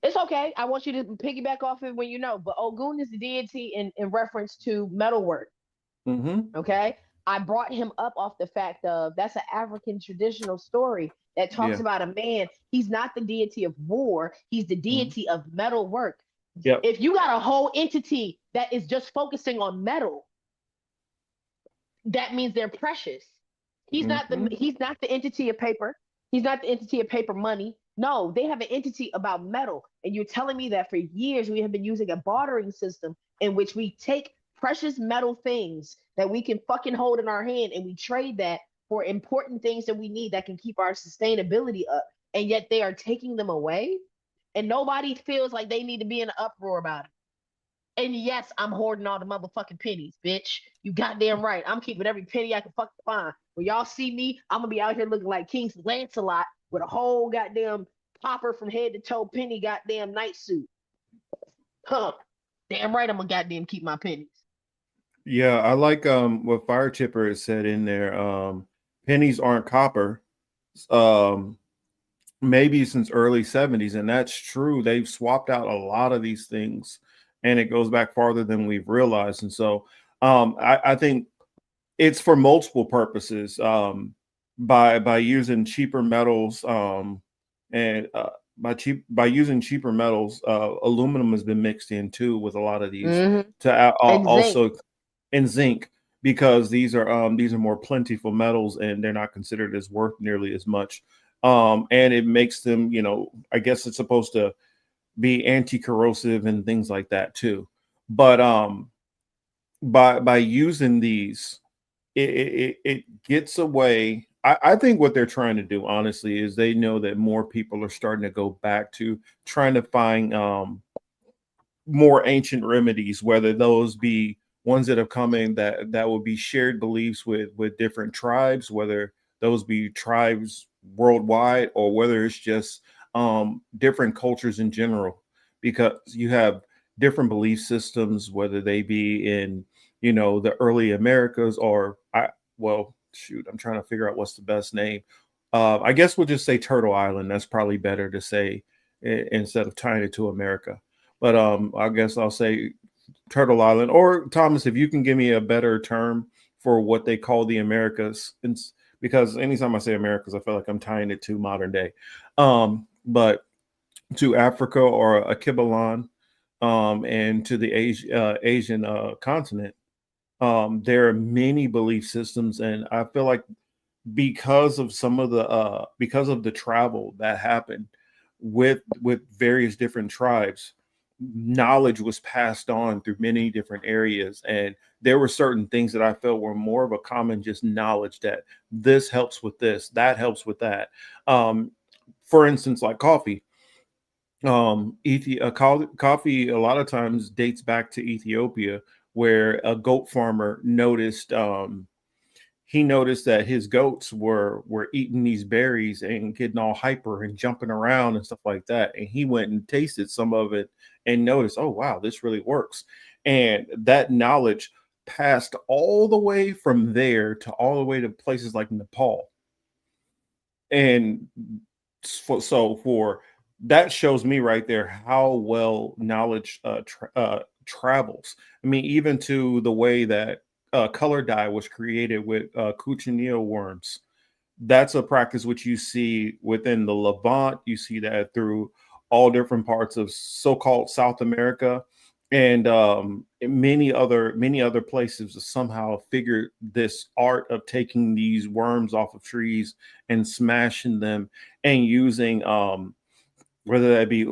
It's okay. I want you to piggyback off it when you know. But Ogun is the deity in reference to metalwork. Mm-hmm. Okay. I brought him up off the fact of that's an African traditional story that talks about a man. He's not the deity of war. He's the deity of metalwork. Yep. If you got a whole entity that is just focusing on metal, that means they're precious. He's not the entity of paper. He's not the entity of paper money. No, they have an entity about metal. And you're telling me that for years we have been using a bartering system in which we take precious metal things that we can fucking hold in our hand and we trade that for important things that we need that can keep our sustainability up. And yet they are taking them away and nobody feels like they need to be in an uproar about it. And yes, I'm hoarding all the motherfucking pennies, bitch. You goddamn right. I'm keeping every penny I can fucking find. When y'all see me, I'm gonna be out here looking like King Lancelot with a whole goddamn popper from head to toe penny goddamn night suit. Huh. Damn right I'm gonna goddamn keep my pennies. Yeah, I like what Fire Chipper has said in there. Pennies aren't copper. Maybe since early 70s, and that's true. They've swapped out a lot of these things, and it goes back farther than we've realized. And so I think it's for multiple purposes. By using cheaper metals, and by using cheaper metals, aluminum has been mixed in too with a lot of these to also and zinc, because these are more plentiful metals and they're not considered as worth nearly as much. And it makes them, I guess it's supposed to be anti-corrosive and things like that too. But by using these, it gets away. I think what they're trying to do, honestly, is they know that more people are starting to go back to trying to find more ancient remedies, whether those be ones that have come in that will be shared beliefs with different tribes, whether those be tribes worldwide or whether it's just different cultures in general, because you have different belief systems, whether they be in the early Americas or I'm trying to figure out what's the best name. I guess we'll just say Turtle Island. That's probably better to say instead of tying it to America. But I guess I'll say Turtle Island. Or Thomas, if you can give me a better term for what they call the Americas, because anytime I say Americas, I feel like I'm tying it to modern day. But to Africa or Akibalan, and to the Asian continent, there are many belief systems, and I feel like because of the travel that happened with various different tribes, knowledge was passed on through many different areas, and there were certain things that I felt were more of a common just knowledge, that this helps with this, that helps with that. For instance, like coffee. Coffee a lot of times dates back to Ethiopia, where a goat farmer noticed that his goats were eating these berries and getting all hyper and jumping around and stuff like that, and he went and tasted some of it and noticed, oh wow, this really works. And that knowledge passed all the way from there to all the way to places like Nepal. And for that shows me right there how well knowledge travels. I mean, even to the way that color dye was created with cochineal worms. That's a practice which you see within the Levant. You see that through all different parts of so-called South America, and many other places somehow figured this art of taking these worms off of trees and smashing them and using whether that be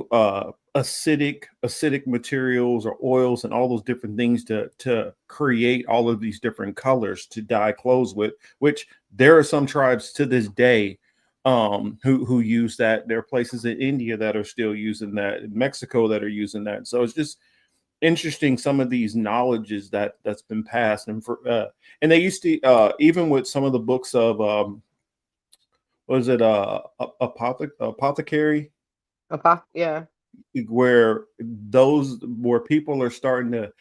acidic materials or oils and all those different things to create all of these different colors to dye clothes with, which there are some tribes to this day who use that. There are places in India that are still using that, in Mexico that are using that. So it's just interesting, some of these knowledges that's been passed. And they used to even with some of the books of was it apothecary, Yeah. where people are starting to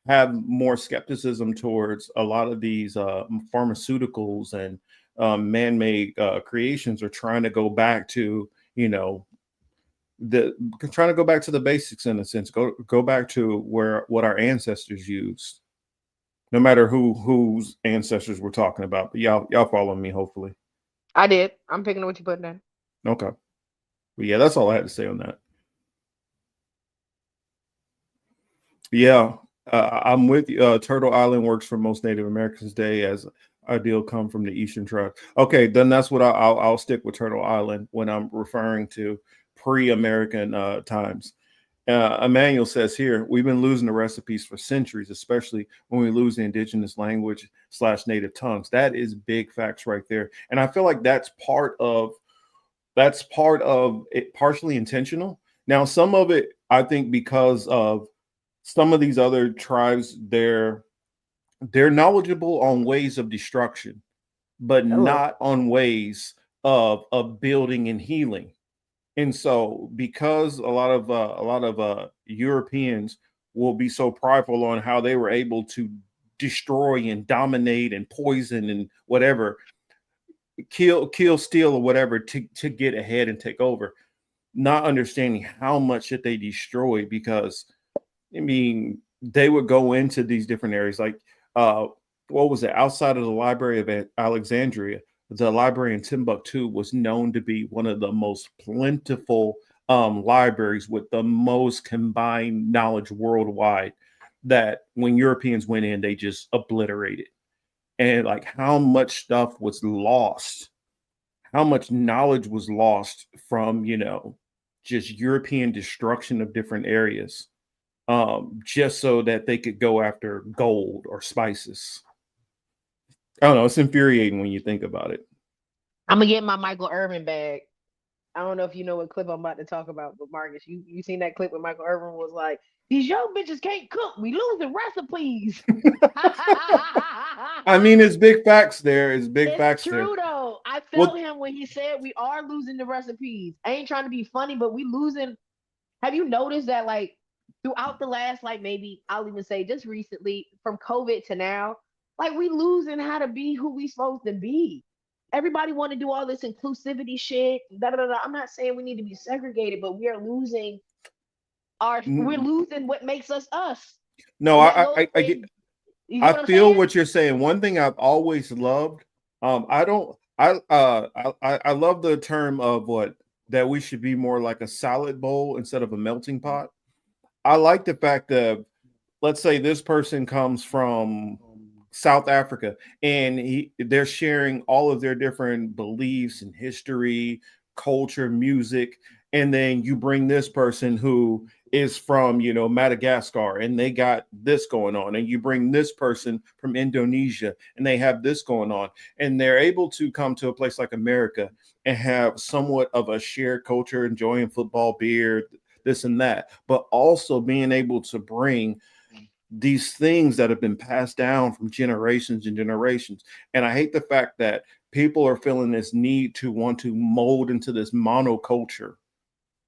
have more skepticism towards a lot of these pharmaceuticals and man-made creations, are trying to go back to, trying to go back to the basics, in a sense, go back to what our ancestors used, no matter whose ancestors we're talking about. But y'all follow me, hopefully. I did. I'm picking up what you put down. Okay. But yeah, that's all I had to say on that. Yeah, I'm with you. Turtle Island works for most Native Americans today, as ideal come from the Eastern tribe. Okay, then that's what I'll stick with Turtle Island when I'm referring to pre-American times. Emmanuel says here, we've been losing the recipes for centuries, especially when we lose the indigenous language / native tongues. That is big facts right there. And I feel like that's part of it, partially intentional. Now, some of it, I think, because of some of these other tribes, they're knowledgeable on ways of destruction, but not on ways of building and healing. And so, because a lot of Europeans will be so prideful on how they were able to destroy and dominate and poison and whatever, kill, steal, or whatever to get ahead and take over, not understanding how much that they destroyed. Because I mean, they would go into these different areas, like what was it, outside of the Library of Alexandria. The library in Timbuktu was known to be one of the most plentiful libraries with the most combined knowledge worldwide, that when Europeans went in, they just obliterated. And like how much stuff was lost, how much knowledge was lost from, just European destruction of different areas, just so that they could go after gold or spices. I don't know. It's infuriating when you think about it. I'm gonna get my Michael Irvin bag. I don't know if you know what clip I'm about to talk about, but Marcus, you seen that clip where Michael Irvin was like, "These young bitches can't cook. We losing recipes." I mean, it's big facts there. It's big facts there. It's true though. I felt him when he said we are losing the recipes. I ain't trying to be funny, but we losing. Have you noticed that, like, throughout the last, like, maybe I'll even say just recently, from COVID to now, like, we losing how to be who we supposed to be. Everybody want to do all this inclusivity shit. I'm not saying we need to be segregated, but we are losing we're losing what makes us us. No, I feel what you're saying. One thing I've always loved, I love the term of that we should be more like a salad bowl instead of a melting pot. I like the fact that, let's say this person comes from South Africa and they're sharing all of their different beliefs and history, culture, music, and then you bring this person who is from Madagascar and they got this going on, and you bring this person from Indonesia and they have this going on, and they're able to come to a place like America and have somewhat of a shared culture, enjoying football, beer, this and that, but also being able to bring these things that have been passed down from generations and generations. And I hate the fact that people are feeling this need to want to mold into this monoculture.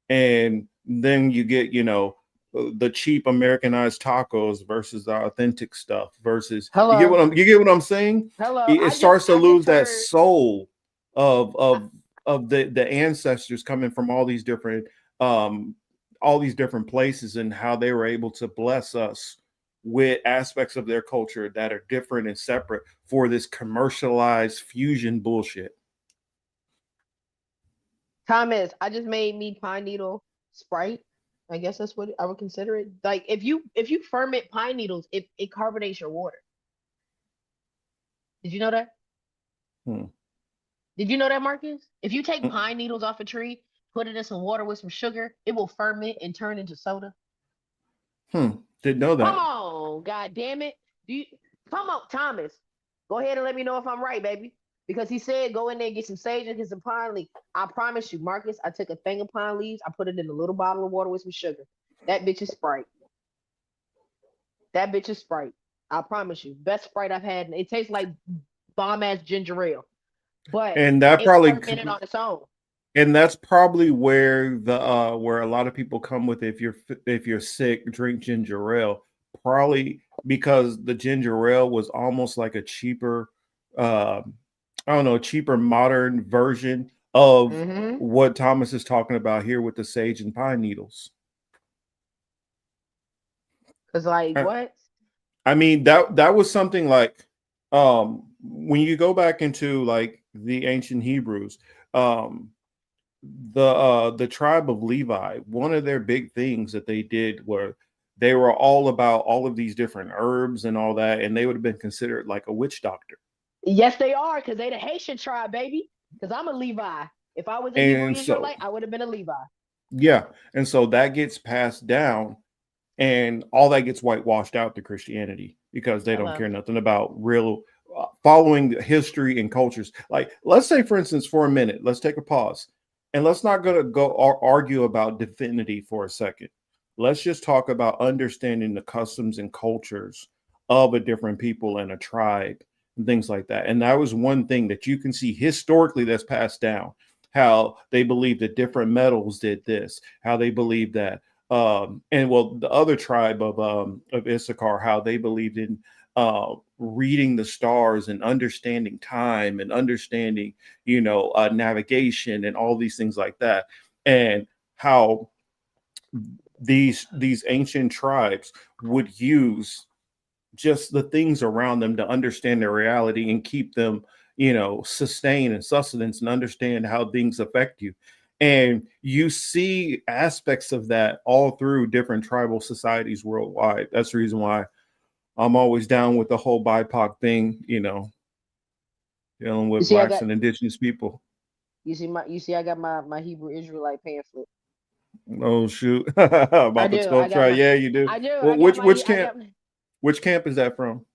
And then you get, the cheap Americanized tacos versus the authentic stuff versus you get what I'm saying? It starts to lose that soul of the ancestors coming from all these different places, and how they were able to bless us with aspects of their culture that are different and separate for this commercialized fusion bullshit. Thomas, I just made me pine needle Sprite. I guess that's what I would consider it. Like, if you ferment pine needles, it carbonates your water. Did you know that? Did you know that, Marcus? If you take pine needles off a tree, put it in some water with some sugar, it will ferment and turn into soda. Didn't know Come that. on, god damn it. Come on, Thomas. Go ahead and let me know if I'm right, baby. Because he said go in there and get some sage and get some pine leaves. I promise you, Marcus, I took a thing of pine leaves, I put it in a little bottle of water with some sugar. That bitch is Sprite. That bitch is Sprite. I promise you. Best Sprite I've had. It tastes like bomb ass ginger ale. But And that it probably fermented on its own. and that's probably where where a lot of people come with if you're sick, drink ginger ale. Probably because the ginger ale was almost like a cheaper I don't know, cheaper modern version of Mm-hmm. what Thomas is talking about here with the sage and pine needles. Cause like I, what? I mean that was something like when you go back into like the ancient Hebrews, the tribe of Levi, one of their big things that they did were they were all about all of these different herbs and all that, and they would have been considered like a witch doctor. Yes, they are, because they the Haitian tribe, baby. Because I'm a Levi. If I was a Hebrew And so Israelite, I would have been a Levi. yeah, and so that gets passed down, and all that gets whitewashed out to Christianity because they don't Hello. care nothing about real following the history and cultures. Like, let's say, for instance, for a minute, let's take a pause, and let's not gonna go argue about divinity for a second. Let's just talk about understanding the customs and cultures of a different people and a tribe and things like that. And that was one thing that you can see historically that's passed down. How they believe that different metals did this, how they believe that and well, the other tribe of Issachar, how they believed in reading the stars and understanding time and understanding, navigation and all these things like that, and how these ancient tribes would use just the things around them to understand their reality and keep them, sustain and sustenance and understand how things affect you. And you see aspects of that all through different tribal societies worldwide. That's the reason why I'm always down with the whole BIPOC thing, dealing with blacks and indigenous people. You see, I got my Hebrew Israelite pamphlet. Oh shoot. About the 12 tribe. Yeah, you do. I do. Well, which camp is that from?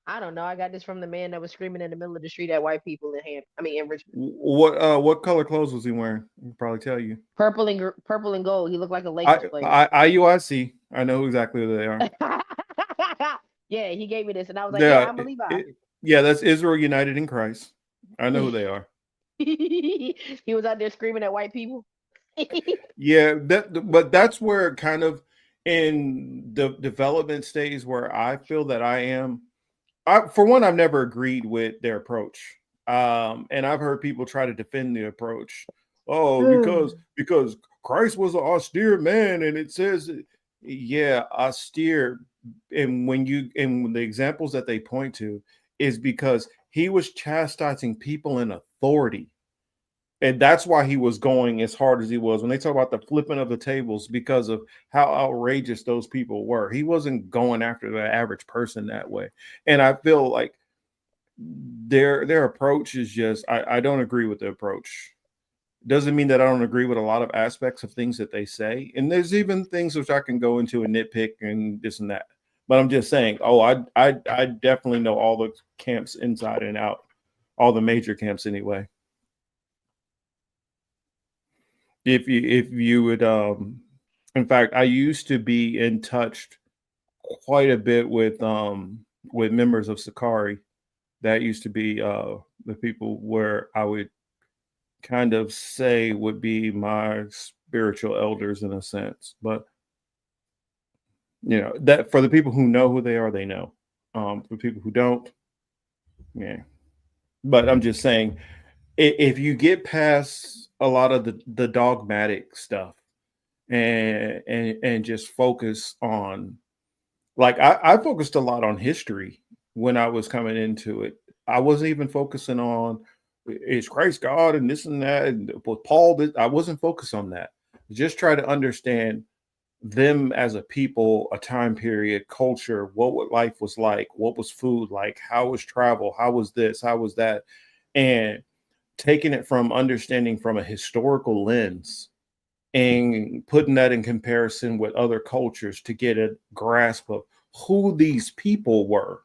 I don't know. I got this from the man that was screaming in the middle of the street at white people in Richmond. What color clothes was he wearing? I can probably tell you. Purple and gold. He looked like a Lakers player. IUIC. I know exactly who they are. Yeah, he gave me this, and I was like, "Yeah, I'm a Levi." Yeah, that's Israel United in Christ. I know who they are. He was out there screaming at white people. Yeah, but that's where kind of in the development stage where I feel that I am. For one, I've never agreed with their approach, and I've heard people try to defend the approach. Oh, because Christ was an austere man, and it says, yeah, austere. And the examples that they point to is because he was chastising people in authority. And that's why he was going as hard as he was. When they talk about the flipping of the tables because of how outrageous those people were, he wasn't going after the average person that way. And I feel like their approach is just, I don't agree with the approach. Doesn't mean that I don't agree with a lot of aspects of things that they say. And there's even things which I can go into and nitpick and this and that. But I'm just saying, I definitely know all the camps inside and out, all the major camps anyway. If you would in fact, I used to be in touch quite a bit with members of Sakari. That used to be the people where I would kind of say would be my spiritual elders in a sense. But that for the people who know who they are, they know. For people who don't, yeah. But I'm just saying, if you get past a lot of the dogmatic stuff and just focus on, like I focused a lot on history when I was coming into it. I wasn't even focusing on is Christ God and this and that, and with Paul, I wasn't focused on that. Just try to understand them as a people, a time period, culture, what life was like, what was food like, how was travel, how was this, how was that, and taking it from understanding from a historical lens and putting that in comparison with other cultures to get a grasp of who these people were.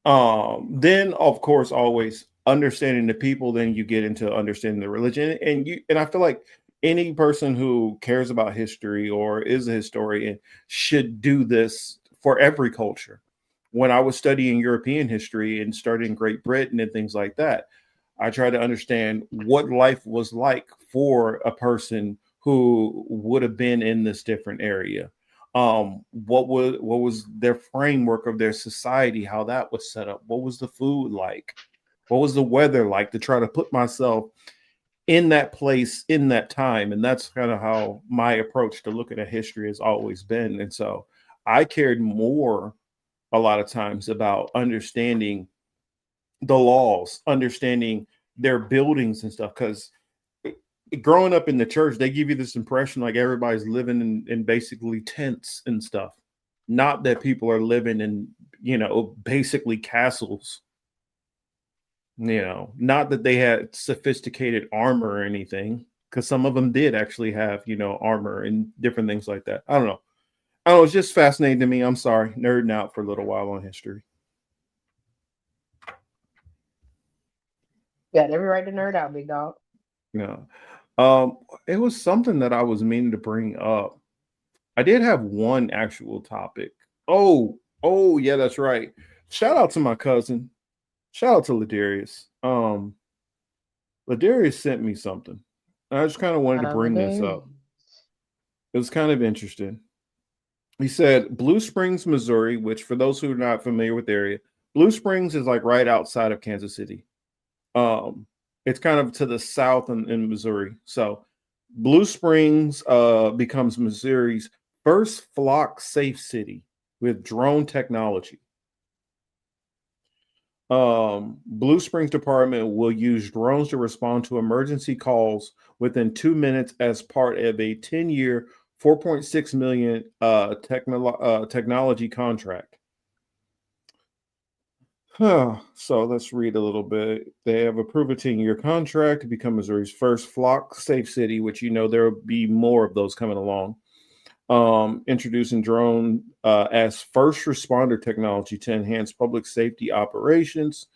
Then of course always understanding the people, then you get into understanding the religion. And I feel like any person who cares about history or is a historian should do this for every culture. When I was studying European history and studying Great Britain and things like that, I tried to understand what life was like for a person who would have been in this different area. What was their framework of their society, how that was set up, what was the food like, what was the weather like, to try to put myself in that place in that time. And that's kind of how my approach to looking at history has always been. And so I cared more a lot of times about understanding the laws, understanding their buildings and stuff, because growing up in the church, they give you this impression like everybody's living in basically tents and stuff. Not that people are living in, basically castles. Not that they had sophisticated armor or anything, because some of them did actually have, armor and different things like that. I don't know. It's just fascinating to me. I'm sorry, nerding out for a little while on history. Got every right to nerd out, big dog. Yeah. It was something that I was meaning to bring up. I did have one actual topic. Oh, yeah, that's right. Shout out to my cousin. Shout out to Ladarius. Ladarius sent me something. I just kind of wanted to bring this up. It was kind of interesting. He said Blue Springs, Missouri, which for those who are not familiar with the area, Blue Springs is like right outside of Kansas City. It's kind of to the south in Missouri. So Blue Springs becomes Missouri's first flock safe city with drone technology. Blue Springs Department will use drones to respond to emergency calls within 2 minutes as part of a 10-year, $4.6 million technology contract. So let's read a little bit. They have approved a 10-year contract to become Missouri's first flock safe city, which there will be more of those coming along. Introducing drone as first responder technology to enhance public safety operations.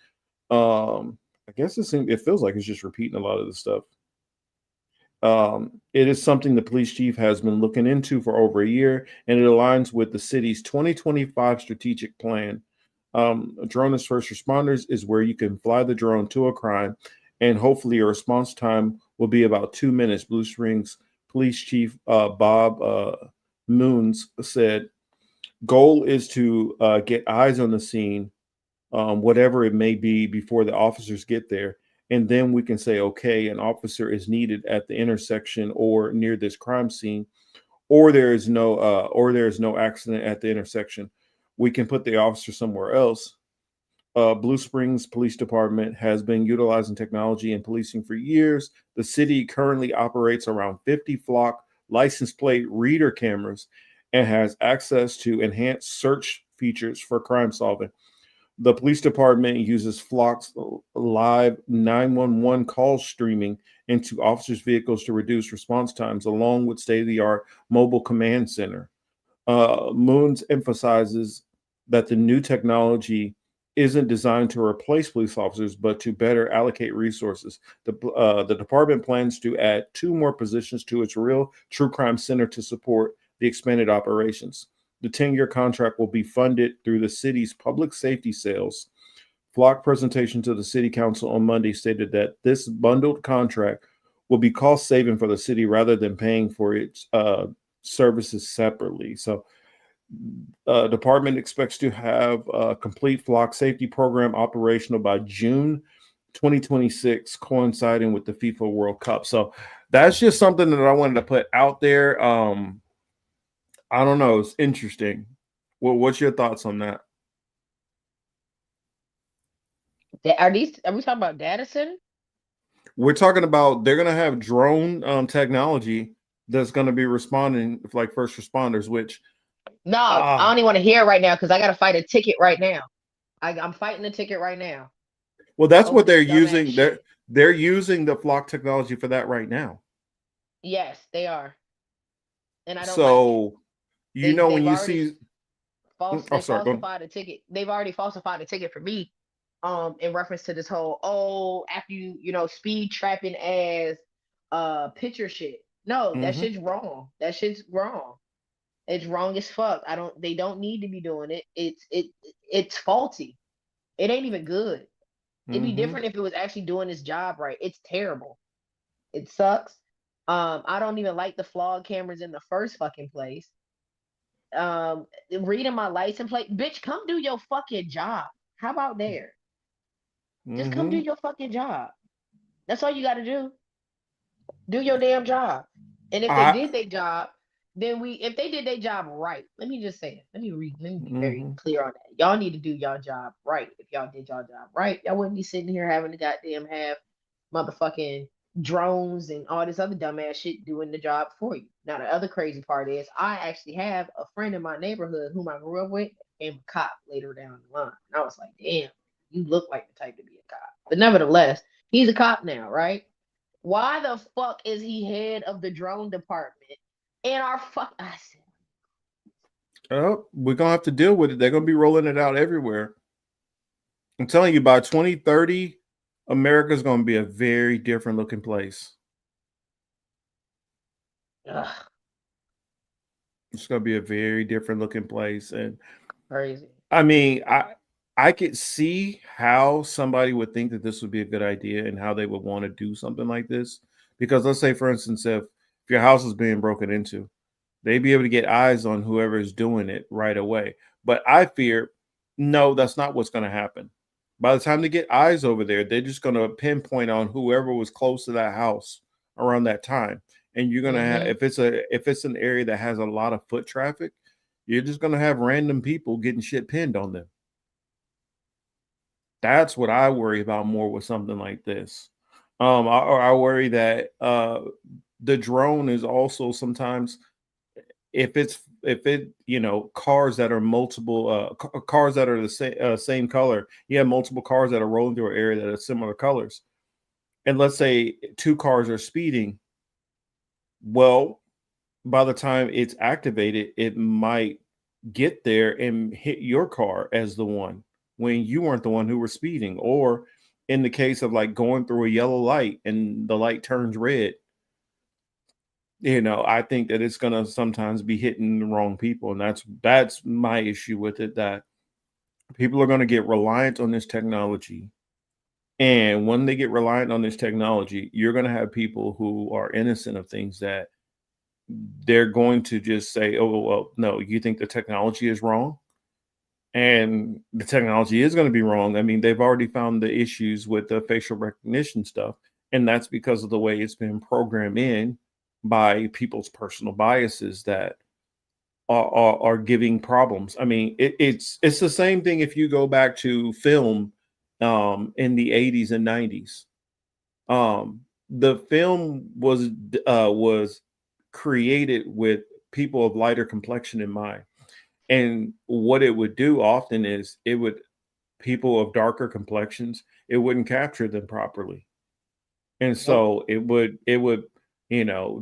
I guess it feels like it's just repeating a lot of the stuff. It is something the police chief has been looking into for over a year, and it aligns with the city's 2025 strategic plan. Drone as first responders is where you can fly the drone to a crime, and hopefully your response time will be about 2 minutes. Blue Springs Police Chief Bob Moons said, goal is to get eyes on the scene, whatever it may be, before the officers get there. And then we can say, okay, an officer is needed at the intersection or near this crime scene, or there is no accident at the intersection. We can put the officer somewhere else. Blue Springs Police Department has been utilizing technology in policing for years. The city currently operates around 50 flock license plate reader cameras and has access to enhanced search features for crime solving. The police department uses Flock's live 911 call streaming into officers' vehicles to reduce response times, along with state-of-the-art mobile command center. Moons emphasizes that the new technology isn't designed to replace police officers, but to better allocate resources. The department plans to add 2 more positions to its real true crime center to support the expanded operations. The 10-year contract will be funded through the city's public safety sales. Flock presentation to the city council on Monday stated that this bundled contract will be cost saving for the city rather than paying for its services separately. So department expects to have a complete flock safety program operational by June 2026, coinciding with the FIFA World Cup. So that's just something that I wanted to put out there. I don't know. It's interesting. Well, what's your thoughts on that? Are we talking about data center? We're talking about they're going to have drone technology that's going to be responding like first responders, which no, I don't even want to hear it right now because I got to fight a ticket right now. I'm fighting a ticket right now. Well, that's what they're using. They're using the Flock technology for that right now. Yes, they are, and I don't like it. So you know when They've you already see, they oh sorry, go on. falsified a ticket. They've already falsified a ticket for me. In reference to this whole after you speed trapping as picture shit. No, that Mm-hmm, shit's wrong. That shit's wrong. It's wrong as fuck. They don't need to be doing it. It's faulty. It ain't even good. It'd be mm-hmm. different if it was actually doing its job right. It's terrible. It sucks. I don't even like the flawed cameras in the first fucking place. Reading my license plate, bitch, come do your fucking job. How about there? Just come do Mm-hmm. your fucking job. That's all you got to do. Do your damn job. And if they I did their job, then if they did their job right, let me just say it. Let me be very mm-hmm. clear on that. Y'all need to do your job right. If y'all did your job right, y'all wouldn't be sitting here having to goddamn have motherfucking drones and all this other dumbass shit doing the job for you. Now the other crazy part is I actually have a friend in my neighborhood whom I grew up with and a cop later down the line. And I was like, damn, you look like the type to be a cop. But nevertheless, he's a cop now, right? Why the fuck is he head of the drone department in our fuck? I said, Oh, we're gonna have to deal with it. They're gonna be rolling it out everywhere. I'm telling you, by 2030, America's gonna be a very different looking place. ugh, It's gonna be a very different looking place. And crazy. I mean, I could see how somebody would think that this would be a good idea and how they would want to do something like this. Because let's say, for instance, if your house is being broken into, they'd be able to get eyes on whoever is doing it right away. But I fear, no, that's not what's going to happen. By the time they get eyes over there, they're just going to pinpoint on whoever was close to that house around that time. And you're going to have, Mm-hmm. if it's an area that has a lot of foot traffic, you're just going to have random people getting shit pinned on them. That's what I worry about more with something like this. I worry that the drone is also sometimes, if it cars that are multiple cars that are the same color, you have multiple cars that are rolling through an area that are similar colors, and let's say two cars are speeding. Well, by the time it's activated, it might get there and hit your car as the one when you weren't the one who was speeding, or in the case of like going through a yellow light and the light turns red. I think that it's going to sometimes be hitting the wrong people, and that's my issue with it, that people are going to get reliant on this technology. And when they get reliant on this technology, you're going to have people who are innocent of things that they're going to just say, oh well, no, you think the technology is wrong, and the technology is going to be wrong. I mean, they've already found the issues with the facial recognition stuff, and that's because of the way it's been programmed in by people's personal biases that are giving problems. I mean, it's the same thing if you go back to film in the 80s and 90s. The film was created with people of lighter complexion in mind. And what it would do often is it would people of darker complexions, it wouldn't capture them properly. And Nope. so it would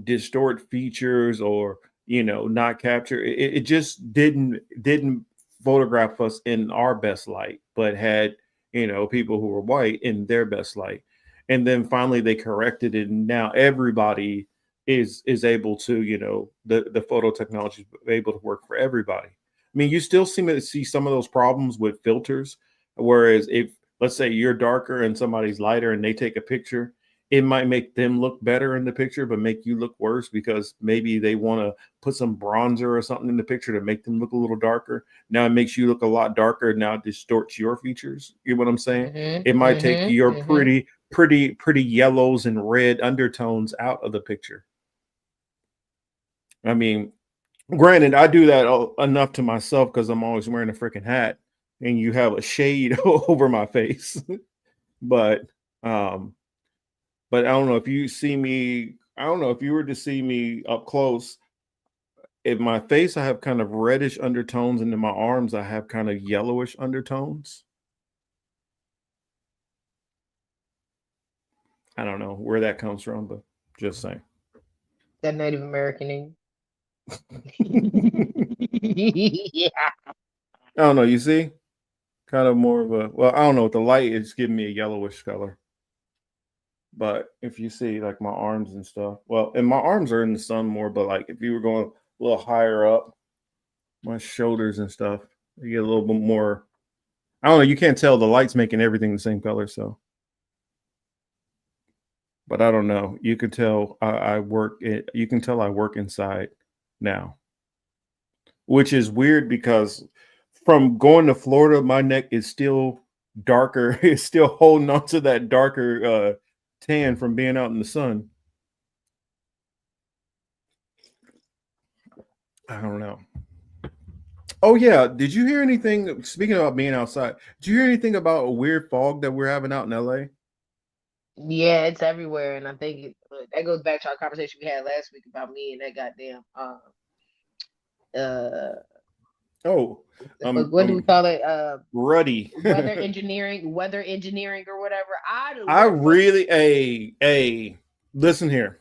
distort features, or not capture it just didn't photograph us in our best light, but had people who were white in their best light. And then finally they corrected it, and now everybody is able to, the photo technology is able to work for everybody. I mean, you still seem to see some of those problems with filters, whereas if, let's say, you're darker and somebody's lighter and they take a picture, it might make them look better in the picture, but make you look worse because maybe they want to put some bronzer or something in the picture to make them look a little darker. Now it makes you look a lot darker. Now it distorts your features. You know what I'm saying? It Mm-hmm. might take Mm-hmm. your Mm-hmm. pretty yellows and red undertones out of the picture. I mean, granted, I do that enough to myself because I'm always wearing a freaking hat, and you have a shade over my face. But um, but I don't know if you see me. I don't know if you were to see me up close. In my face, I have kind of reddish undertones, and in my arms, I have kind of yellowish undertones. I don't know where that comes from, but just saying. That Native American in you. Yeah. I don't know. You see, kind of more of a. Well, I don't know. The light is giving me a yellowish color. But if you see like my arms and stuff, well, and my arms are in the sun more. But like if you were going a little higher up, my shoulders and stuff, you get a little bit more. I don't know. You can't tell the light's making everything the same color. So, but I don't know. You can tell I work. You can tell I work inside now, which is weird because from going to Florida, my neck is still darker. It's still holding on to that darker tan from being out in the sun. I don't know. Oh yeah, did you hear anything? Speaking about being outside, did you hear anything about a weird fog that we're having out in LA? Yeah, it's everywhere, and I think that goes back to our conversation we had last week about me and that goddamn uh Oh, what do we call it? ruddy. Weather engineering or whatever. I really a listen here.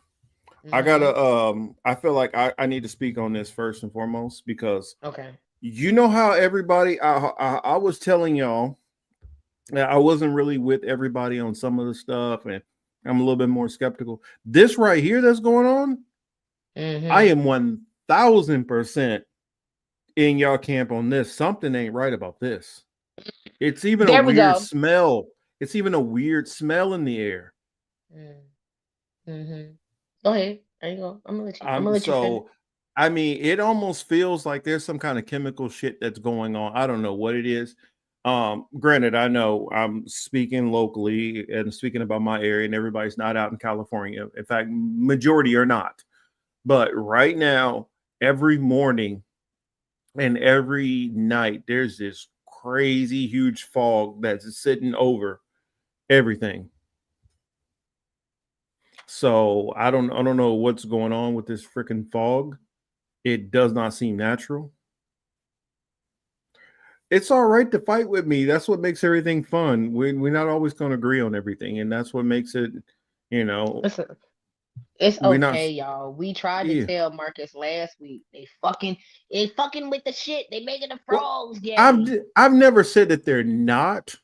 I gotta I feel like I need to speak on this first and foremost because okay. you know how everybody I was telling y'all that I wasn't really with everybody on some of the stuff and I'm a little bit more skeptical. This right here that's going on, I am 1000% in y'all camp on this. Something ain't right about this. It's even a weird smell. It's even a weird smell in the air. Go ahead. There you go. I'm gonna let you finish. I mean, it almost feels like there's some kind of chemical shit that's going on. I don't know what it is. Granted, I know I'm speaking locally and speaking about my area, and everybody's not out in California. In fact, majority are not. But right now, every morning and every night, there's this crazy huge fog that's sitting over everything. So I don't know what's going on with this freaking fog. It does not seem natural. It's all right to fight with me. That's what makes everything fun. We're not always going to agree on everything, and that's what makes it, you know. Listen, it's okay, y'all. We tried to tell Marcus last week. They fucking with the shit. They making the frogs gay. I've never said that they're not,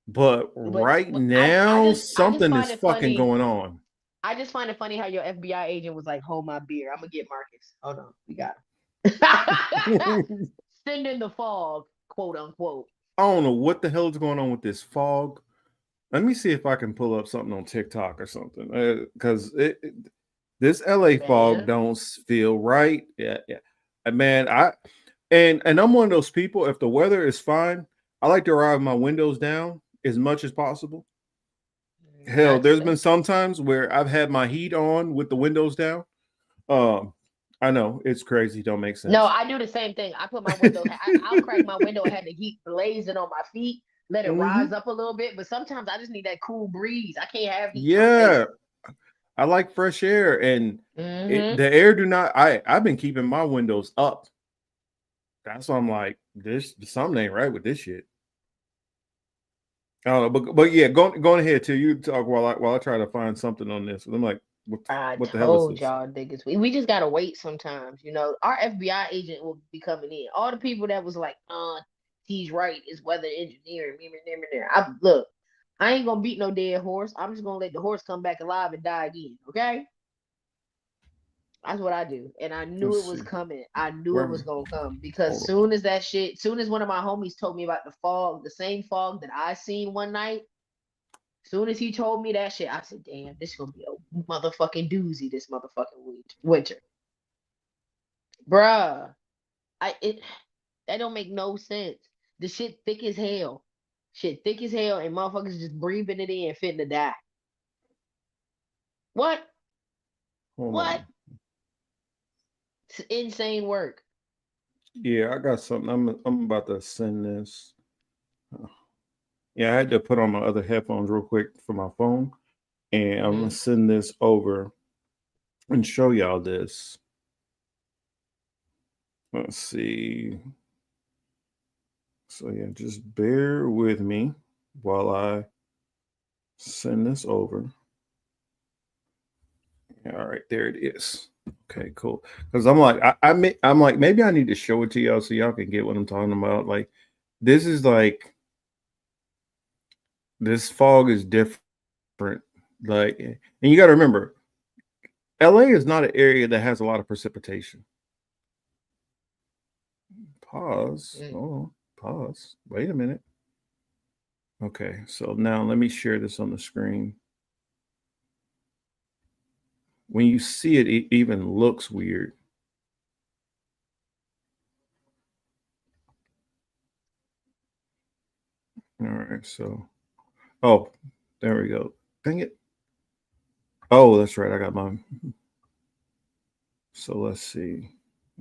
but right now something is fucking going on. I just find it funny how your FBI agent was like, "Hold my beer. I'm gonna get Marcus." Hold on, we got him. Send in the fog, quote unquote. I don't know what the hell is going on with this fog. Let me see if I can pull up something on TikTok or something, because this LA fog don't feel right. Yeah, man. And I'm one of those people. If the weather is fine, I like to drive my windows down as much as possible. Hell, there's been some times where I've had my heat on with the windows down. I know it's crazy. Don't make sense. No, I do the same thing. I put my window. I'll crack my window and have the heat blazing on my feet. Let it rise up a little bit. But sometimes I just need that cool breeze. I can't have heat. Yeah, I like fresh air, and the air do not. I've been keeping my windows up. That's why I'm like, this something ain't right with this shit. I don't know, but yeah, going ahead too. You talk while I try to find something on this. I'm like, what the hell is this? Y'all niggas, we just gotta wait sometimes. You know, our FBI agent will be coming in. All the people that was like, he's right, is weather engineering. Look, I ain't gonna beat no dead horse. I'm just gonna let the horse come back alive and die again. Okay, that's what I do. And I knew it was coming. I knew it was gonna come because soon as one of my homies told me about the fog, the same fog that I seen one night. Soon as he told me that shit, I said, damn, this is gonna be a motherfucking doozy this motherfucking winter. Bruh. That don't make no sense. The shit thick as hell. Shit thick as hell, and motherfuckers just breathing it in, fitting to die. What? What? It's insane work. Yeah, I got something. I'm about to send this. Yeah, I had to put on my other headphones real quick for my phone, and I'm gonna send this over and show y'all this. Let's see. So yeah, just bear with me while I send this over. All right, there it is. Okay, cool. Because I'm like, I'm like, maybe I need to show it to y'all so y'all can get what I'm talking about. Like, this is like, this fog is different. Like, and you got to remember, LA is not an area that has a lot of precipitation. Pause. Oh, pause. Wait a minute. Okay, so now let me share this on the screen. When you see it, it even looks weird. All right, so, oh, there we go. Dang it. Oh, that's right. I got mine. So let's see.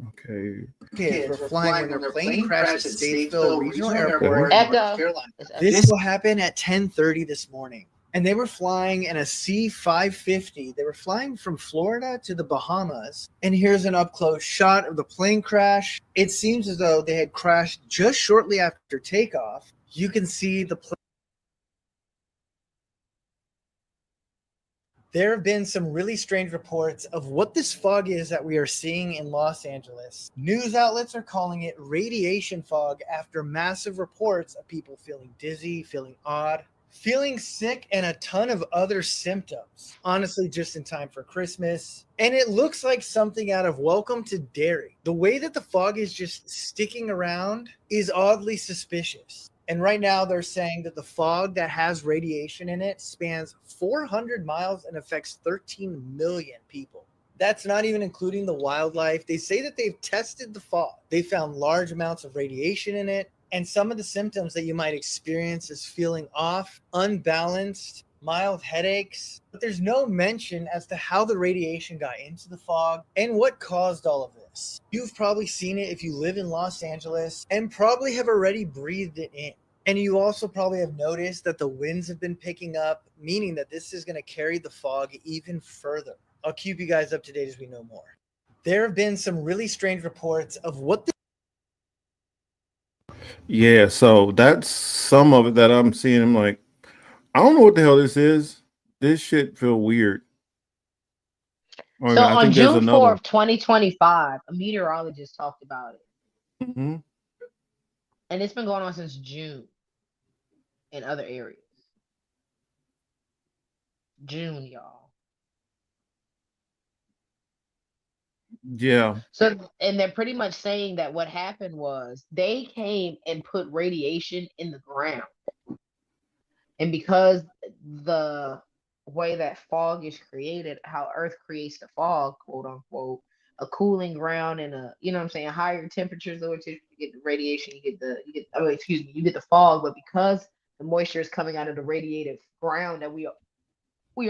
Okay. Kids were flying when their plane crashed at Statesville Regional Airport, Echo. North Carolina. It's echo. This will happen at 10:30 this morning. And they were flying in a C-550. They were flying from Florida to the Bahamas. And here's an up-close shot of the plane crash. It seems as though they had crashed just shortly after takeoff. You can see the plane. There have been some really strange reports of what this fog is that we are seeing in Los Angeles. News outlets are calling it radiation fog after massive reports of people feeling dizzy, feeling odd, feeling sick, and a ton of other symptoms. Honestly, just in time for Christmas. And it looks like something out of Welcome to Derry. The way that the fog is just sticking around is oddly suspicious. And right now they're saying that the fog that has radiation in it spans 400 miles and affects 13 million people. That's not even including the wildlife. They say that they've tested the fog. They found large amounts of radiation in it. And some of the symptoms that you might experience is feeling off, unbalanced, mild headaches. But there's no mention as to how the radiation got into the fog and what caused all of this. You've probably seen it if you live in Los Angeles and probably have already breathed it in. And you also probably have noticed that the winds have been picking up, meaning that this is going to carry the fog even further. I'll keep you guys up to date as we know more. There have been some really strange reports of what the Yeah, so that's some of it that I'm seeing. I'm like, I don't know what the hell this is. This shit feel weird. Or So I on think there's June another. 4th, 2025, a meteorologist talked about it. Mm-hmm. And it's been going on since June in other areas. June, y'all. Yeah. So, and they're pretty much saying that what happened was they came and put radiation in the ground. And because the way that fog is created, how Earth creates the fog, quote unquote, a cooling ground and a, you know what I'm saying, higher temperatures, lower temperatures, you get the radiation, you get the fog, but because the moisture is coming out of the radiated ground that we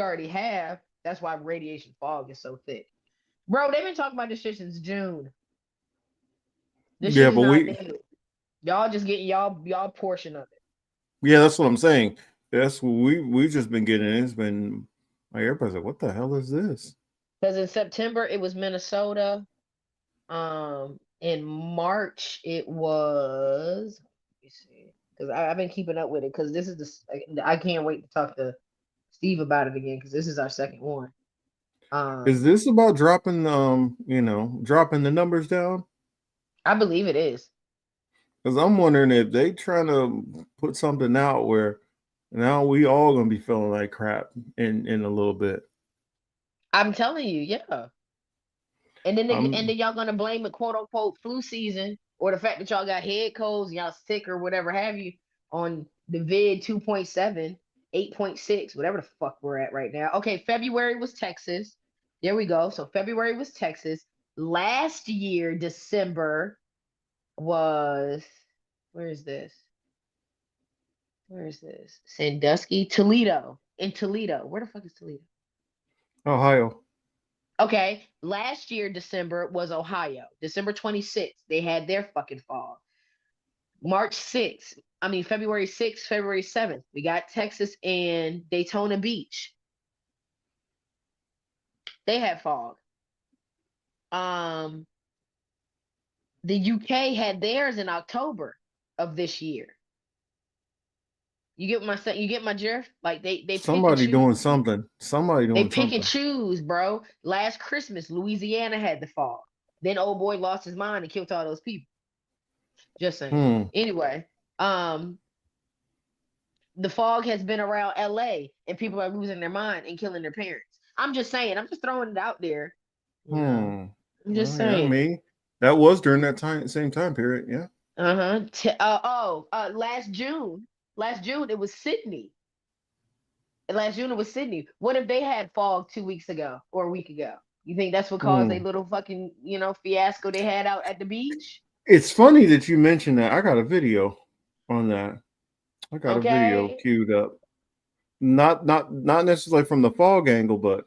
already have, that's why radiation fog is so thick. Bro, they've been talking about this shit since June. This Yeah, shit is but not new. Y'all just getting y'all portion of it. yeah, that's what I'm saying. That's what we've just been getting. It's been like everybody's like, what the hell is this? Because in September it was Minnesota. In March it was. Let me see, because I've been keeping up with it. Because this is I can't wait to talk to Steve about it again. Because this is our second one. Is this about dropping dropping the numbers down? I believe it is. Because I'm wondering if they trying to put something out where now we all gonna be feeling like crap in a little bit. I'm telling you, yeah. And then y'all gonna blame it, quote unquote, flu season, or the fact that y'all got head colds, y'all sick or whatever have you, on the vid 2.7, 8.6, whatever the fuck we're at right now. Okay, February was Texas. There we go. So February was Texas. Last year, December was, where is this? Where is this? Sandusky, Toledo. In Toledo. Where the fuck is Toledo? Ohio. Okay, last year, December was Ohio. December 26th, they had their fucking fog. February 6th, February 7th, we got Texas and Daytona Beach. They had fog. The UK had theirs in October of this year. You get my son. You get my drift. Like they pick and Somebody choose. doing something. Somebody They doing pick and something. choose, bro. Last Christmas, Louisiana had the fog. Then old boy lost his mind and killed all those people. Just saying. Anyway, the fog has been around LA and people are losing their mind and killing their parents. I'm just saying, I'm just throwing it out there. You know, I'm just Well, yeah, saying. me. That was during that same time period. Yeah. Last June it was Sydney. Last June it was Sydney. What if they had fog 2 weeks ago or a week ago? You think that's what caused a little fucking, fiasco they had out at the beach? It's funny that you mentioned that. I got a video on that. I got a video Okay. queued up. Not necessarily from the fog angle, but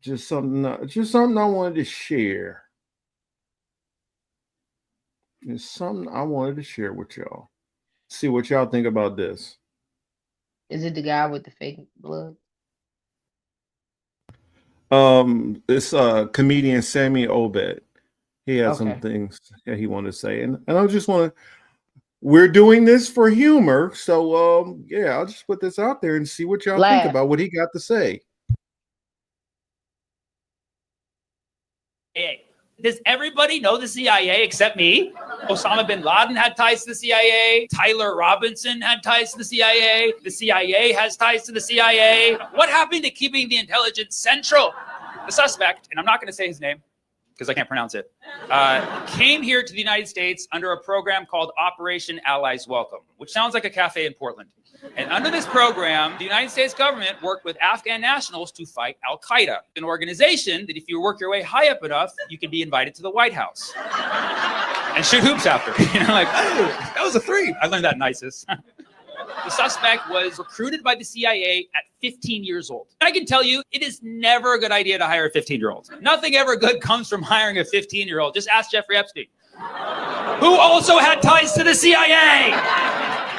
just something I wanted to share. It's something I wanted to share with y'all. See what y'all think about this. Is it the guy with the fake blood? This comedian Sammy Obed. He had some Okay. things that he wanted to say, and I just want to. We're doing this for humor, so yeah, I'll just put this out there and see what y'all think Laugh. about what he got to say. Hey, does everybody know the CIA except me? Osama bin Laden had ties to the CIA. Tyler Robinson had ties to the CIA. The CIA has ties to the CIA. What happened to keeping the intelligence central? The suspect, and I'm not going to say his name because I can't pronounce it, came here to the United States under a program called Operation Allies Welcome, which sounds like a cafe in Portland. And under this program, the United States government worked with Afghan nationals to fight Al-Qaeda, an organization that if you work your way high up enough, you can be invited to the White House and shoot hoops after. Like, oh, that was a 3. I learned that in ISIS. The suspect was recruited by the CIA at 15 years old. I can tell you, it is never a good idea to hire a 15-year-old. Nothing ever good comes from hiring a 15-year-old. Just ask Jeffrey Epstein, who also had ties to the CIA.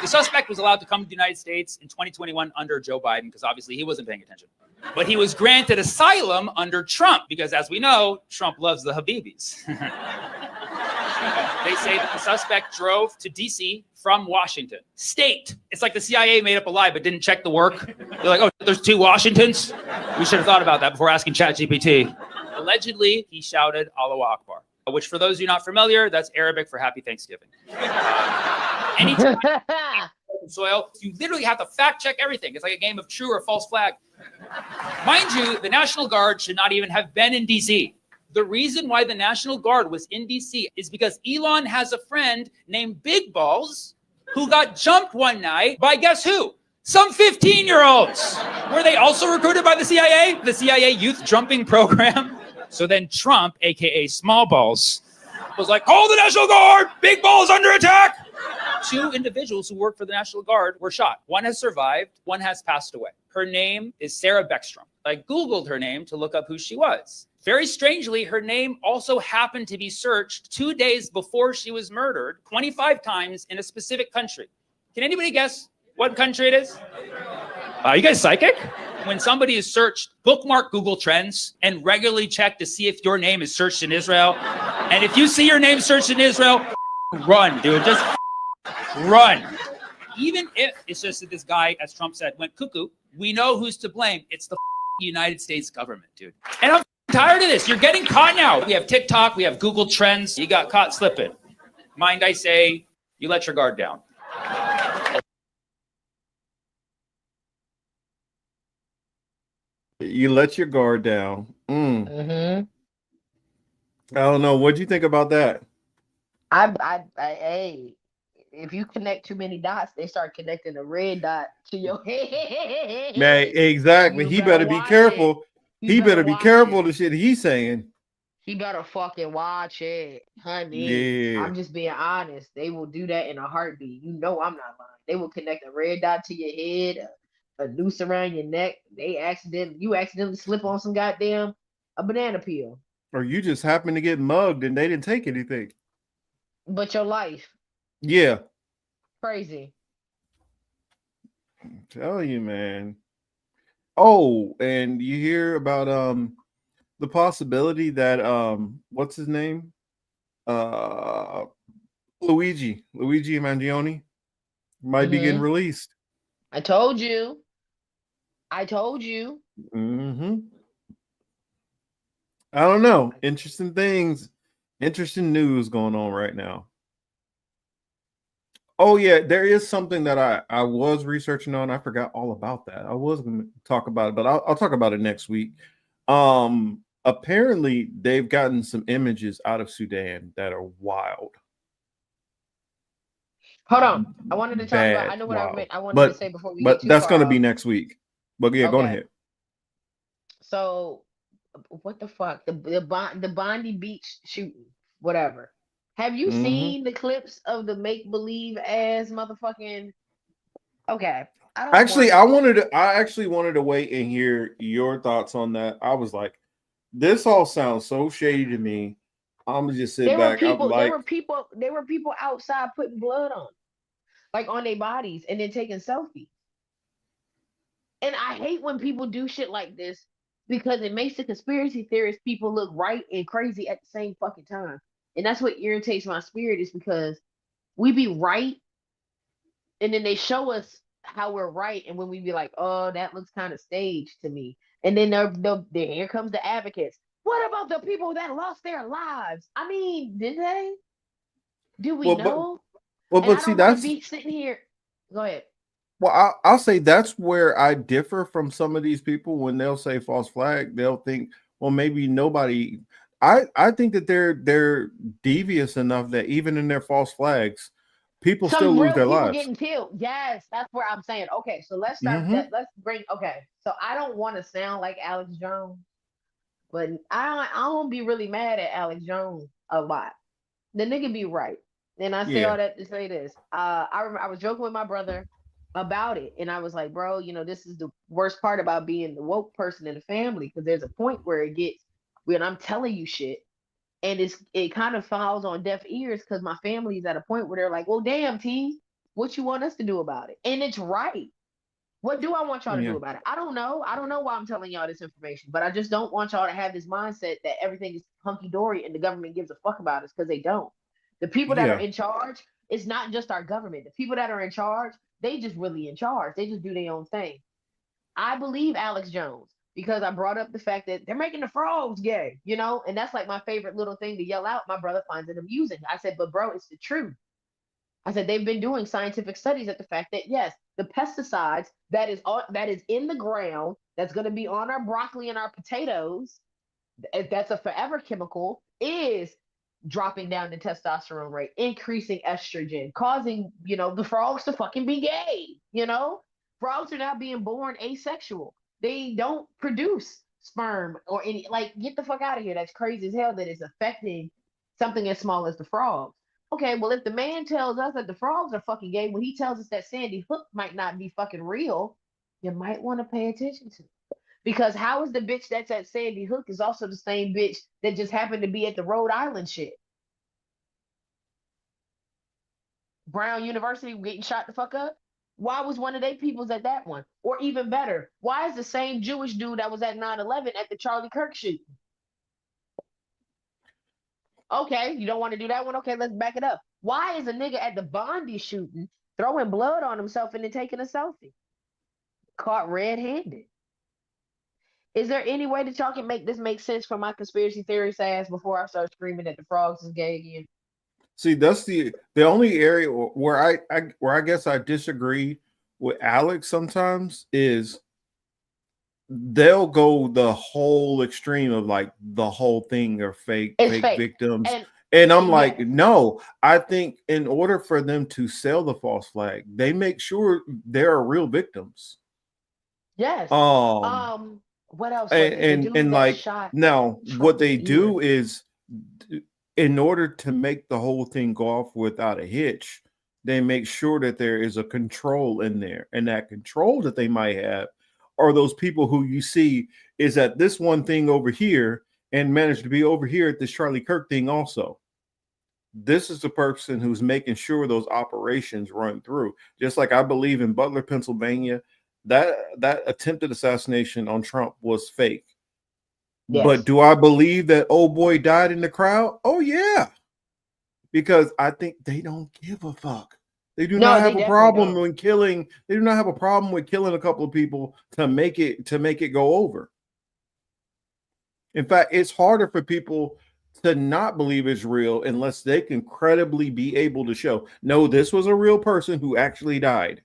The suspect was allowed to come to the United States in 2021 under Joe Biden because obviously he wasn't paying attention. But he was granted asylum under Trump because, as we know, Trump loves the Habibis. They say that the suspect drove to D.C. from Washington State. It's like the CIA made up a lie but didn't check the work. They're like, oh, there's 2 Washingtons? We should have thought about that before asking ChatGPT. Allegedly, he shouted Allahu Akbar, which for those of you not familiar, that's Arabic for Happy Thanksgiving. Anytime soil, you literally have to fact check everything. It's like a game of true or false flag. Mind you, the National Guard should not even have been in D.C. The reason why the National Guard was in D.C. is because Elon has a friend named Big Balls who got jumped one night by guess who? Some 15-year-olds. Were they also recruited by the CIA? The CIA youth jumping program? So then Trump, aka Small Balls, was like, call the National Guard! Big Balls under attack! 2 individuals who work for the National Guard were shot. One has survived, one has passed away. Her name is Sarah Beckstrom. I Googled her name to look up who she was. Very strangely, her name also happened to be searched 2 days before she was murdered 25 times in a specific country. Can anybody guess what country it is? You guys psychic? When somebody is searched, bookmark Google Trends and regularly check to see if your name is searched in Israel. And if you see your name searched in Israel, run, dude. Just run. Even if it's just that this guy, as Trump said, went cuckoo, we know who's to blame. It's the United States government, dude. And I'm tired of this. You're getting caught now. We have TikTok. We have Google Trends. You got caught slipping. Mind I say, you let your guard down. You let your guard down. I don't know. What'd you think about that? Hey, if you connect too many dots, they start connecting a red dot to your head. Man, exactly. He better be careful. He better be careful of the shit he's saying. He better fucking watch it, honey. Yeah. I'm just being honest. They will do that in a heartbeat. You know I'm not lying. They will connect a red dot to your head, a noose around your neck. You accidentally slip on some goddamn a banana peel. Or you just happen to get mugged and they didn't take anything. But your life. Yeah. Crazy. I'm telling you, man. Oh, and you hear about the possibility that what's his name? Luigi Mangione, Might be getting Mhm. released. I told you. I told you. Mm-hmm. I don't know. Interesting things, interesting news going on right now. Oh yeah, there is something that I was researching on. I forgot all about that. I was going to talk about it, but I'll talk about it next week. Apparently they've gotten some images out of Sudan that are wild. Hold on. I wanted to talk about. I Bad, know what wild. I wanted to say before we get too That's far going to be off. next week. But yeah, go Okay. ahead. So, what the fuck? The Bondi Beach shooting, whatever. Have you Mm-hmm. seen the clips of the make believe ass motherfucking? Okay, I don't Actually, want. I actually wanted to wait and hear your thoughts on that. I was like, this all sounds so shady to me. I'm gonna just sit There were back. I'm people. There like, were people. There were people outside putting blood on, like on their bodies, and then taking selfies. And I hate when people do shit like this because it makes the conspiracy theorist people look right and crazy at the same fucking time. And that's what irritates my spirit is because we be right and then they show us how we're right, and when we be like, oh, that looks kind of staged to me. And then here comes the advocates. What about the people that lost their lives? I mean, did they? Do we well, know? And but I see, don't want to that's be sitting here. Go ahead. well, I'll say that's where I differ from some of these people when they'll say false flag. They'll think, well, maybe nobody. I think that they're devious enough that even in their false flags, people still Some lose real their people lives. getting killed. Yes, that's where I'm saying. Okay, so let's start Mm-hmm. that. Let's bring. Okay, so I don't want to sound like Alex Jones, but I don't be really mad at Alex Jones a lot. The nigga be right, and I say Yeah, all that to say this. I remember I was joking with my brother about it, and I was like, bro, this is the worst part about being the woke person in the family because there's a point where it gets when I'm telling you shit and it kind of falls on deaf ears because my family's at a point where they're like, well, damn, T, what you want us to do about it? And it's right. What do I want y'all to yeah, do about it? I don't know. I don't know why I'm telling y'all this information, but I just don't want y'all to have this mindset that everything is hunky dory and the government gives a fuck about us because they don't. The people that are yeah, in charge, it's not just our government. The people that are in charge, they just really in charge. They just do their own thing. I believe Alex Jones because I brought up the fact that they're making the frogs gay, and that's like my favorite little thing to yell out. My brother finds it amusing. I said, but bro, it's the truth. I said they've been doing scientific studies at the fact that yes, the pesticides that is in the ground that's going to be on our broccoli and our potatoes, that's a forever chemical, is dropping down the testosterone rate, increasing estrogen, causing the frogs to fucking be gay. Frogs are now being born asexual. They don't produce sperm or any get the fuck out of here. That's crazy as hell that it's affecting something as small as the frogs. Okay, well, if the man tells us that the frogs are fucking gay, when he tells us that Sandy Hook might not be fucking real, you might want to pay attention to it. Because how is the bitch that's at Sandy Hook is also the same bitch that just happened to be at the Rhode Island shit? Brown University getting shot the fuck up? Why was one of their peoples at that one? Or even better, why is the same Jewish dude that was at 9/11 at the Charlie Kirk shooting? Okay, you don't want to do that one? Okay, let's back it up. Why is a nigga at the Bondi shooting throwing blood on himself and then taking a selfie? Caught red-handed. Is there any way that y'all can make this make sense for my conspiracy theorist ass before I start screaming that the frogs is gay again? see, that's the only area where I guess I disagree with Alex sometimes is they'll go the whole extreme of like the whole thing are fake It's fake. victims. And And I'm like, yes. no, I think in order for them to sell the false flag, they make sure there are real victims. Yes. What else was it? The dude And that like shot now what Trump they in the do ear. is in order to make the whole thing go off without a hitch, they make sure that there is a control in there. And that control that they might have are those people who you see is at this one thing over here and managed to be over here at this Charlie Kirk thing also. This is the person who's making sure those operations run through. Just like I believe in Butler, Pennsylvania, that attempted assassination on Trump was fake. Yes. But do I believe that old boy died in the crowd? Oh yeah. Because I think they don't give a fuck. They do No, not they have a definitely problem don't. when killing. They do not have a problem with killing a couple of people to make it go over. In fact, it's harder for people to not believe it's real unless they can credibly be able to show, no, this was a real person who actually died.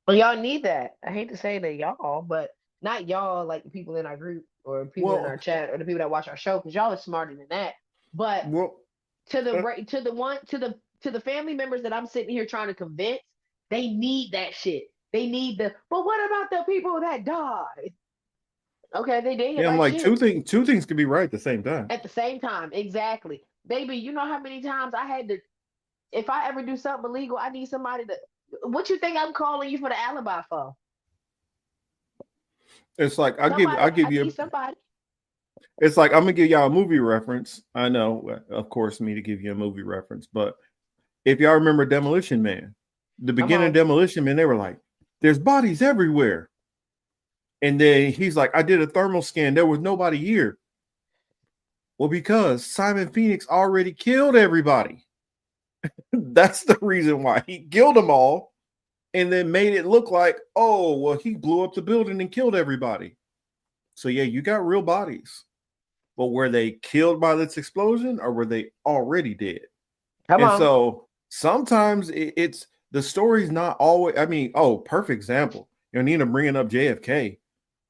Well, y'all need that. I hate to say that y'all, but not y'all like the people in our group or people in our Well, chat or the people that watch our show, because y'all are smarter than that. But well, to the uh, right to the one to the family members that I'm sitting here trying to convince, they need that shit. They need the but what about the people that died? Okay, they did yeah, I'm like like shit two things can be right at the same time. at the same time. Exactly. Baby, you know how many times I had to if I ever do something illegal, I need somebody to what you think I'm calling you for the alibi for? It's like Somebody, I give I you. need somebody. It's like I'm gonna give y'all a movie reference. I know, of course, me to give you a movie reference, but if y'all remember Demolition Man, the Come beginning of on. Demolition Man, they were like, "There's bodies everywhere," and then he's like, "I did a thermal scan. There was nobody here." Well, because Simon Phoenix already killed everybody. That's the reason why he killed them all, and then made it look like, oh, well, he blew up the building and killed everybody. So yeah, you got real bodies. But were they killed by this explosion or were they already dead? Come And on. so sometimes it's the story's not always. I mean, oh, perfect example. You know, Nina bringing up JFK.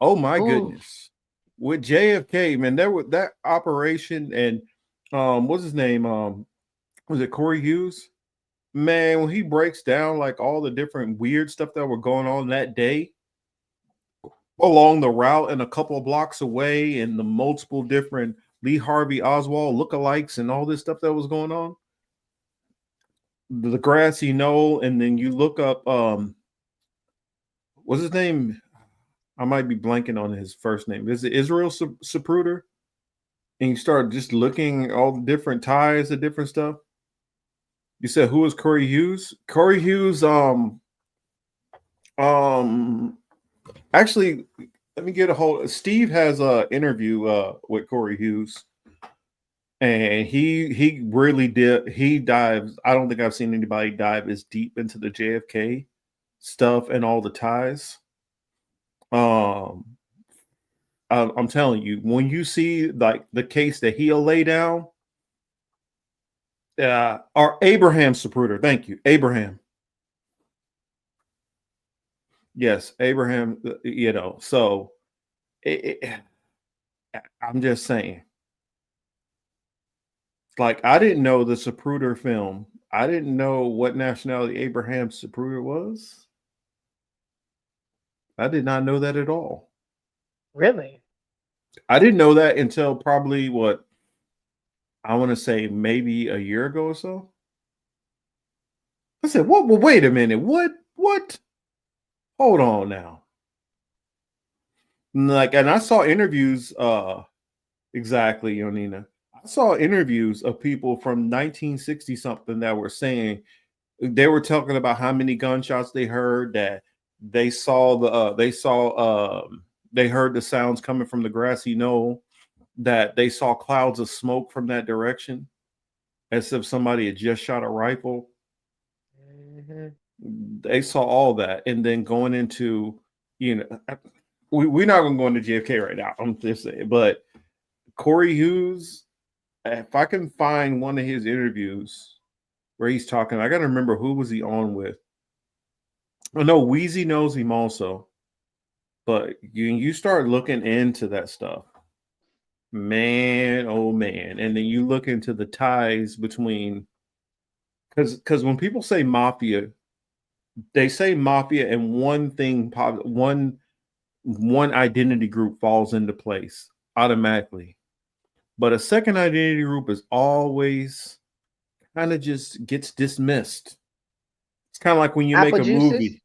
Oh my Ooh. goodness, with JFK, man, there was that operation and what's his name? Was it Corey Hughes? Man, when he breaks down like all the different weird stuff that were going on that day along the route and a couple of blocks away, and the multiple different Lee Harvey Oswald lookalikes and all this stuff that was going on. The grassy knoll, and then you look up what's his name? I might be blanking on his first name. Is it Israel Zapruder? And you start just looking all the different ties, the different stuff. You said who was Corey Hughes? Corey Hughes, actually, let me get a hold. Steve has a interview with Corey Hughes, and he really did. He dives. I don't think I've seen anybody dive as deep into the JFK stuff and all the ties. I'm telling you, when you see like the case that he'll lay down, or Abraham Zapruder. Thank you, Abraham. Yes, Abraham. You know, so I'm just saying. Like, I didn't know the Zapruder film. I didn't know what nationality Abraham Zapruder was. I did not know that at all. Really? I didn't know that until probably what I want to say maybe a year ago or so. I said, "What? Well, wait a minute. What? What? Hold on now." Like, and I saw interviews. Exactly, Yonina. I saw interviews of people from 1960 something that were saying they were talking about how many gunshots they heard, that they saw they heard the sounds coming from the grassy knoll, that they saw clouds of smoke from that direction as if somebody had just shot a rifle. Mm-hmm. They saw all that, and then going into, you know, we're not going to go into JFK right now. I'm just saying, but Corey Hughes, if I can find one of his interviews where he's talking, I got to remember who was he on with. I know Wheezy knows him also, but you start looking into that stuff, man, oh man, and then you look into the ties between, because when people say mafia, they say mafia, and one thing, one identity group falls into place automatically. But a second identity group is always kind of just gets dismissed. It's kind of like when you make Apple a juices? movie.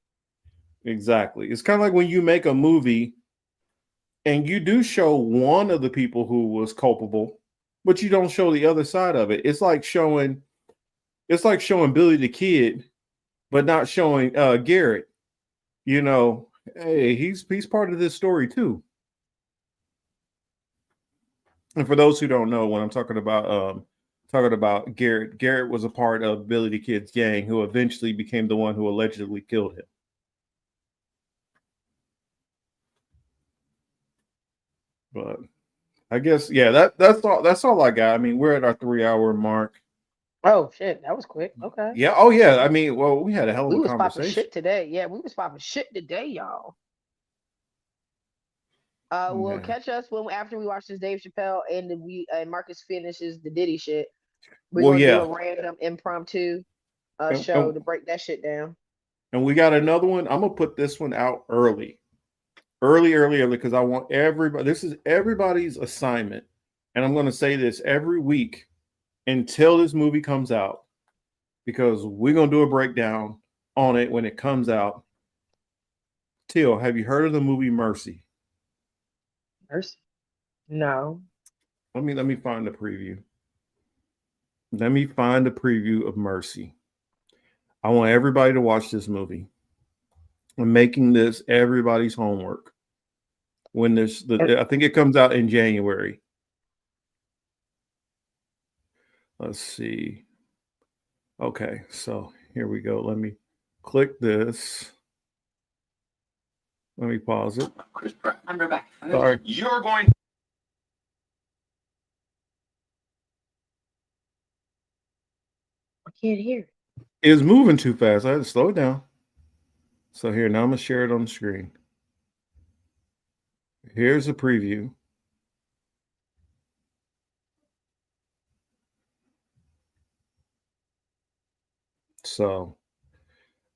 Exactly. It's kind of like when you make a movie and you do show one of the people who was culpable, but you don't show the other side of it. It's like showing Billy the Kid, but not showing Garrett. You know, hey, he's part of this story too. And for those who don't know, when I'm talking about talking about Garrett. Garrett was a part of Billy the Kid's gang, who eventually became the one who allegedly killed him. But I guess, yeah, that's all I got. I mean, we're at our 3-hour mark. Oh shit, that was quick. Okay. Yeah. Oh yeah. I mean, well, we had a hell of We a was popping conversation. shit today. Yeah, we was popping shit today, y'all. We'll Yeah. catch us when after we watch this Dave Chappelle and Marcus finishes the Diddy shit. We're Well, gonna yeah. do a random impromptu And- show and- to break that shit down. And we got another one. I'm gonna put this one out early, because I want everybody. This is everybody's assignment, and I'm gonna say this every week until this movie comes out, because we're gonna do a breakdown on it when it comes out. Teal, have you heard of the movie Mercy? Mercy? No. Let me find the preview. Let me find the preview of Mercy. I want everybody to watch this movie. I'm making this everybody's homework. When I think it comes out in January. Let's see. Okay, so here we go. Let me click this. Let me pause it. Chris Pratt. I'm Rebecca. Sorry. You're going. I can't hear. It's moving too fast. I had to slow it down. So here, now I'm gonna share it on the screen. Here's a preview. So,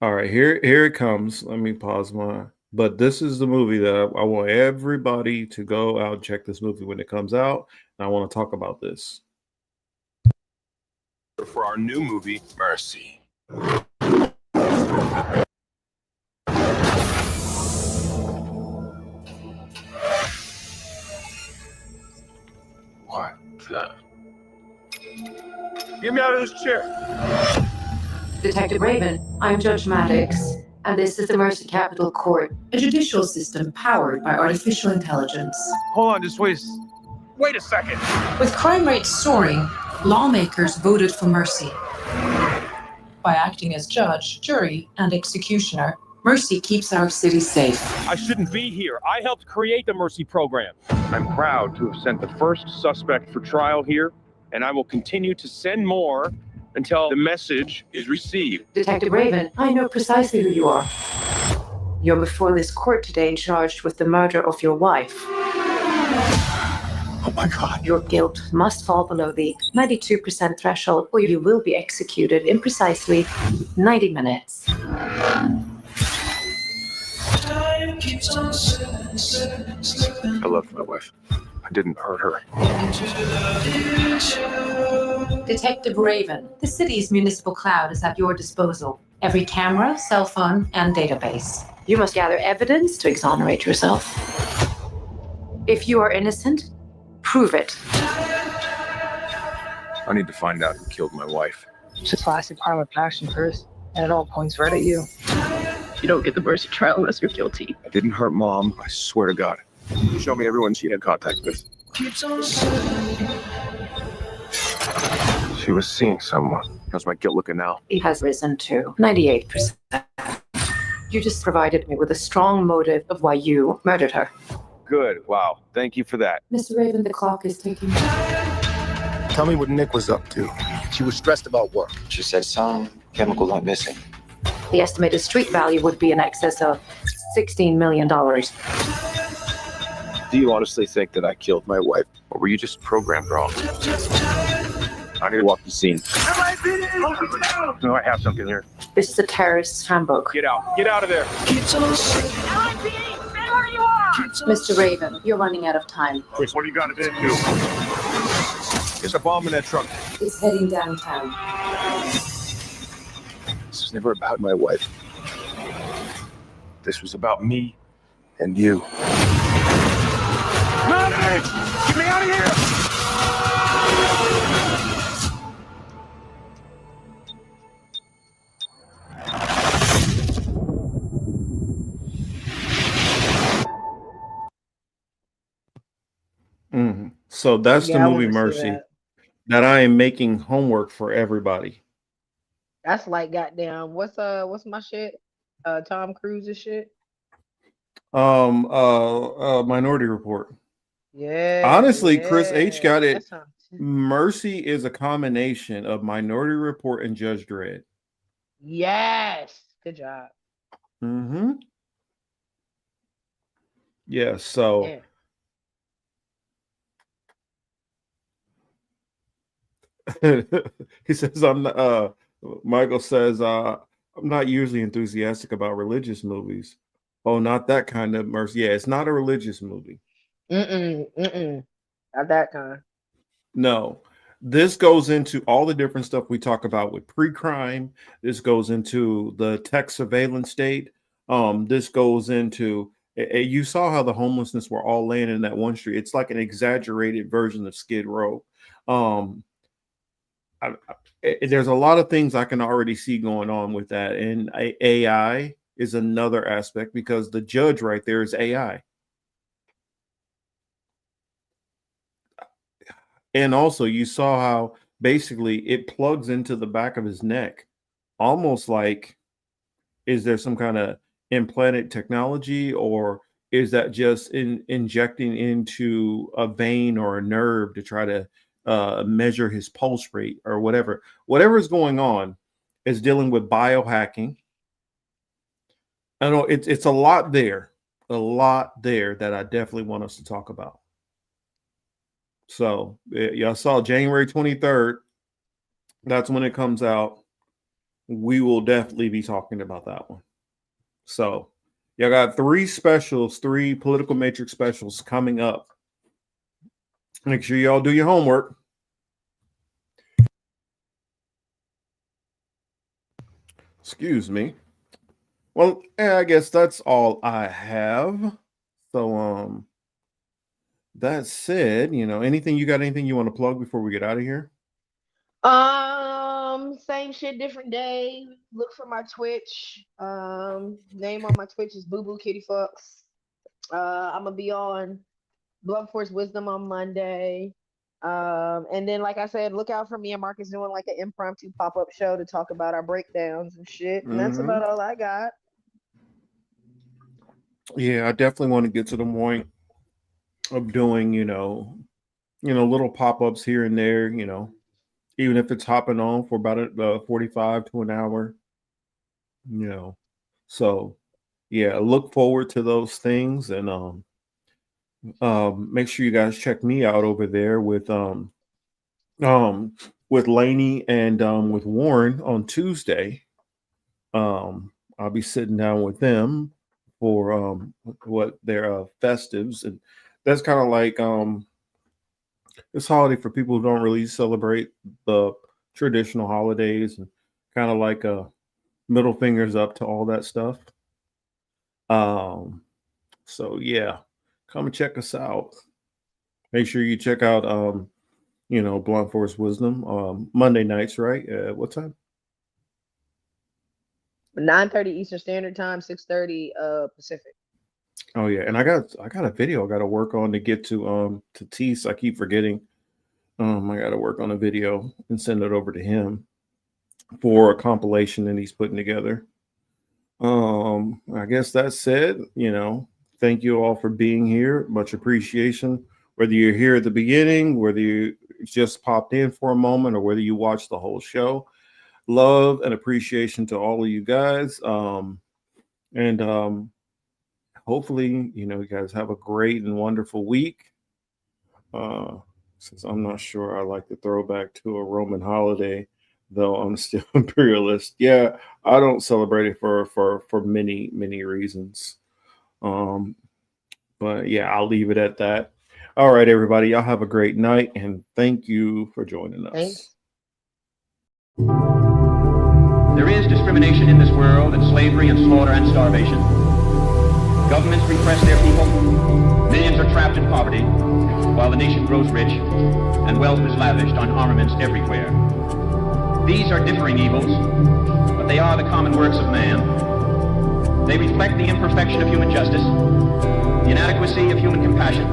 all right, here it comes. Let me pause my. But this is the movie that I want everybody to go out and check this movie when it comes out. And I want to talk about this. For our new movie, Mercy. What the? Get me out of this chair. Detective Raven, I'm Judge Maddox, and this is the Mercy Capital Court, a judicial system powered by artificial intelligence. Hold on, just wait a second. With crime rates soaring, lawmakers voted for Mercy. By acting as judge, jury, and executioner, Mercy keeps our city safe. I shouldn't be here. I helped create the Mercy program. I'm proud to have sent the first suspect for trial here, and I will continue to send more until the message is received. Detective Raven, I know precisely who you are. You're before this court today charged with the murder of your wife. Oh my God. Your guilt must fall below the 92% threshold, or you will be executed in precisely 90 minutes. I loved my wife. I didn't hurt her. Detective Raven, the city's municipal cloud is at your disposal. Every camera, cell phone, and database. You must gather evidence to exonerate yourself. If you are innocent, prove it. I need to find out who killed my wife. Just classic crime of passion first, and it all points right at you. You don't get the Mercy trial unless you're guilty. I didn't hurt Mom. I swear to God. Show me everyone she had contact with. She was seeing someone. How's my guilt looking now? It has risen to 98%. You just provided me with a strong motive of why you murdered her. Good. Wow. Thank you for that. Mr. Raven, the clock is ticking. Tell me what Nick was up to. She was stressed about work. She said some chemicals went missing. The estimated street value would be in excess of $16 million. Do you honestly think that I killed my wife? Or were you just programmed wrong? I need to walk the scene. No, I have something here. This is a terrorist's handbook. Get out. Get out of there. Mr. Raven, you're running out of time. Chris, what do you got to do? There's a bomb in that truck. It's heading downtown. This was never about my wife. This was about me and you. Maddox! Get me out of here! So that's Yeah, the I movie wanna see Mercy. that. that I am making homework for everybody. That's like goddamn. What's my shit? Tom Cruise's shit. Minority Report. Yeah. Honestly, Chris H got it. That sounds- Mercy is a combination of Minority Report and Judge Dredd. Yes. Good job. Mm-hmm. Yeah, so Yeah. he says I'm not Michael says I'm not usually enthusiastic about religious movies. Oh, not that kind of Mercy. Yeah, it's not a religious movie. Not that kind. No. This goes into all the different stuff we talk about with pre-crime. This goes into the tech surveillance state. This goes into you saw how the homelessness were all laying in that one street. It's like an exaggerated version of Skid Row. There's a lot of things I can already see going on with that, and AI is another aspect because the judge right there is AI. And also, you saw how basically it plugs into the back of his neck, almost like, is there some kind of implanted technology, or is that just injecting into a vein or a nerve to try to measure his pulse rate or whatever? Whatever is going on is dealing with biohacking. I know it's a lot there that I definitely want us to talk about. So y'all saw January 23rd. That's when it comes out. We will definitely be talking about that one. So y'all got 3 Political Matrix specials coming up. Make sure y'all do your homework. Excuse me. Well, I guess that's all I have. So that said, anything you want to plug before we get out of here? Same shit, different day. Look for my Twitch. Name on my Twitch is Boo Boo Kitty Fucks. I'm gonna be on Blunt Force Wisdom on Monday. And then, like I said, look out for me and Marcus doing like an impromptu pop-up show to talk about our breakdowns and shit. And that's about all I got. Yeah, I definitely want to get to the point of doing, little pop-ups here and there, even if it's hopping on for about 45 to an hour, So, yeah, look forward to those things, and make sure you guys check me out over there with Lainey and with Warren on Tuesday. I'll be sitting down with them for what their festives, and that's kind of like this holiday for people who don't really celebrate the traditional holidays, and kind of like middle fingers up to all that stuff. So yeah, come and check us out. Make sure you check out Blunt Force Wisdom Monday nights, right? What time? 9:30 Eastern Standard Time, 6:30 Pacific. Oh yeah, and I got a video I got to work on to get to Tease. I keep forgetting. I got to work on a video and send it over to him for a compilation that he's putting together. I guess that said, thank you all for being here. Much appreciation. Whether you're here at the beginning, whether you just popped in for a moment, or whether you watched the whole show, love and appreciation to all of you guys. And hopefully, you guys have a great and wonderful week. Since I'm not sure I like the throwback to a Roman holiday, though I'm still imperialist. Yeah, I don't celebrate it for many, many reasons. But yeah, I'll leave it at that. All right, everybody, y'all have a great night, and thank you for joining us. Thanks. There is discrimination in this world, and slavery and slaughter and starvation. Governments repress their people. Millions are trapped in poverty, while the nation grows rich, and wealth is lavished on armaments everywhere. These are differing evils, but they are the common works of man. They reflect the imperfection of human justice, the inadequacy of human compassion,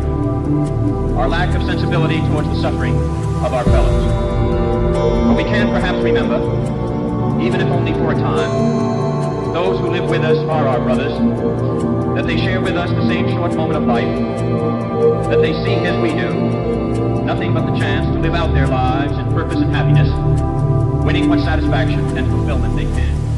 our lack of sensibility towards the suffering of our fellows. But we can perhaps remember, even if only for a time, those who live with us are our brothers, that they share with us the same short moment of life, that they seek as we do, nothing but the chance to live out their lives in purpose and happiness, winning what satisfaction and fulfillment they can.